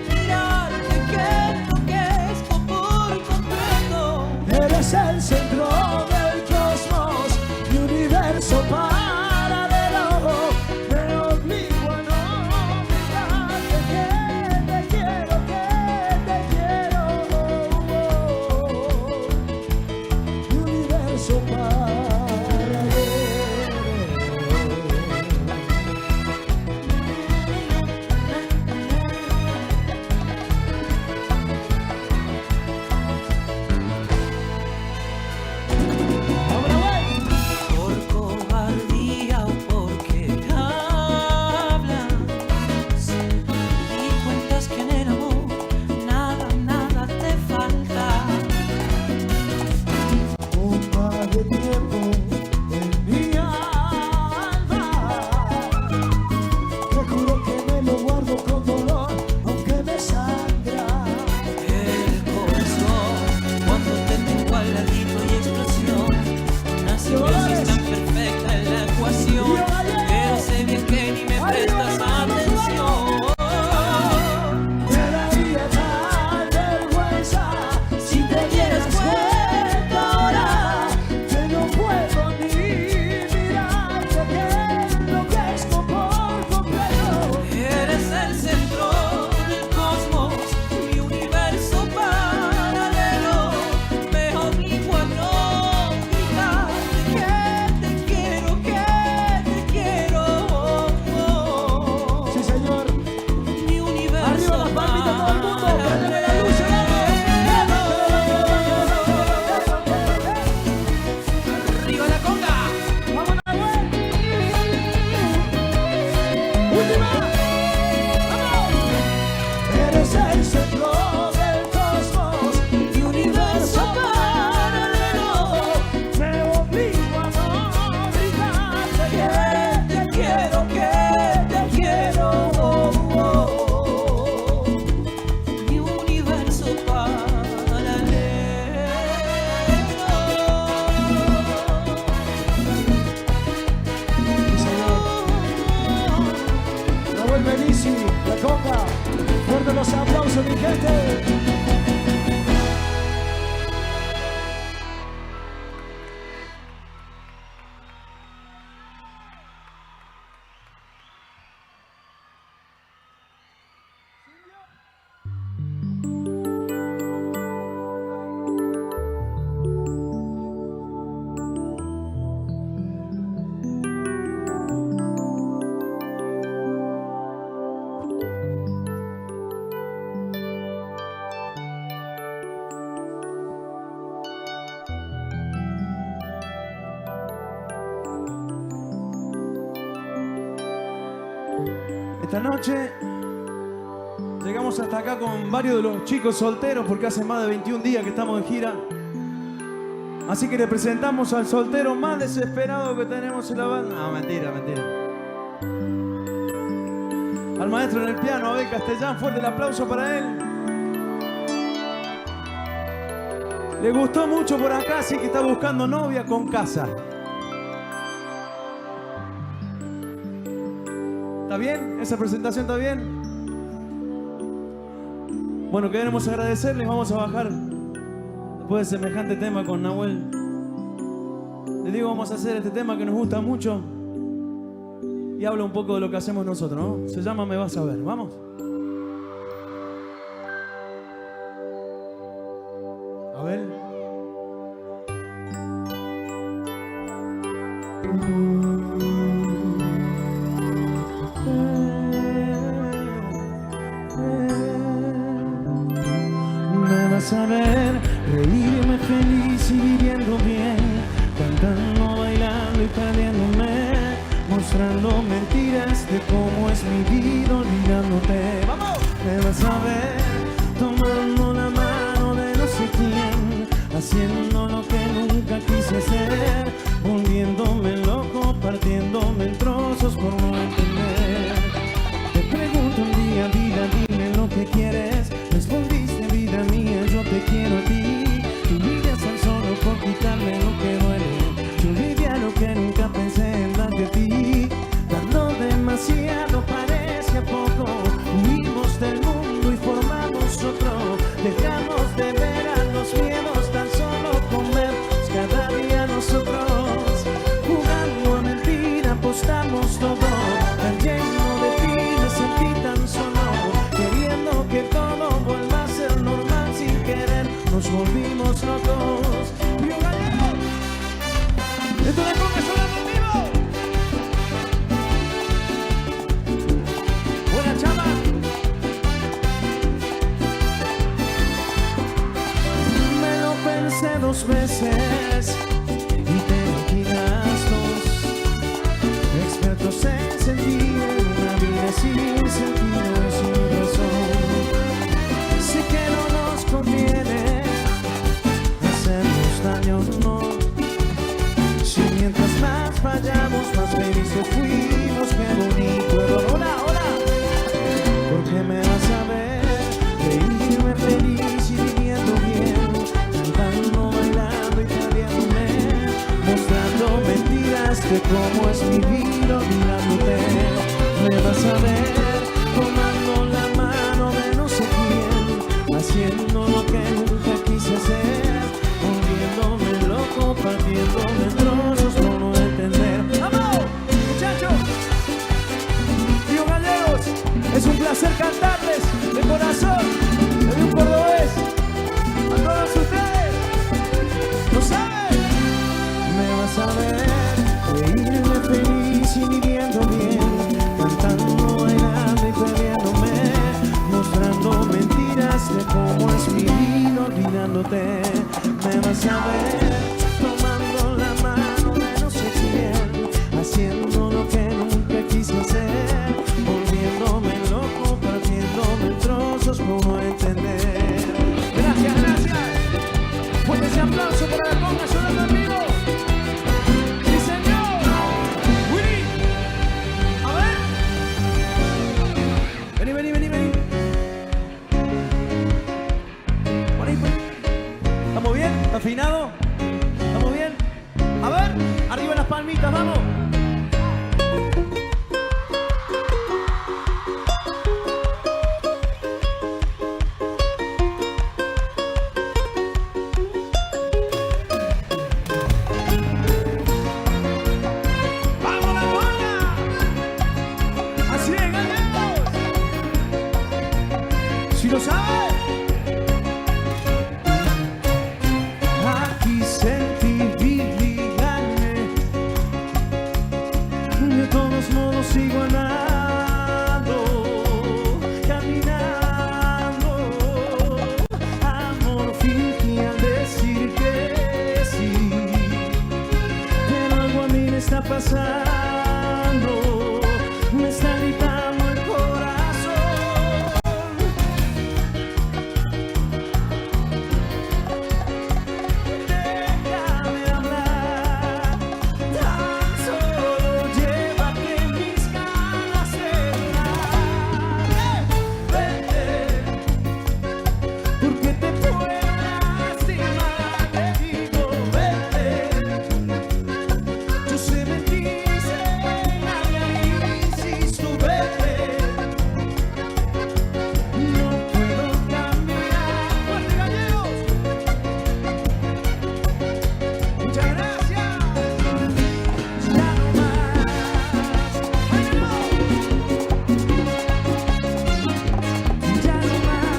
mirarte, que enloquezco por completo. Eres el centro del cosmos, mi universo paralelo. Me obligo a no mirarte, que te quiero, que te quiero. Mi universo paralelo. Por cobardía o porque hablas y cuentas que en el amor nada, nada te falta. Un par de tiempo en mi alma, te juro que me lo guardo con dolor, aunque me sangra. El corazón, cuando te tengo al ladito y explosión. Una simbiosis tan perfecta en la ecuación, pero sé bien que ni me prestas atención. Me daría tal vergüenza si te dieras cuenta ahora que no puedo ni mirarte, que enloquezco por completo. Eres el centro del cosmos, mi universo paralelo. Me obligo a no gritarte que te quiero, que te quiero. Sí, señor. Mi universo Arriba las palmitas todo el mundo, préndele la luz, ¡Arriba la conga! ¡Vamos, Nahuel! ¡Última! ¡Vamos! Eres el centro del cosmos, mi universo paralelo. Me obligo a no gritarte que te quiero, que te quiero. Mi universo paralelo. Sí, señor. Nahuel Benici, la conga. Fuerte los aplausos, mi gente. Esta noche llegamos hasta acá con varios de los chicos solteros porque hace más de 21 días que estamos de gira. Así que le presentamos al soltero más desesperado que tenemos en la banda. No, mentira, mentira. Al maestro en el piano, Abel Castellán, fuerte el aplauso para él. Le gustó mucho por acá, así que está buscando novia con casa. ¿Está bien? ¿Esa presentación está bien? Bueno, queremos agradecerles. Vamos a bajar después de semejante tema con Nahuel. Les digo, vamos a hacer este tema que nos gusta mucho y habla un poco de lo que hacemos nosotros, ¿no? Se llama Me Vas a Ver. ¿Vamos? A ver. vas a ver reírme feliz y viviendo bien, cantando, bailando y perdiéndome, mostrando mentiras de cómo es mi vida olvidándote. ¡Vamos! Me vas a ver tomando la mano de no sé quién, haciendo lo que nunca quise hacer, volviéndome loco, partiéndome en trozos por no entender. Te pregunto un día, vida, dime lo que quieres. Respondiste, vida mía, yo te quiero a ti. Tu vida es tan solo por quitarme lo que duele. Yo olvidé a lo que nunca pensé en darte a ti. Dando demasiado parece poco. Huimos del mundo y formamos otro. Dejamos de ver a los miedos, tan solo comernos cada día nosotros. Jugando a mentira, apostamos todo. Tan lleno de ti me sentí tan solo, queriendo que todo vuelva a ser normal. Sin querer nos volvimos locos. ¡Río Gallego! ¡Esto de Conga sonando en vivo! ¡Buena chama! Me lo pensé 2 veces y te imaginas dos expertos en sentir una vida sin sentido y sin razón. Sé que no nos conviene hacernos daño, no. Si mientras más fallamos, más felices fuimos, qué bonito error. ¡Hola, hola! Porque me vas a ver reírme feliz y viviendo bien, cantando, bailando y perdiéndome, mostrando mentiras de cómo es mi vida olvidándote. Me vas a ver tomando la mano de no sé quién, haciendo lo que nunca quise hacer, volviéndome loco, partiéndome en trozos por no entender. ¡Vamos, muchachos! Río Gallegos, es un placer cantarles de corazón, de un cordobés, a todos ustedes. ¿Lo saben? Me vas a ver reírme feliz y viviendo bien, cantando, bailando y perdiéndome, mostrando mentiras de cómo es mi vida olvidándote. Me vas a ver tomando la mano de no sé quién, haciendo lo que nunca quise hacer, volviéndome loco, partiéndome en trozos por no entender. Gracias, gracias. Fuerte ese aplauso para la Conga sonando en vivo. ¡Sí, señor! ¡Willy! A ver. Vení, vení, vení, vení. Por ahí, por ahí. ¿Estamos bien? ¿Está afinado? ¿Estamos bien? A ver, arriba las palmitas, vamos. ¡Vamos la Conga! ¡Así es, Gallegos! ¡Si lo sabes! Aquí sentí vivirme, de todos modos sigo andando, caminando. Amor fingí al decir que sí, pero algo a mí me está pasando, me está gritando el corazón. Déjame hablar, tan solo llévate mis ganas de llorar. Vete, porque te puedo lastimar, te digo, vete. Yo sé mentir, sé engañar, insisto, vete. No puedo cambiar. ¡Fuerte, Gallegos! Muchas gracias. Ya no más. ¡Vámonos! Ya no más.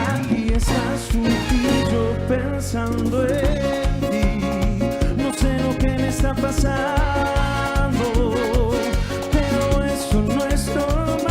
Aquí estás tú y yo pensando en ti. No sé lo que me está pasando, pero eso no es normal.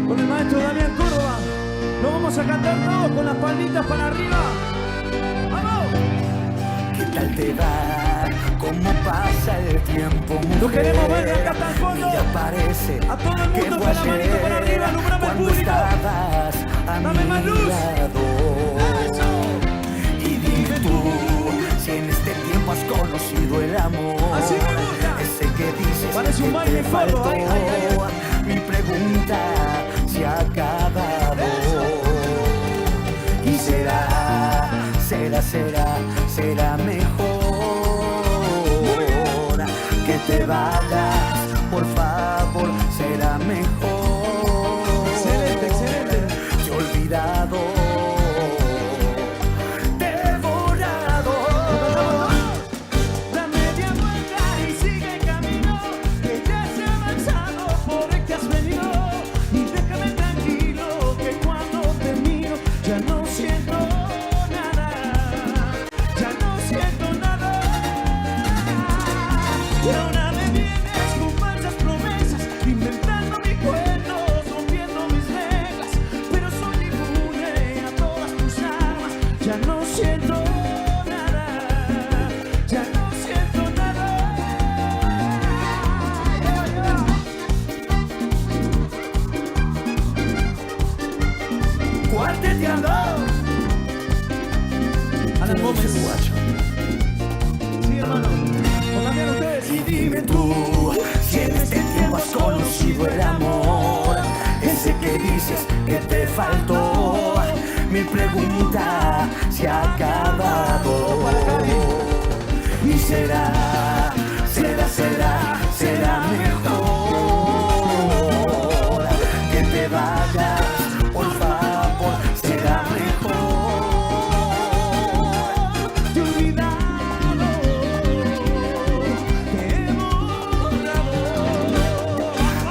con el maestro Damián Córdoba. Lo vamos a cantar todos con las palmitas para arriba. ¡Vamos! ¿Qué tal te va? ¿Cómo pasa el tiempo, mujer? Lo queremos ver de acá hasta el fondo. Y aparece a todo el mundo con la manito para arriba, alumbrame el público. Dame más luz. Y dime tú, si en este tiempo has conocido el amor. Así me gusta. Ese que dices parece un baile faltó. ay. Mi pregunta se ha acabado. Y será mejor que te vayas, por favor, será mejor. Excelente, excelente. Te he olvidado, te he borrado. Da media vuelta y sigue el camino, que ya se ha avanzado por el que has venido. Y déjame tranquilo, que cuando te miro ya no siento nada, ya no siento nada. Y ahora me vienes con falsas promesas, inventando mis cuentos, rompiendo mis reglas, pero soy inmune a todas tus armas. Ya no siento nada, ya no siento nada. Cuarteteando a las Gómez. Sí, hermano. O también ustedes. Y dime tú, si en este tiempo has conocido el amor, ese que dices que te faltó. Mi pregunta se ha acabado. Y será mejor que te vayas, por favor, será mejor. Te he olvidado, te he borrado.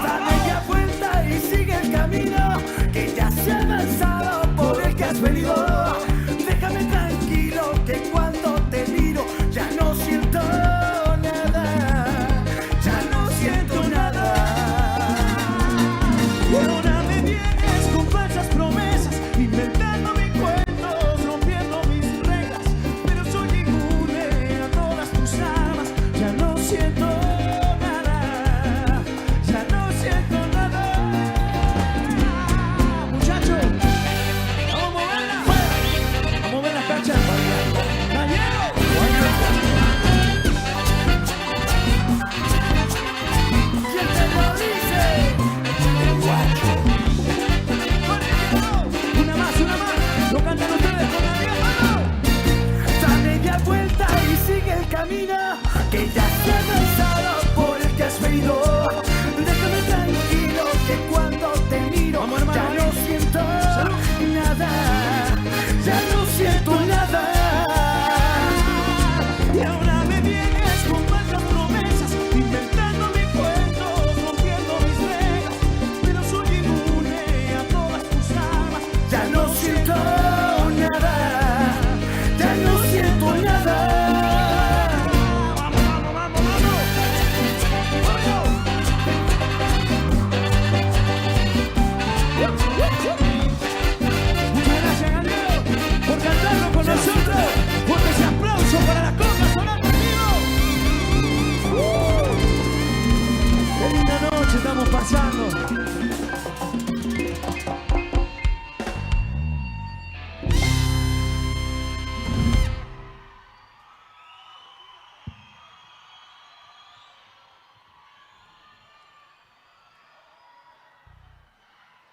Da media vuelta y sigue el camino, que ya se ha avanzado por el que has venido. Déjame tranquilo, que cuando te miro ya no siento nada, ya no siento nada. Y ahora me vienes con falsas promesas, inventando mis cuentos, rompiendo mis reglas, pero soy inmune a todas tus armas. Ya no siento nada, ya no siento nada. Muchachos, vamos a moverla, vamos a mover las cachas. ¡Gallego! ¿Quién te lo dice? Una más, lo cantan ustedes con la mano. Da media vuelta y sigue el camino, que ya se ha avanzado por el que has venido. Déjame tranquilo, que cuando te miro ya no siento nada, ya no siento nada. Y ahora me vienes con falsas promesas, inventando mis cuentos, rompiendo mis reglas, pero soy inmune a todas tus armas. Ya no siento nada, ya no siento nada. Vamos, vamos, vamos, vamos. Muchas gracias, Gallego, por cantarlo con nosotros. Fuerte ese aplauso para la conga sonando en vivo. Qué linda noche estamos pasando.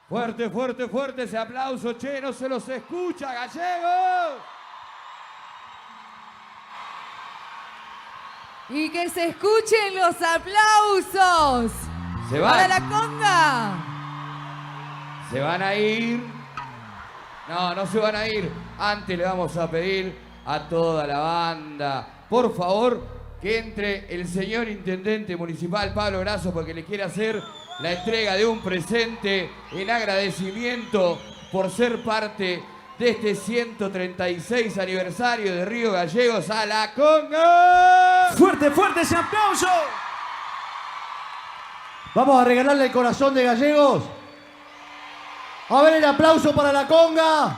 Fuerte, fuerte, fuerte ese aplauso, che, no se los escucha, Gallego. Y que se escuchen los aplausos. Se van. Para la conga. Se van a ir. No, no se van a ir. Antes le vamos a pedir a toda la banda, por favor, que entre el señor intendente municipal Pablo Grasso, porque le quiere hacer la entrega de un presente en agradecimiento por ser parte de este 136 aniversario de Río Gallegos a la conga. Fuerte, fuerte ese aplauso. Vamos a regalarle el corazón de Gallegos. A ver el aplauso para la conga.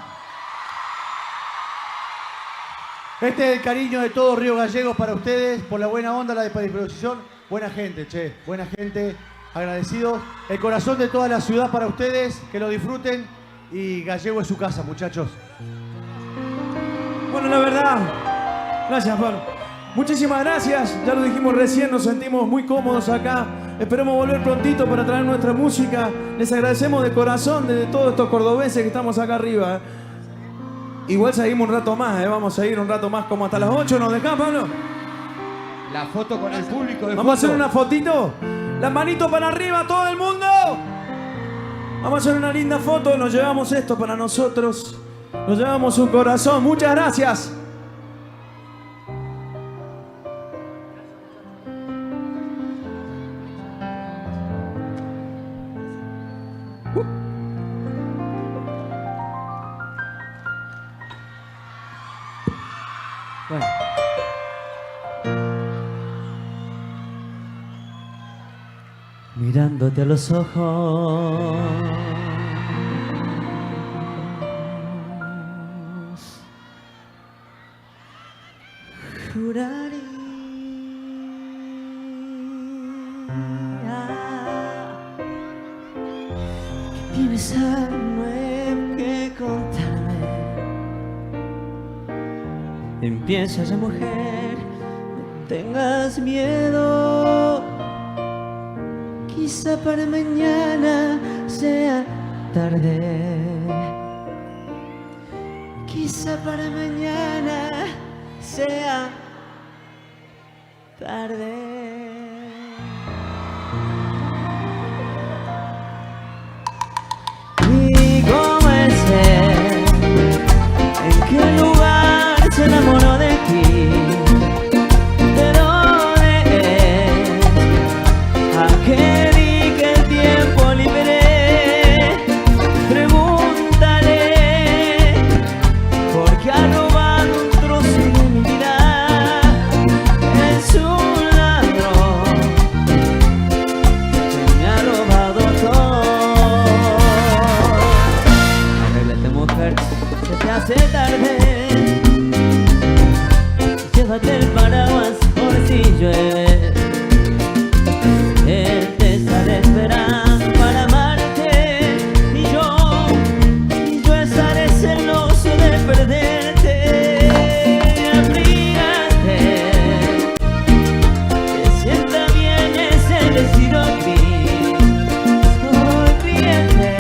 Este es el cariño de todo Río Gallegos para ustedes, por la buena onda, la predisposición. Buena gente, che, buena gente, agradecidos. El corazón de toda la ciudad para ustedes, que lo disfruten. Y Gallego es su casa, muchachos. Bueno, la verdad, gracias, Pablo. Muchísimas gracias, ya lo dijimos recién, nos sentimos muy cómodos acá. Esperemos volver prontito para traer nuestra música. Les agradecemos de corazón de todos estos cordobeses que estamos acá arriba. Igual seguimos un rato más, vamos a seguir un rato más como hasta las 8. ¿Nos dejás, Pablo? La foto con el público. Vamos a hacer una fotito. Las manitos para arriba, todo el mundo. Vamos a hacer una linda foto. Nos llevamos esto para nosotros. Nos llevamos un corazón. Muchas gracias. Bueno. Mirándote a los ojos, juraría que tienes algo nuevo que contarme. Empieza ya, mujer, no tengas miedo. Quizá para mañana sea tarde. Quizá para mañana sea tarde. ¿Y cómo es él? ¿En qué lugar se enamoró de ti? ¿De dónde es? ¿A qué? Hace tarde, llévate el paraguas por si llueve. Él te estará esperando para amarte y yo estaré celoso de perderte. Abrígate, que sienta bien ese destino gris. Olvídate.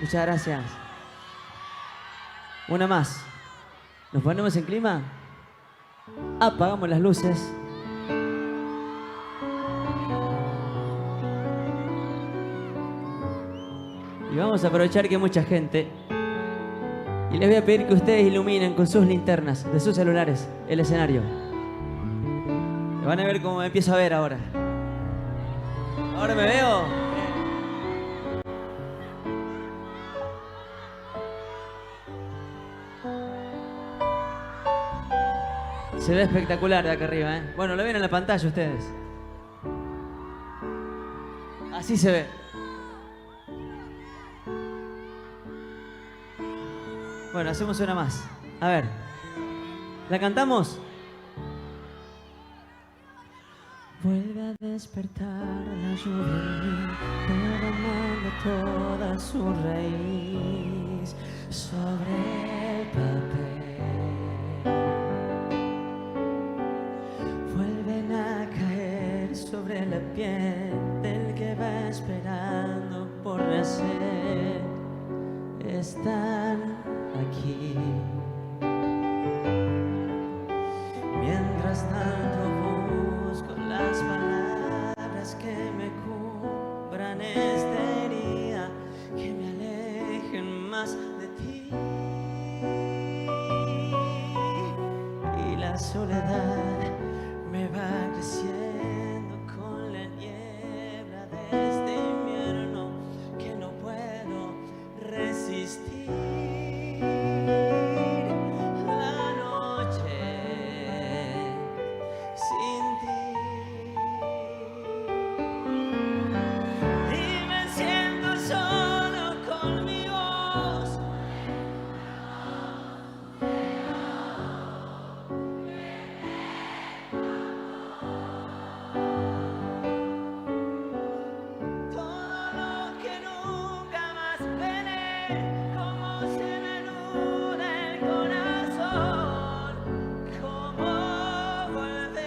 Muchas gracias. Una más. ¿Nos ponemos en clima? Apagamos las luces. Y vamos a aprovechar que hay mucha gente. Y les voy a pedir que ustedes iluminen con sus linternas de sus celulares el escenario. Van a ver cómo me empiezo a ver ahora. ¿Ahora me veo? Se ve espectacular de acá arriba, ¿eh? Bueno, lo ven en la pantalla ustedes. Así se ve. Bueno, hacemos una más. A ver. ¿La cantamos? Vuelve a despertar la lluvia en mí, derramando toda su raíz sobre el papel. Vuelven a caer sobre la piel del que va esperando por nacer. Están aquí. Mientras tanto busco las palabras que me cubran esta herida, que me alejen más de ti. Y la soledad me va creciendo con la niebla de este invierno que no puedo resistir. La noche sin ti. Y me siento solo con mi voz. Todo lo que nunca más veré, cómo se me nuda el corazón, cómo volver.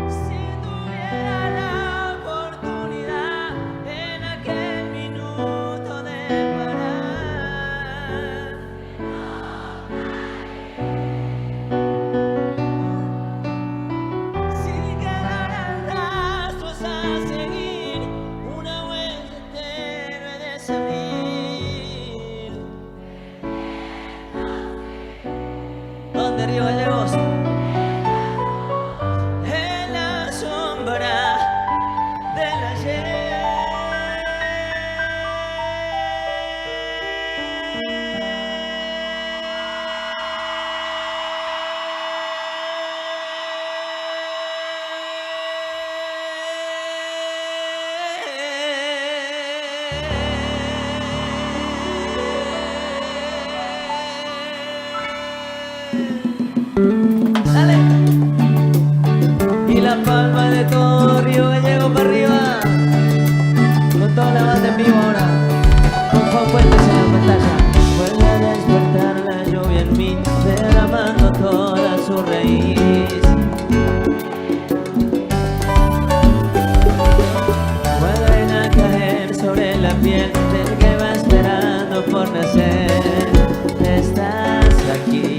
Si tuviera la oportunidad en aquel minuto de parar, si quedaran rastros a seguir, una huella tenue de salir. ¿Dónde Río Gallegos? En la sombra del ayer. Dale. Y la palma de todo Río Gallego para arriba. Con toda la banda en vivo ahora. Con Juan Fuentes en la pantalla. Vuelve a despertar la lluvia en mí, derramando toda su raíz. Vuelven a caer sobre la piel del que va esperando por nacer. Estás aquí.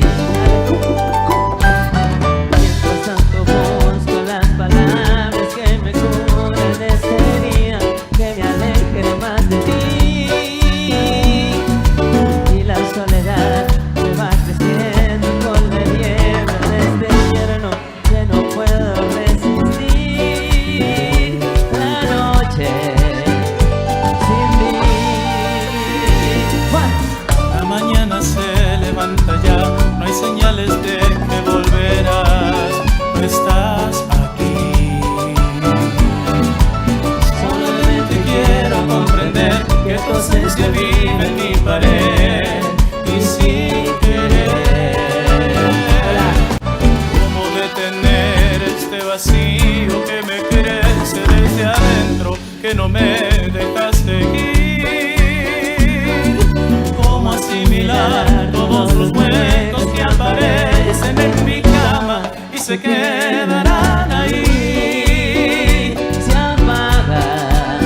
Mientras tanto busco las palabras que me cubren de esta herida, que me alejen más de ti. Y la soledad me va creciendo con la niebla de este invierno que no puedo resistir. La noche sin ti. La mañana se levanta ya, no hay señales de que volverás, no estás aquí. Solamente quiero comprender que tu ausencia vive en mi pared y sin querer. ¿Cómo detener este vacío que me crece desde adentro, que no me dejas seguir? ¿Cómo asimilar todos los huecos que aparecen en mi cama y se quedarán ahí? Se apaga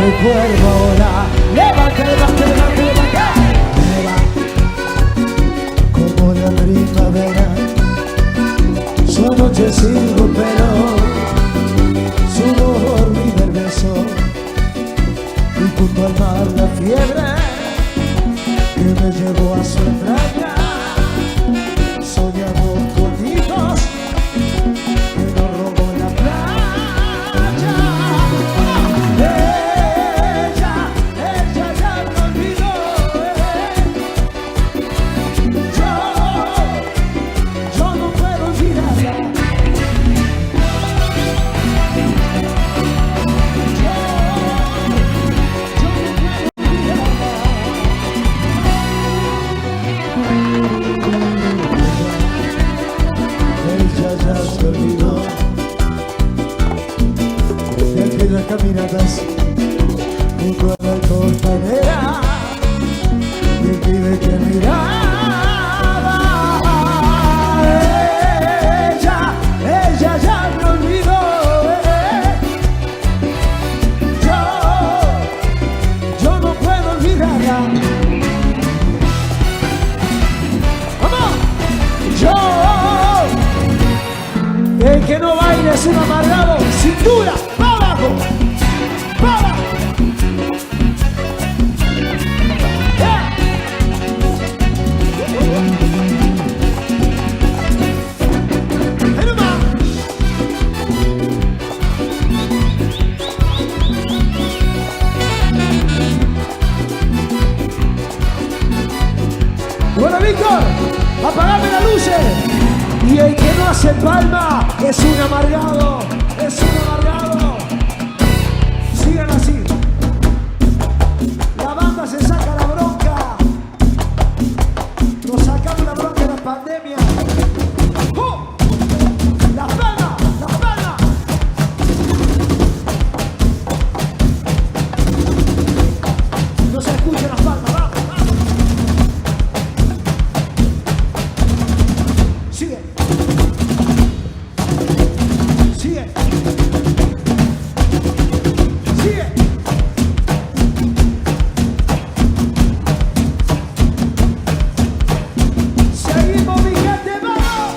recuerdo ahora. Levanta, levanta, levanta, levanta. Como la primavera, su anochecido pero su dormir el beso, y junto al mar la fiebre que me llevó a su entraña. Soñamos con hijos que nos robó la playa. Ella ya me olvidó. Yo no puedo olvidarla. Ella ya se olvidó de aquellas caminatas junto a la costanera, y el pibe que miraba. Ella ya me olvidó. Yo no puedo olvidarla. ¡Vamos! El que no baila es un amargado. Cintura, para abajo, para abajo. Bueno, Víctor, apagame las luces. Y el que no hace palma es un amargado, es un amargado. Sigan así. La banda se saca la bronca. Nos sacamos la bronca de la pandemia. ¡La palma! ¡La palma! No se escuchan las palmas, vamos, vamos. Sigue. Sigue. Sigue. Seguimos, mi gente, vamos.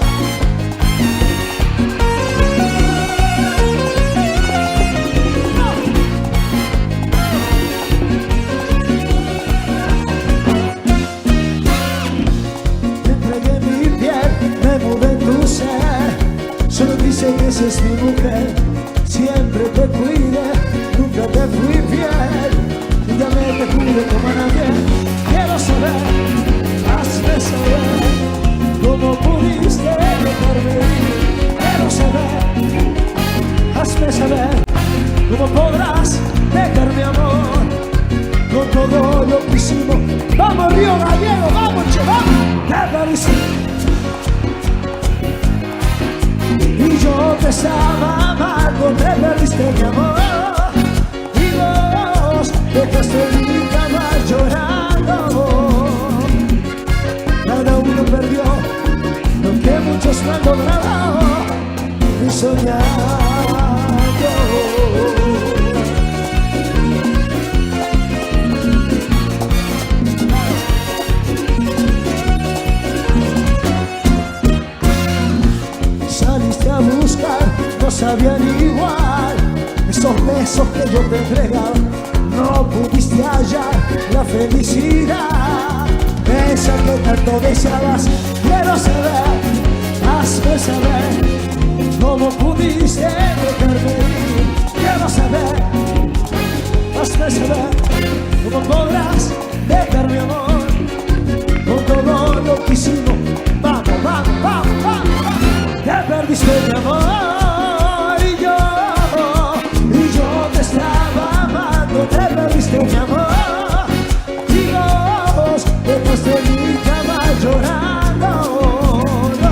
Te entregué mi piel, me mudé en tu ser. Solo dicen que esa es mi mujer. Siempre te cuide, nunca te fui fiel. Y ya me te cuide como a nadie. Quiero saber, hazme saber cómo pudiste dejarme ir. Quiero saber, hazme saber cómo podrás dejarme amor. Con todo lo que hicimos. Vamos, Río Gallego, vamos, che, vamos. Te y yo te estaba amando, te perdiste mi amor. Y vos dejaste mi cama llorando. Cada uno perdió lo que muchos no han logrado ni soñado. Saliste a buscar, no sabían igual esos besos que yo te entregaba. No pudiste hallar la felicidad, esa que tanto deseabas. Quiero saber, hazme saber cómo pudiste dejarme ir. Quiero saber, hazme saber cómo podrás dejar mi amor. Con todo lo que hicimos, vamos, vamos, vamos, vamos. Te perdiste mi amor y yo te estaba amando. Te perdiste mi amor y vos dejaste mi cama llorando. No.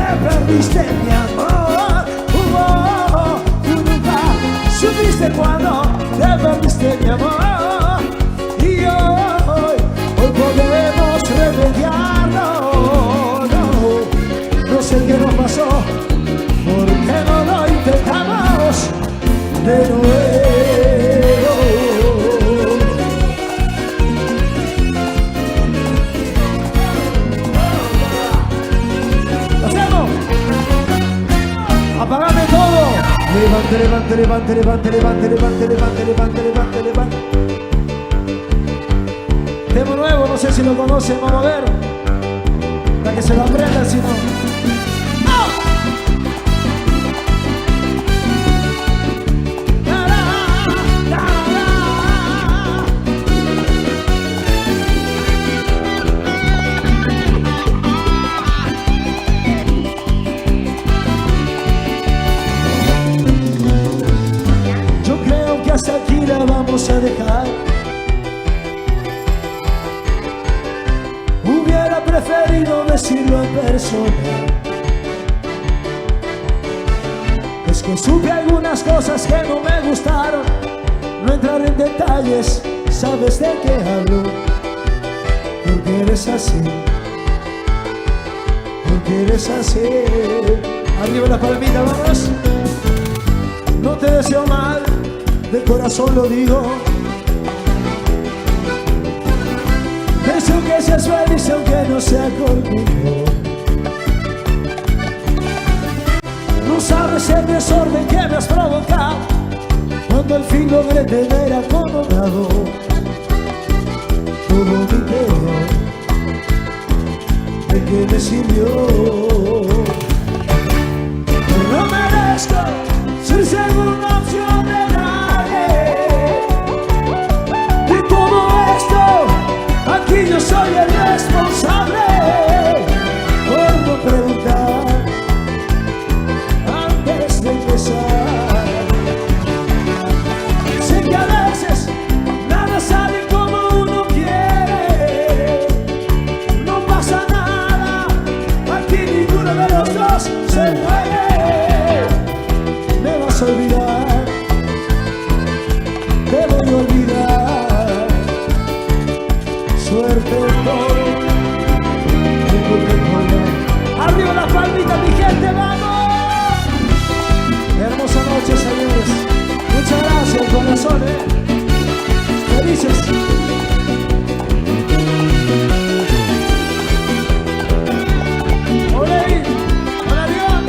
te perdiste mi amor. Tú nunca supiste cuando te perdiste mi amor. Y hoy podemos remediarlo. No sé qué nos pasó, ¿por qué no lo intentamos de nuevo? ¡Lo hacemos! ¡Apagame todo! Levante, levante, levante, levante, levante, levante, levante, levante, levante, levante. Tema nuevo, no sé si lo conocen, vamos a ver. Para que se lo aprendan, si no. Yo creo que hasta aquí la vamos a dejar. Hubiera preferido decirlo en persona. Es que supe algunas cosas que no me gustaron. No entrar en detalles, sabes de qué hablo. Porque eres así. Porque eres así. Arriba la palmita, vamos. No te deseo mal, de corazón lo digo. Deseo que seas feliz aunque no sea conmigo. No sabes el desorden que me has provocado cuando al fin logré tener acomodado todo mi interior. ¿De qué me sirvió? No merezco ser segunda opción de nadie. De todo esto, aquí yo soy el responsable. Por no preguntar antes de empezar. Sé que a veces nada sale como uno quiere. No pasa nada, aquí ninguno de los dos se muere. Me vas a olvidar, te voy a olvidar. Suerte todo, tengo que colgar. Arriba la palmita, mi gente, vamos. Hermosa noche, señores. Muchas gracias, corazón, felices. Olé, con avión.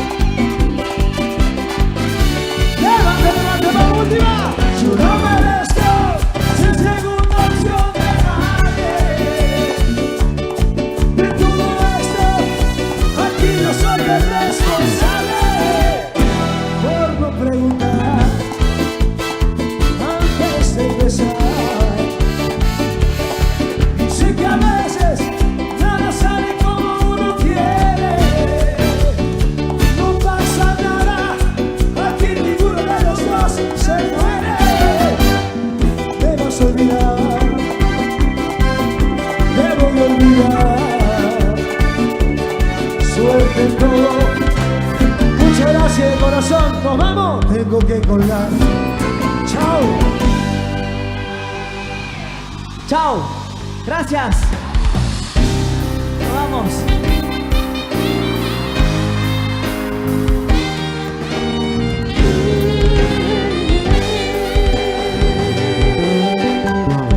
Levante, levante, vamos, última. Yo no merezco ser segunda opción de nadie. De todo esto, aquí yo soy el responsable. Por no preguntar antes de empezar. Y sé que a veces nada sale como uno quiere. No pasa nada, aquí ninguno de los dos se muere. Me vas a olvidar, te voy a olvidar. Suerte en todo. Muchas gracias de corazón, nos vamos. Tengo que colgar. Chao. Chao. Gracias. Nos vamos.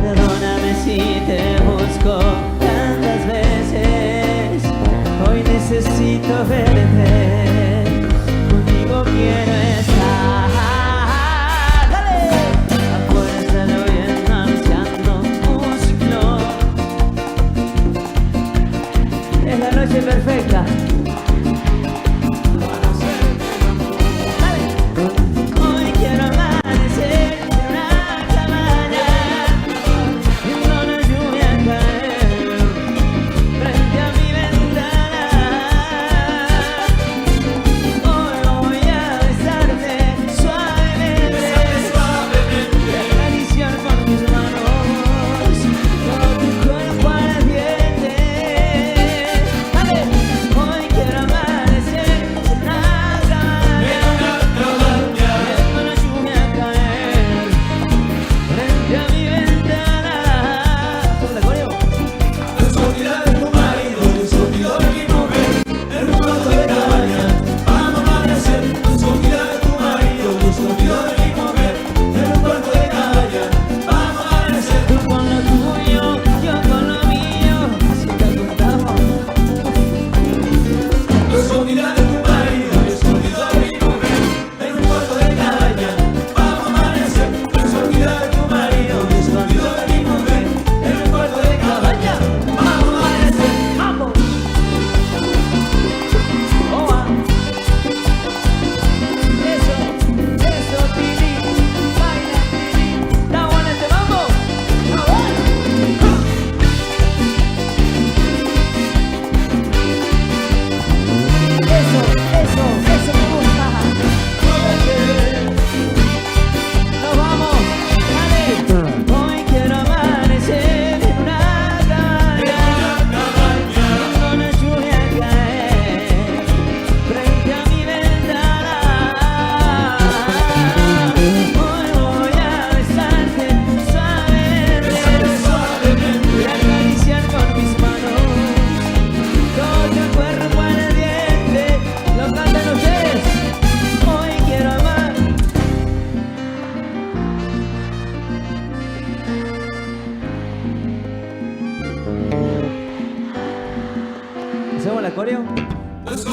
Perdóname si te busco tantas veces. Hoy necesito verte. Contigo quiero estar. Dale. Afuera está lloviendo, anunciando un ciclón. Es la noche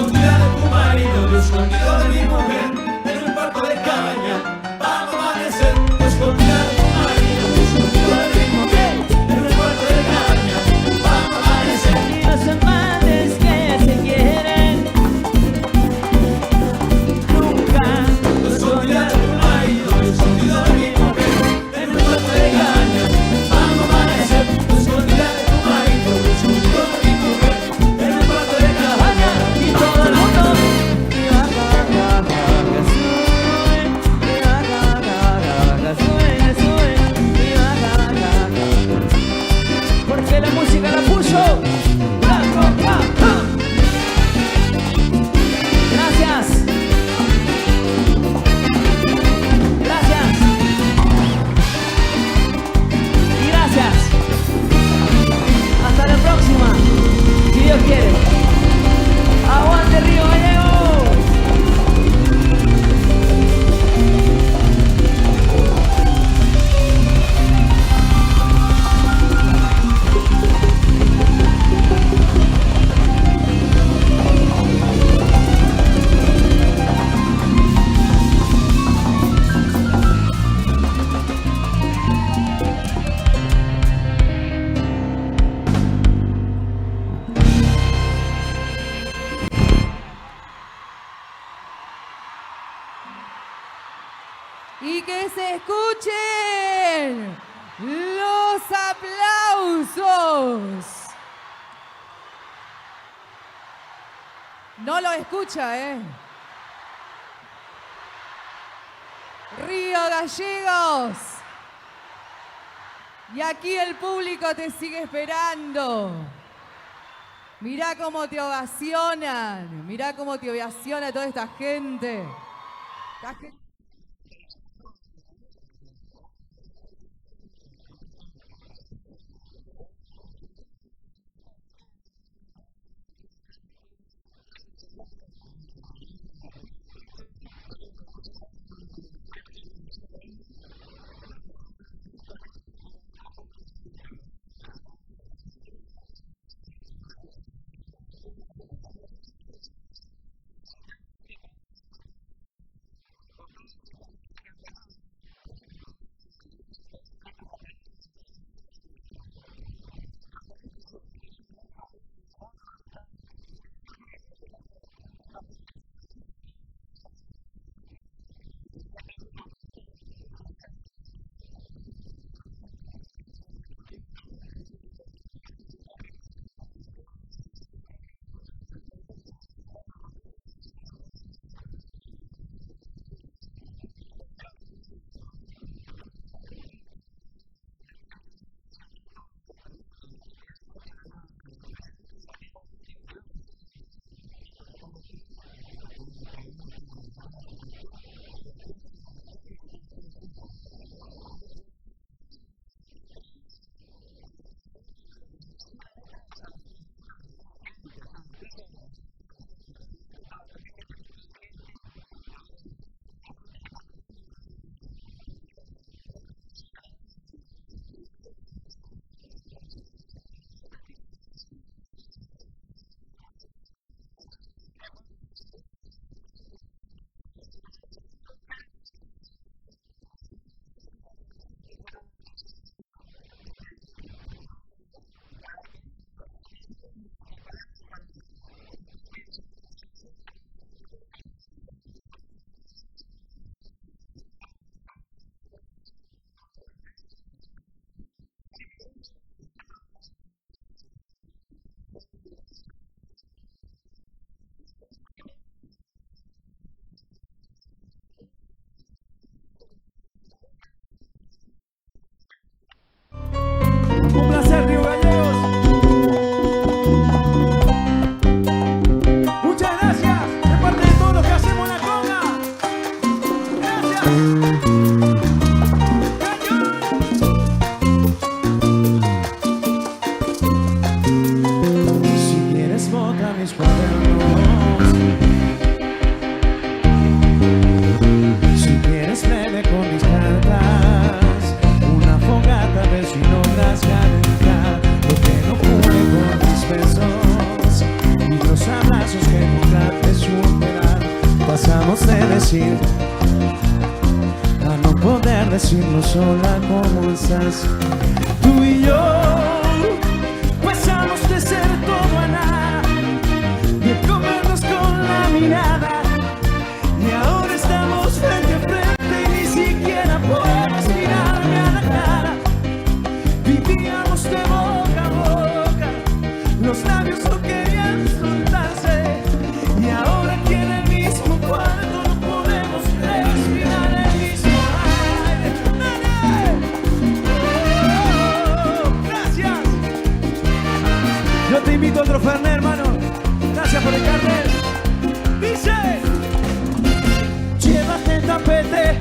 escondida de tu marido, yo escondido de mi mujer, en un cuarto de cabaña. Vamos a amanecer, yo escondida de tu marido, yo escondido de mi mujer, en un cuarto de cabaña. Vamos a amanecer. Y los amantes que se quieren nunca. Yo escondida de tu marido, yo escondido de mi mujer, en un cuarto de cabaña. Vamos a amanecer, yo escondida de tu marido, yo escondido de mi mujer, en un cuarto de cabaña. Y todo el mundo porque la música la puso. Gracias. Gracias. Y gracias. Hasta la próxima, si Dios quiere. ¡Aguante Río Gallegos! Y que se escuchen los aplausos. No lo escucha, ¿eh? Río Gallegos. Y aquí el público te sigue esperando. Mirá cómo te ovacionan. Mirá cómo te ovaciona toda esta gente. Esta gente. dejamos de decir, a no poder decirlo sola como estás. Tú y yo pasamos de ser todo a nada, de comernos con la mirada, y ahora estamos frente a frente y ni siquiera puedes mirarme a la cara. Vivíamos de boca a boca, los labios no querían soltarse, y ahora aquí en el mismo cuarto no podemos respirar el mismo aire. ¡Oh! ¡Gracias! Yo te invito a otro Fernet, hermano. Gracias por el carnet. Dice: llévate el tapete,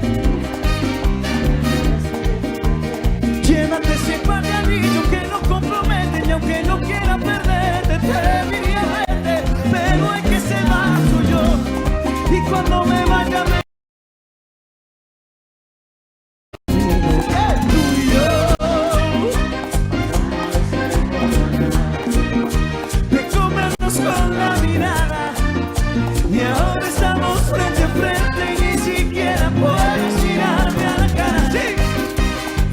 llévate ese par de anillos que nos comprometen, y aunque no quiera perderte, te diría vete, pero el que se va soy yo, y cuando me vaya me... Tú y yo, de comernos con la mirada, y ahora estamos frente a frente y ni siquiera puedes mirarme a la cara. ¡Sí!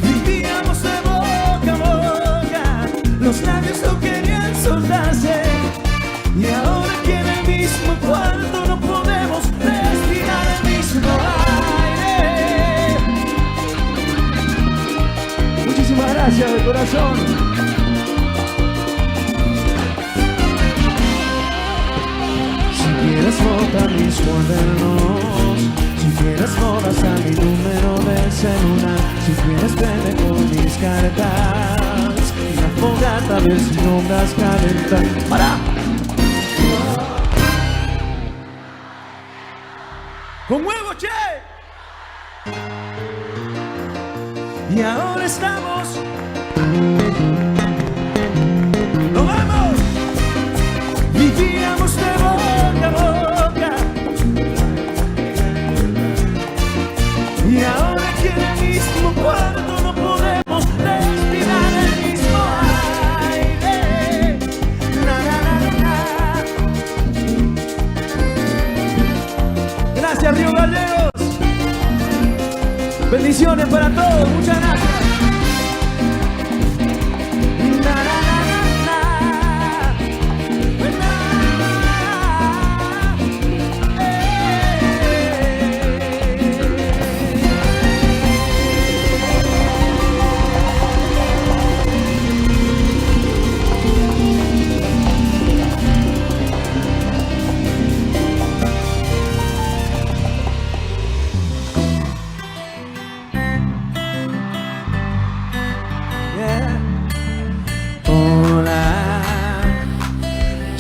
Vivíamos de boca a boca, los labios no querían soltarse, y ahora aquí en el mismo cuarto no podemos respirar el mismo aire. Muchísimas gracias de corazón. Si quieres votar mis cuadernos, si quieres bodas a mi número de celular, si quieres vete con mis cartas, la fogata ver si logras calentar. ¡Para! ¡Con huevo, che! Y ahora estamos... ¡Nos vamos! Vivíamos de boca a boca, y ahora aquí en el mismo cuarto no podemos respirar el mismo aire. Na, na, na, na. Gracias, Río Gallegos. Bendiciones para todos. Muchas gracias. Na, na, na.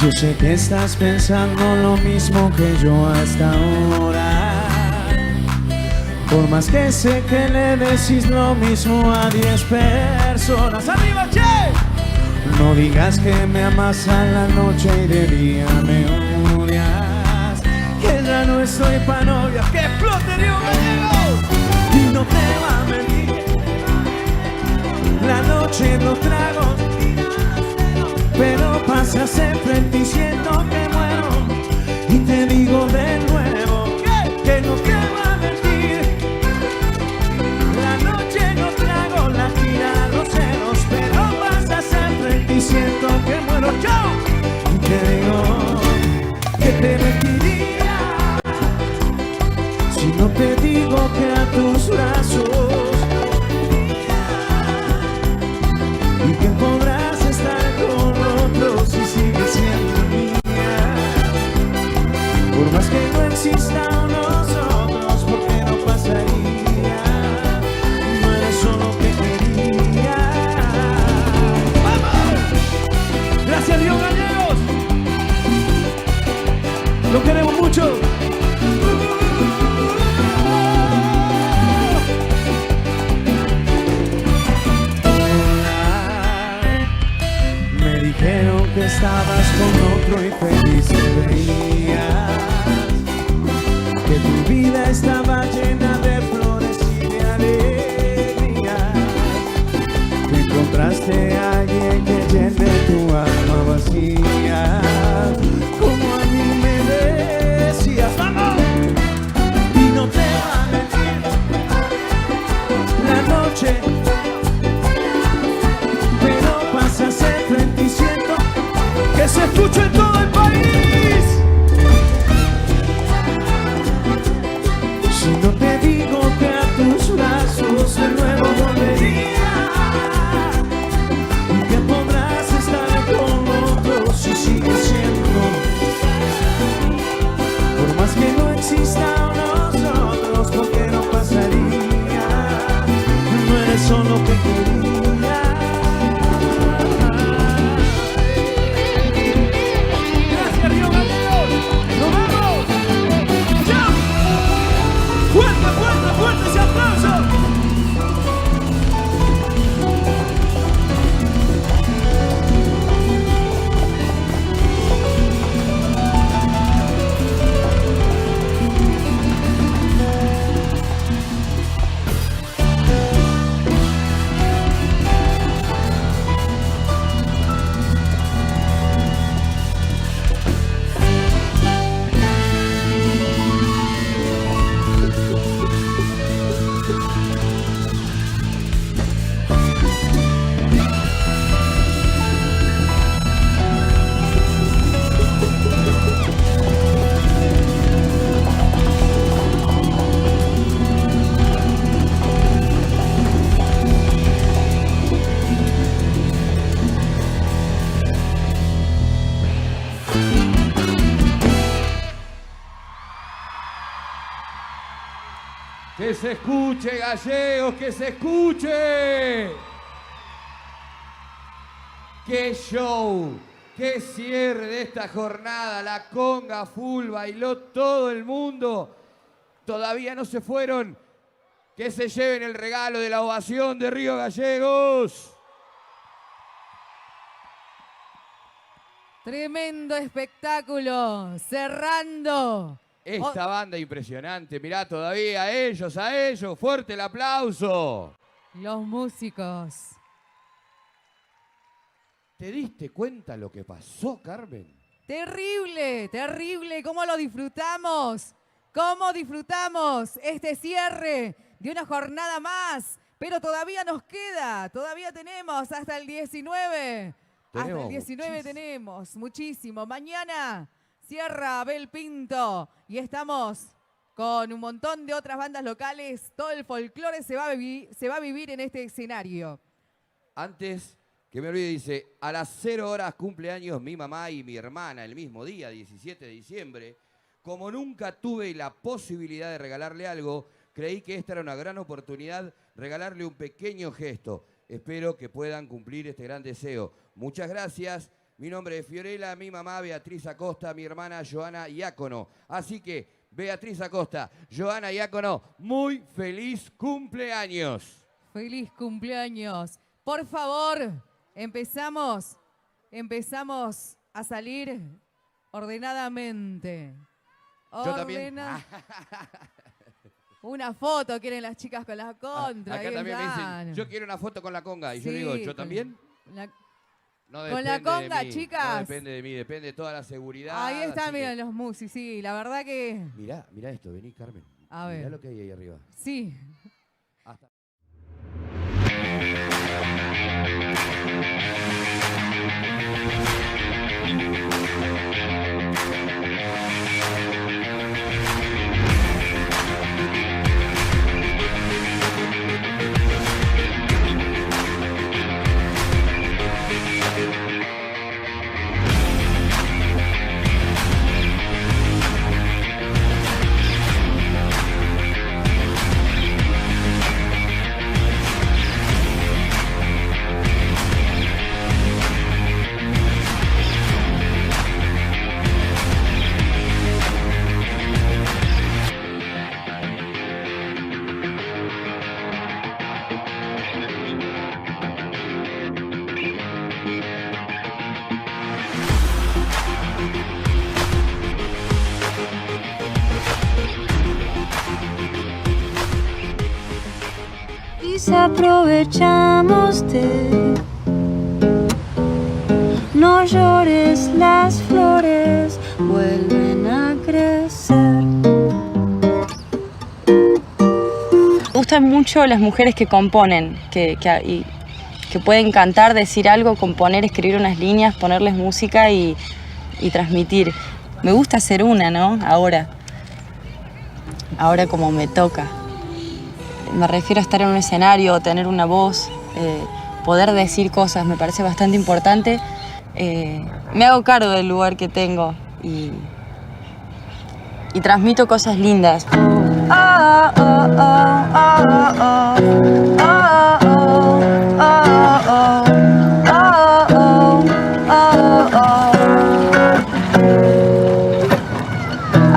Yo sé que estás pensando lo mismo que yo hasta ahora, por más que sé que le decís lo mismo a 10 personas. ¡Arriba, che! No digas que me amas a la noche y de día me odias, que ya no estoy pa' novia, que explote Río Gallegos. Y no te va a mentir, la noche no trago, pero pasas enfrente y siento que muero, y te digo de nuevo que no te va a mentir. La noche no trago, la gira los celos, pero pasas enfrente y siento que muero. ¡Chao! Y te digo que te mentiría si no te digo que a tus brazos, y que podrás estar con otros si sigues siendo mía, por más que no existan nosotros, porque no pasaría, no eres solo que quería. ¡Vamos! Gracias, Río Gallegos, lo queremos mucho. Dijeron que estabas con otro y feliz te veías, que tu vida estaba llena de flores y de alegría, que encontraste a alguien que llene tu alma vacía, como a mí me decías. ¡Vamos! Que se escuche, gallegos, que se escuche. ¡Qué show! ¡Qué cierre de esta jornada! La conga full, bailó todo el mundo. Todavía no se fueron. Que se lleven el regalo de la ovación de Río Gallegos. Tremendo espectáculo. Cerrando. Esta banda impresionante. Mirá todavía a ellos. Fuerte el aplauso. Los músicos. ¿Te diste cuenta lo que pasó, Carmen? Terrible, terrible. ¿Cómo lo disfrutamos? ¿Cómo disfrutamos este cierre de una jornada más? Pero todavía nos queda, todavía tenemos hasta el 19. Hasta el 19 tenemos muchísimo. Mañana cierra Abel Pinto y estamos con un montón de otras bandas locales. Todo el folclore se va a vivir en este escenario. Antes que me olvide, dice, a las 0 horas cumpleaños mi mamá y mi hermana el mismo día, 17 de diciembre. Como nunca tuve la posibilidad de regalarle algo, creí que esta era una gran oportunidad, regalarle un pequeño gesto. Espero que puedan cumplir este gran deseo. Muchas gracias. Mi nombre es Fiorella, mi mamá Beatriz Acosta, mi hermana Joana Iácono. Así que, Beatriz Acosta, Joana Iácono, muy feliz cumpleaños. Feliz cumpleaños. Por favor, empezamos a salir ordenadamente. Yo también. Una foto quieren las chicas con la contra. Acá también me dicen, yo quiero una foto con la conga. Y yo digo, ¿yo también? Con la conga, de mí, chicas. No depende de mí, depende de toda la seguridad. Ahí están, miren los músicos, sí, la verdad que... Mirá esto, vení, Carmen. A ver. Mirá lo que hay ahí arriba. Sí. Hasta. Aprovechamos de no llores, las flores vuelven a crecer. Me gustan mucho las mujeres que componen, que pueden cantar, decir algo, componer, escribir unas líneas, ponerles música y transmitir. Me gusta ser una, ¿no? Ahora como me toca. Me refiero a estar en un escenario, tener una voz, poder decir cosas, me parece bastante importante. Me hago cargo del lugar que tengo y transmito cosas lindas.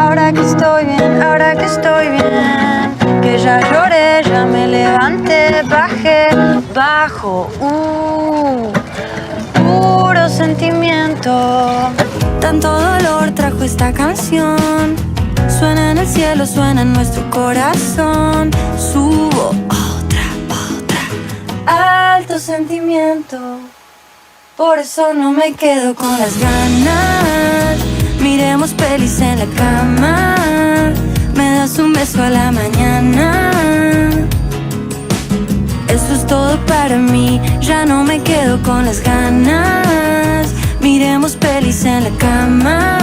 Ahora que estoy bien, que ya lloré, ya me levanté, bajé, bajo, puro sentimiento. Tanto dolor trajo esta canción, suena en el cielo, suena en nuestro corazón. Subo otra, alto sentimiento. Por eso no me quedo con las ganas. Miremos pelis en la cama, me das un beso a la mañana. Eso es todo para mí, ya no me quedo con las ganas. Miremos pelis en la cama,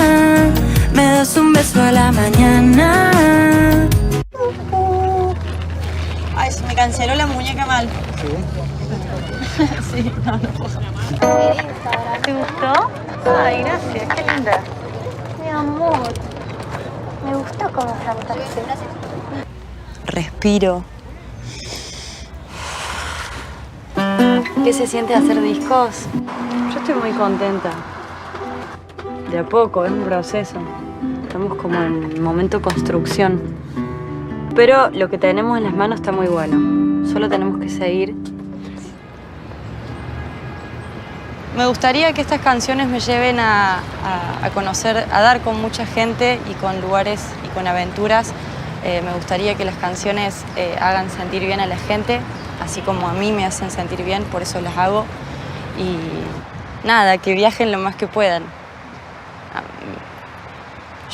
me das un beso a la mañana. Ay, se me canceló la muñeca mal. Sí, no puedo. ¿Te gustó? Ay, gracias, qué linda. Mi amor, me gustó cómo cantaste. respiro. ¿Qué se siente hacer discos? Yo estoy muy contenta. De a poco, es un proceso. Estamos como en momento construcción. Pero lo que tenemos en las manos está muy bueno. Solo tenemos que seguir. Me gustaría que estas canciones me lleven a conocer, a dar con mucha gente y con lugares y con aventuras. Me gustaría que las canciones hagan sentir bien a la gente, así como a mí me hacen sentir bien, por eso las hago. Y nada, que viajen lo más que puedan.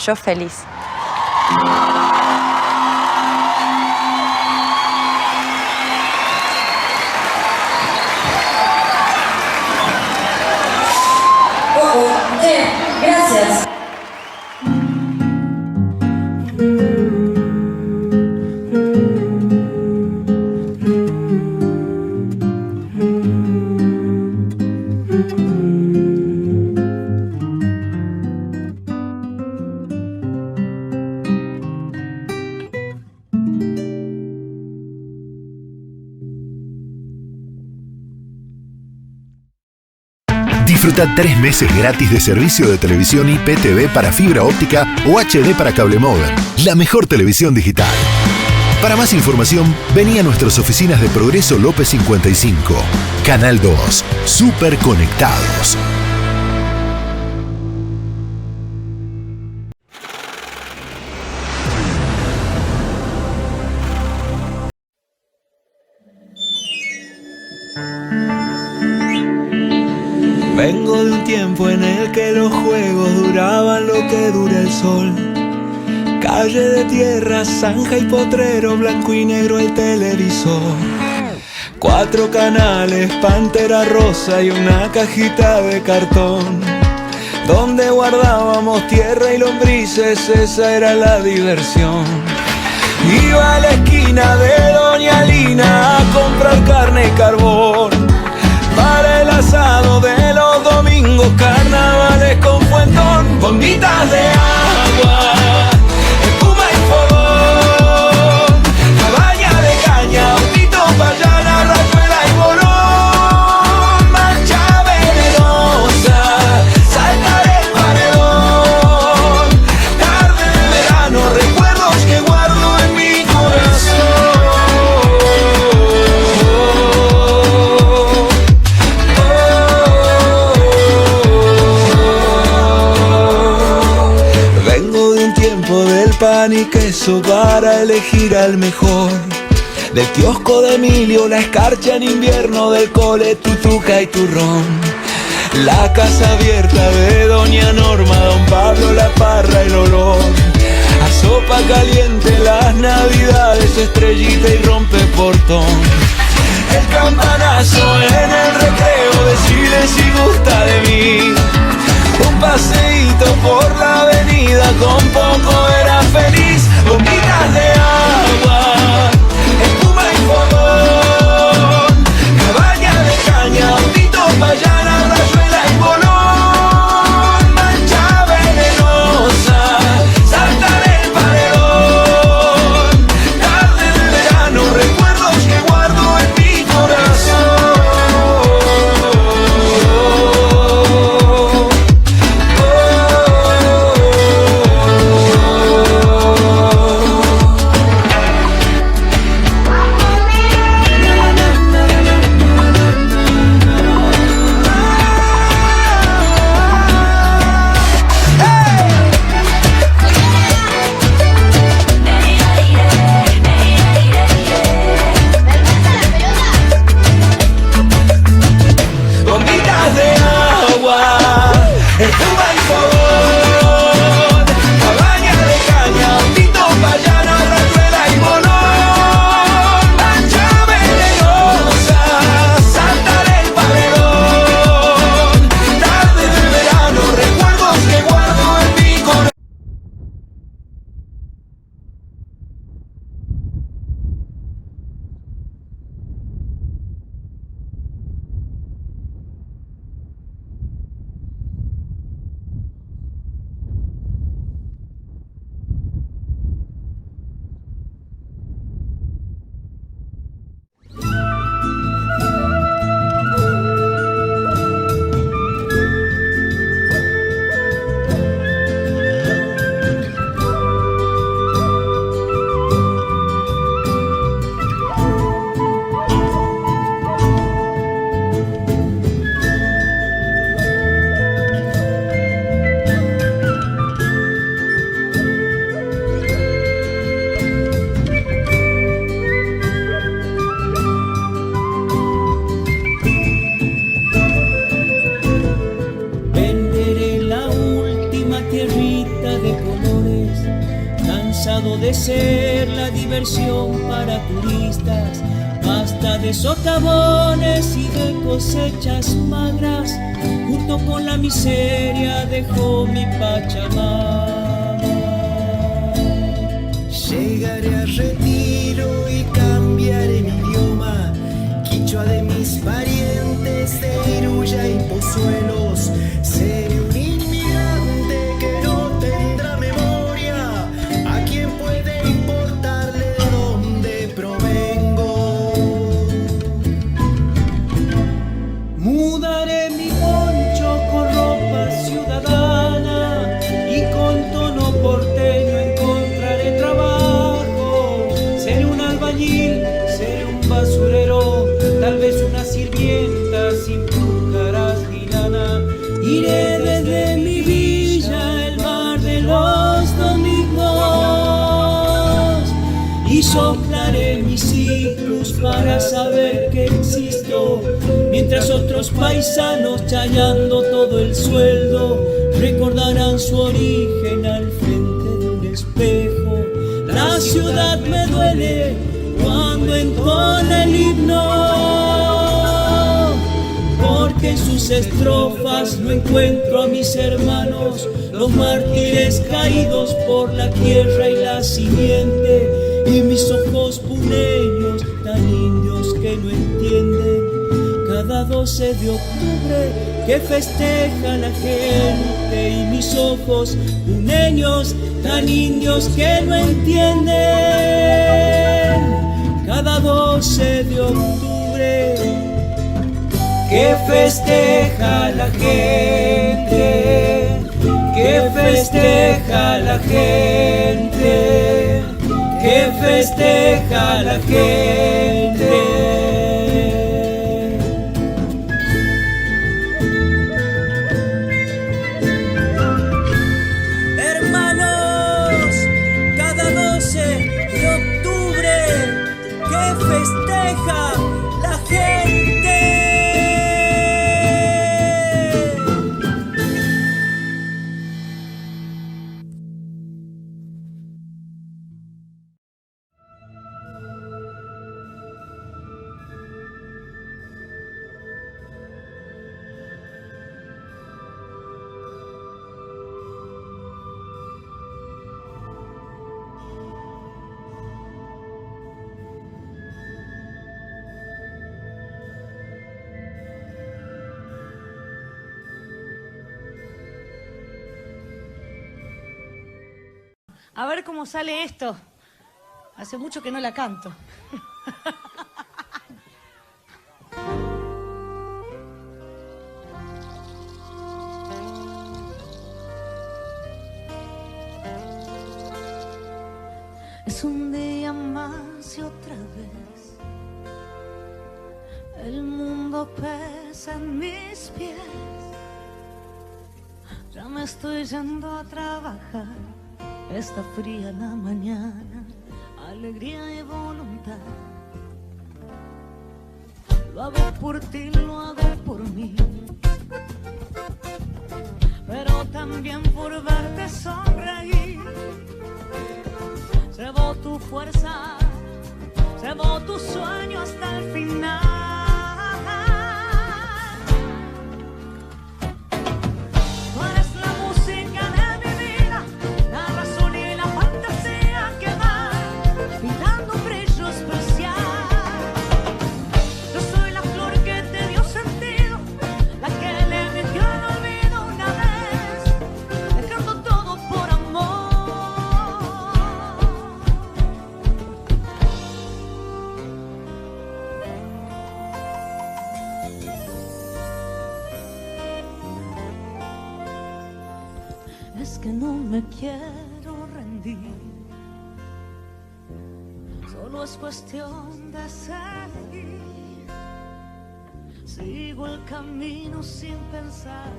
Yo feliz. Gracias. Disfruta 3 meses gratis de servicio de televisión IPTV para fibra óptica o HD para cable móvil. La mejor televisión digital. Para más información, vení a nuestras oficinas de Progreso López 55. Canal 2. Súper conectados. Vengo de un tiempo en el que los juegos duraban lo que dura el sol. Calle de tierra, zanja y potrero, blanco y negro el televisor. 4 canales, pantera rosa y una cajita de cartón, donde guardábamos tierra y lombrices, esa era la diversión. Iba a la esquina de Doña Lina a comprar carne y carbón para el asado de los domingos, carnavales con fuentón, bombitas de agua, espuma y fogón, cabaña de caña, autito, payana, rayuela y bolón, marcha venenosa, saltar el paredón, tarde de verano, recuerdos que guardo en mi corazón. Pan y queso para elegir al mejor, del kiosco de Emilio, la escarcha en invierno, del cole, tutuca y turrón, la casa abierta de Doña Norma, Don Pablo, la parra, el olor a sopa caliente, las navidades, estrellita y rompe portón, el campanazo en el recreo, decirle si gusta de mí. Un paseíto por la avenida, con poco era feliz. Bombitas de agua, espuma y fogón, cabaña de caña, autito, payana, rayuela y bolón, mancha venenosa, saltar el paredón, tarde de verano, recuerdos que guardo en mi corazón. cansado de ser la diversión para turistas. Basta de socavones y de cosechas magras, junto con la miseria dejó mi Pachamama. Llegaré a Retiro y cambiaré mi idioma, quichua de mis parientes de Iruya y Pozuelos. Seré un inmigrante que no tendrá memoria, a quien puede importarle de dónde provengo. Mudaré mi poncho con ropa ciudadana y con tono porteño encontraré trabajo. Seré un albañil, seré un basurero, tal vez una sirvienta sin pulgaras ni lana. Iré desde mi villa, el bar de los domingos, y soplaré mis ciclos para saber que existo, mientras otros paisanos chayando todo el sueldo recordarán su origen al frente de un espejo. La ciudad me duele cuando entona el himno, porque en sus estrofas no encuentro a mis hermanos, los mártires caídos por la tierra y la simiente, y mis ojos puneños tan indios que no entienden. Cada 12 de octubre que festeja la gente, y mis ojos puneños tan indios que no entienden. Cada 12 de octubre que festeja la gente, que festeja la gente, que festeja la gente. Hermanos, cada 12 de octubre que festeja la gente. A ver cómo sale esto. Hace mucho que no la canto. Es un día más y otra vez el mundo pesa en mis pies. Ya me estoy yendo a trabajar. Está fría la mañana, alegría y voluntad. Lo hago por ti, lo hago por mí, pero también por verte sonreír. Llevo tu fuerza, llevo tu sueño hasta el final. Tú eres la música de mi vida, la razón y la fantasía que va pintando un brillo especial. Yo soy la flor que te dio sentido, la que le metió el olvido una vez, dejando todo por amor. Es que no me quiero rendir, solo es cuestión de seguir. Sigo el camino sin pensar,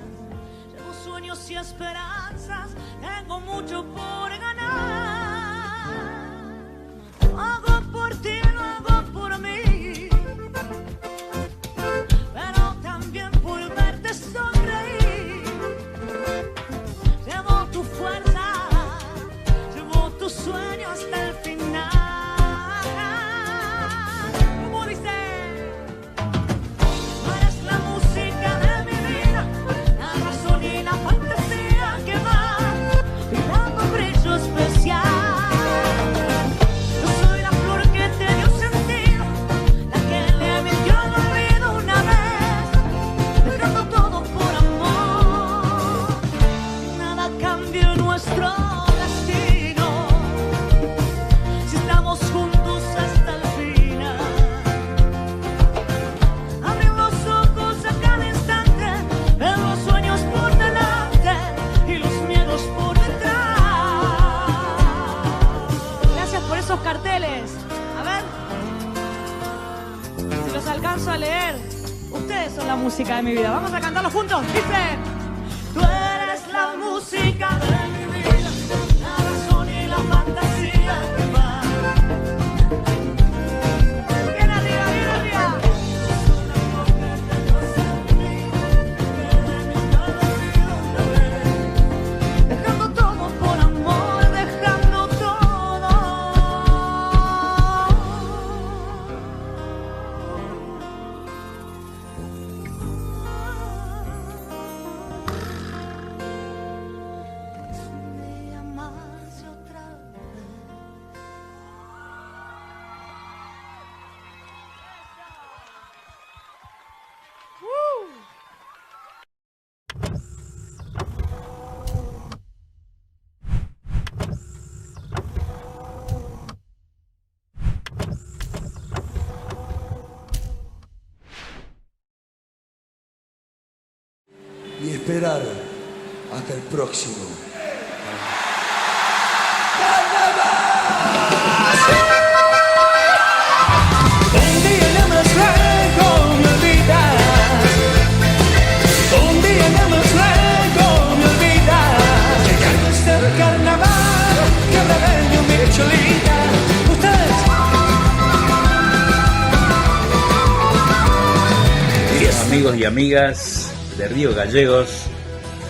llevo sueños y esperanzas, tengo mucho por ganar. Lo hago por ti, lo hago por mí, pero también por verte sonreír. Llevo tu fuerza, llevo tu sueño carteles. A ver. Si los alcanzo a leer. Ustedes son la música de mi vida. Vamos a cantarlo juntos. Dice: tú eres la música de mi vida, la razón y la fantasía que va. Bien arriba, bien arriba. Dejando todo por amor, dejando todo. Y esperar hasta el próximo. Un día no más luego me olvidas. Un día no más luego me olvidas. Llegando hasta el carnaval, carnaval mi cholita. Queridos amigos y amigas de Río Gallegos,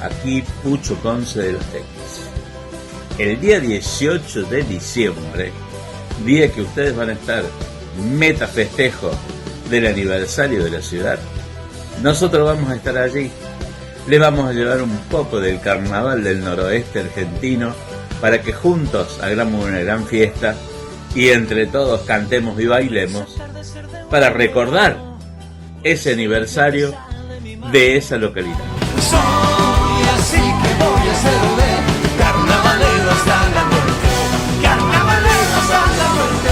aquí Pucho Ponce de los Tequis. El día 18 de diciembre, día que ustedes van a estar meta festejo del aniversario de la ciudad, nosotros vamos a estar allí. Le vamos a llevar un poco del carnaval del noroeste argentino para que juntos hagamos una gran fiesta y entre todos cantemos y bailemos para recordar ese aniversario de esa localidad. Soy así que voy a ser de carnavalero hasta la muerte. Carnavalero hasta la muerte.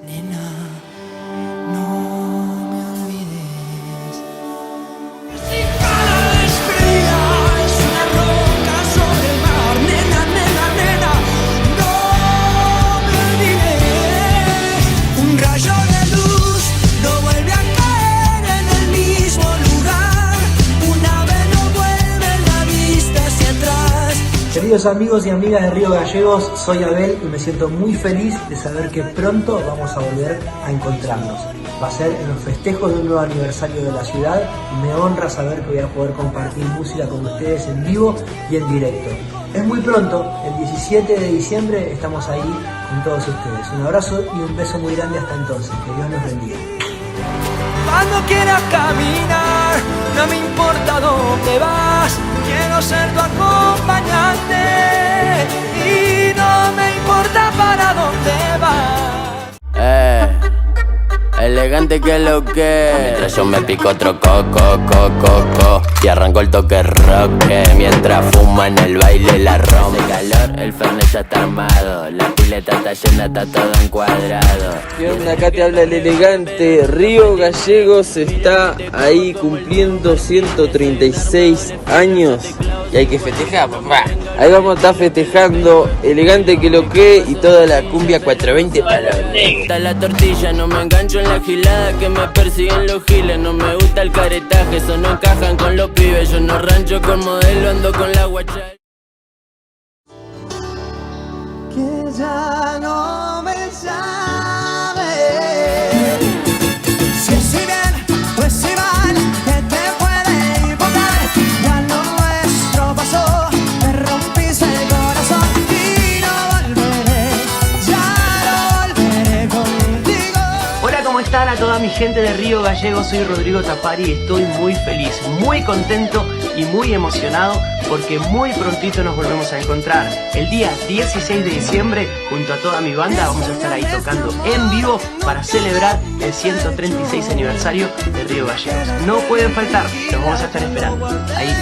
Nena, no me olvides. Si cada estrella es una roca sobre el mar. Nena, nena, nena, no me olvides. Un rayo de luz no vuelve a caer en el mismo lugar. Un ave no vuelve la vista hacia atrás. Queridos amigos y amigas de Río Gallegos, soy Abel y me siento muy feliz de saber que pronto vamos a volver a encontrarnos. Va a ser en los festejos de un nuevo aniversario de la ciudad y me honra saber que voy a poder compartir música con ustedes en vivo y en directo. Es muy pronto, el 17 de diciembre estamos ahí con todos ustedes. Un abrazo y un beso muy grande hasta entonces. Que Dios los bendiga. Cuando quieras caminar, no me importa dónde vas. Quiero ser tu acompañante y no me importa para dónde vas. Elegante que lo que. Mientras yo me pico otro coco y arranco el toque rock. Mientras fuma en el baile la rompe. Hace calor, el fernet ya está armado. La pileta está llena, está todo encuadrado. ¿Qué onda? Acá te habla el elegante. Río Gallegos está ahí cumpliendo 136 años y hay que festejar, papá. Ahí vamos a estar festejando Elegante que lo que y toda la cumbia 420 para los negros. Está la tortilla, no me engancho en la gilada que me persiguen los giles. No me gusta el caretaje, eso no encajan con los pibes. Yo no rancho con modelo, ando con la guacha. Que ya no me llame. Si es bien, pues si mal, que te puede importar. Ya lo nuestro pasó, me rompiste el corazón y no volveré, ya no volveré contigo. Hola, ¿cómo están a toda mi gente de Río Gallegos? Soy Rodrigo Tapari y estoy muy feliz, muy contento y muy emocionado porque muy prontito nos volvemos a encontrar. El día 16 de diciembre, junto a toda mi banda, vamos a estar ahí tocando en vivo para celebrar el 136 aniversario de Río Gallegos. No pueden faltar, los vamos a estar esperando. Ahí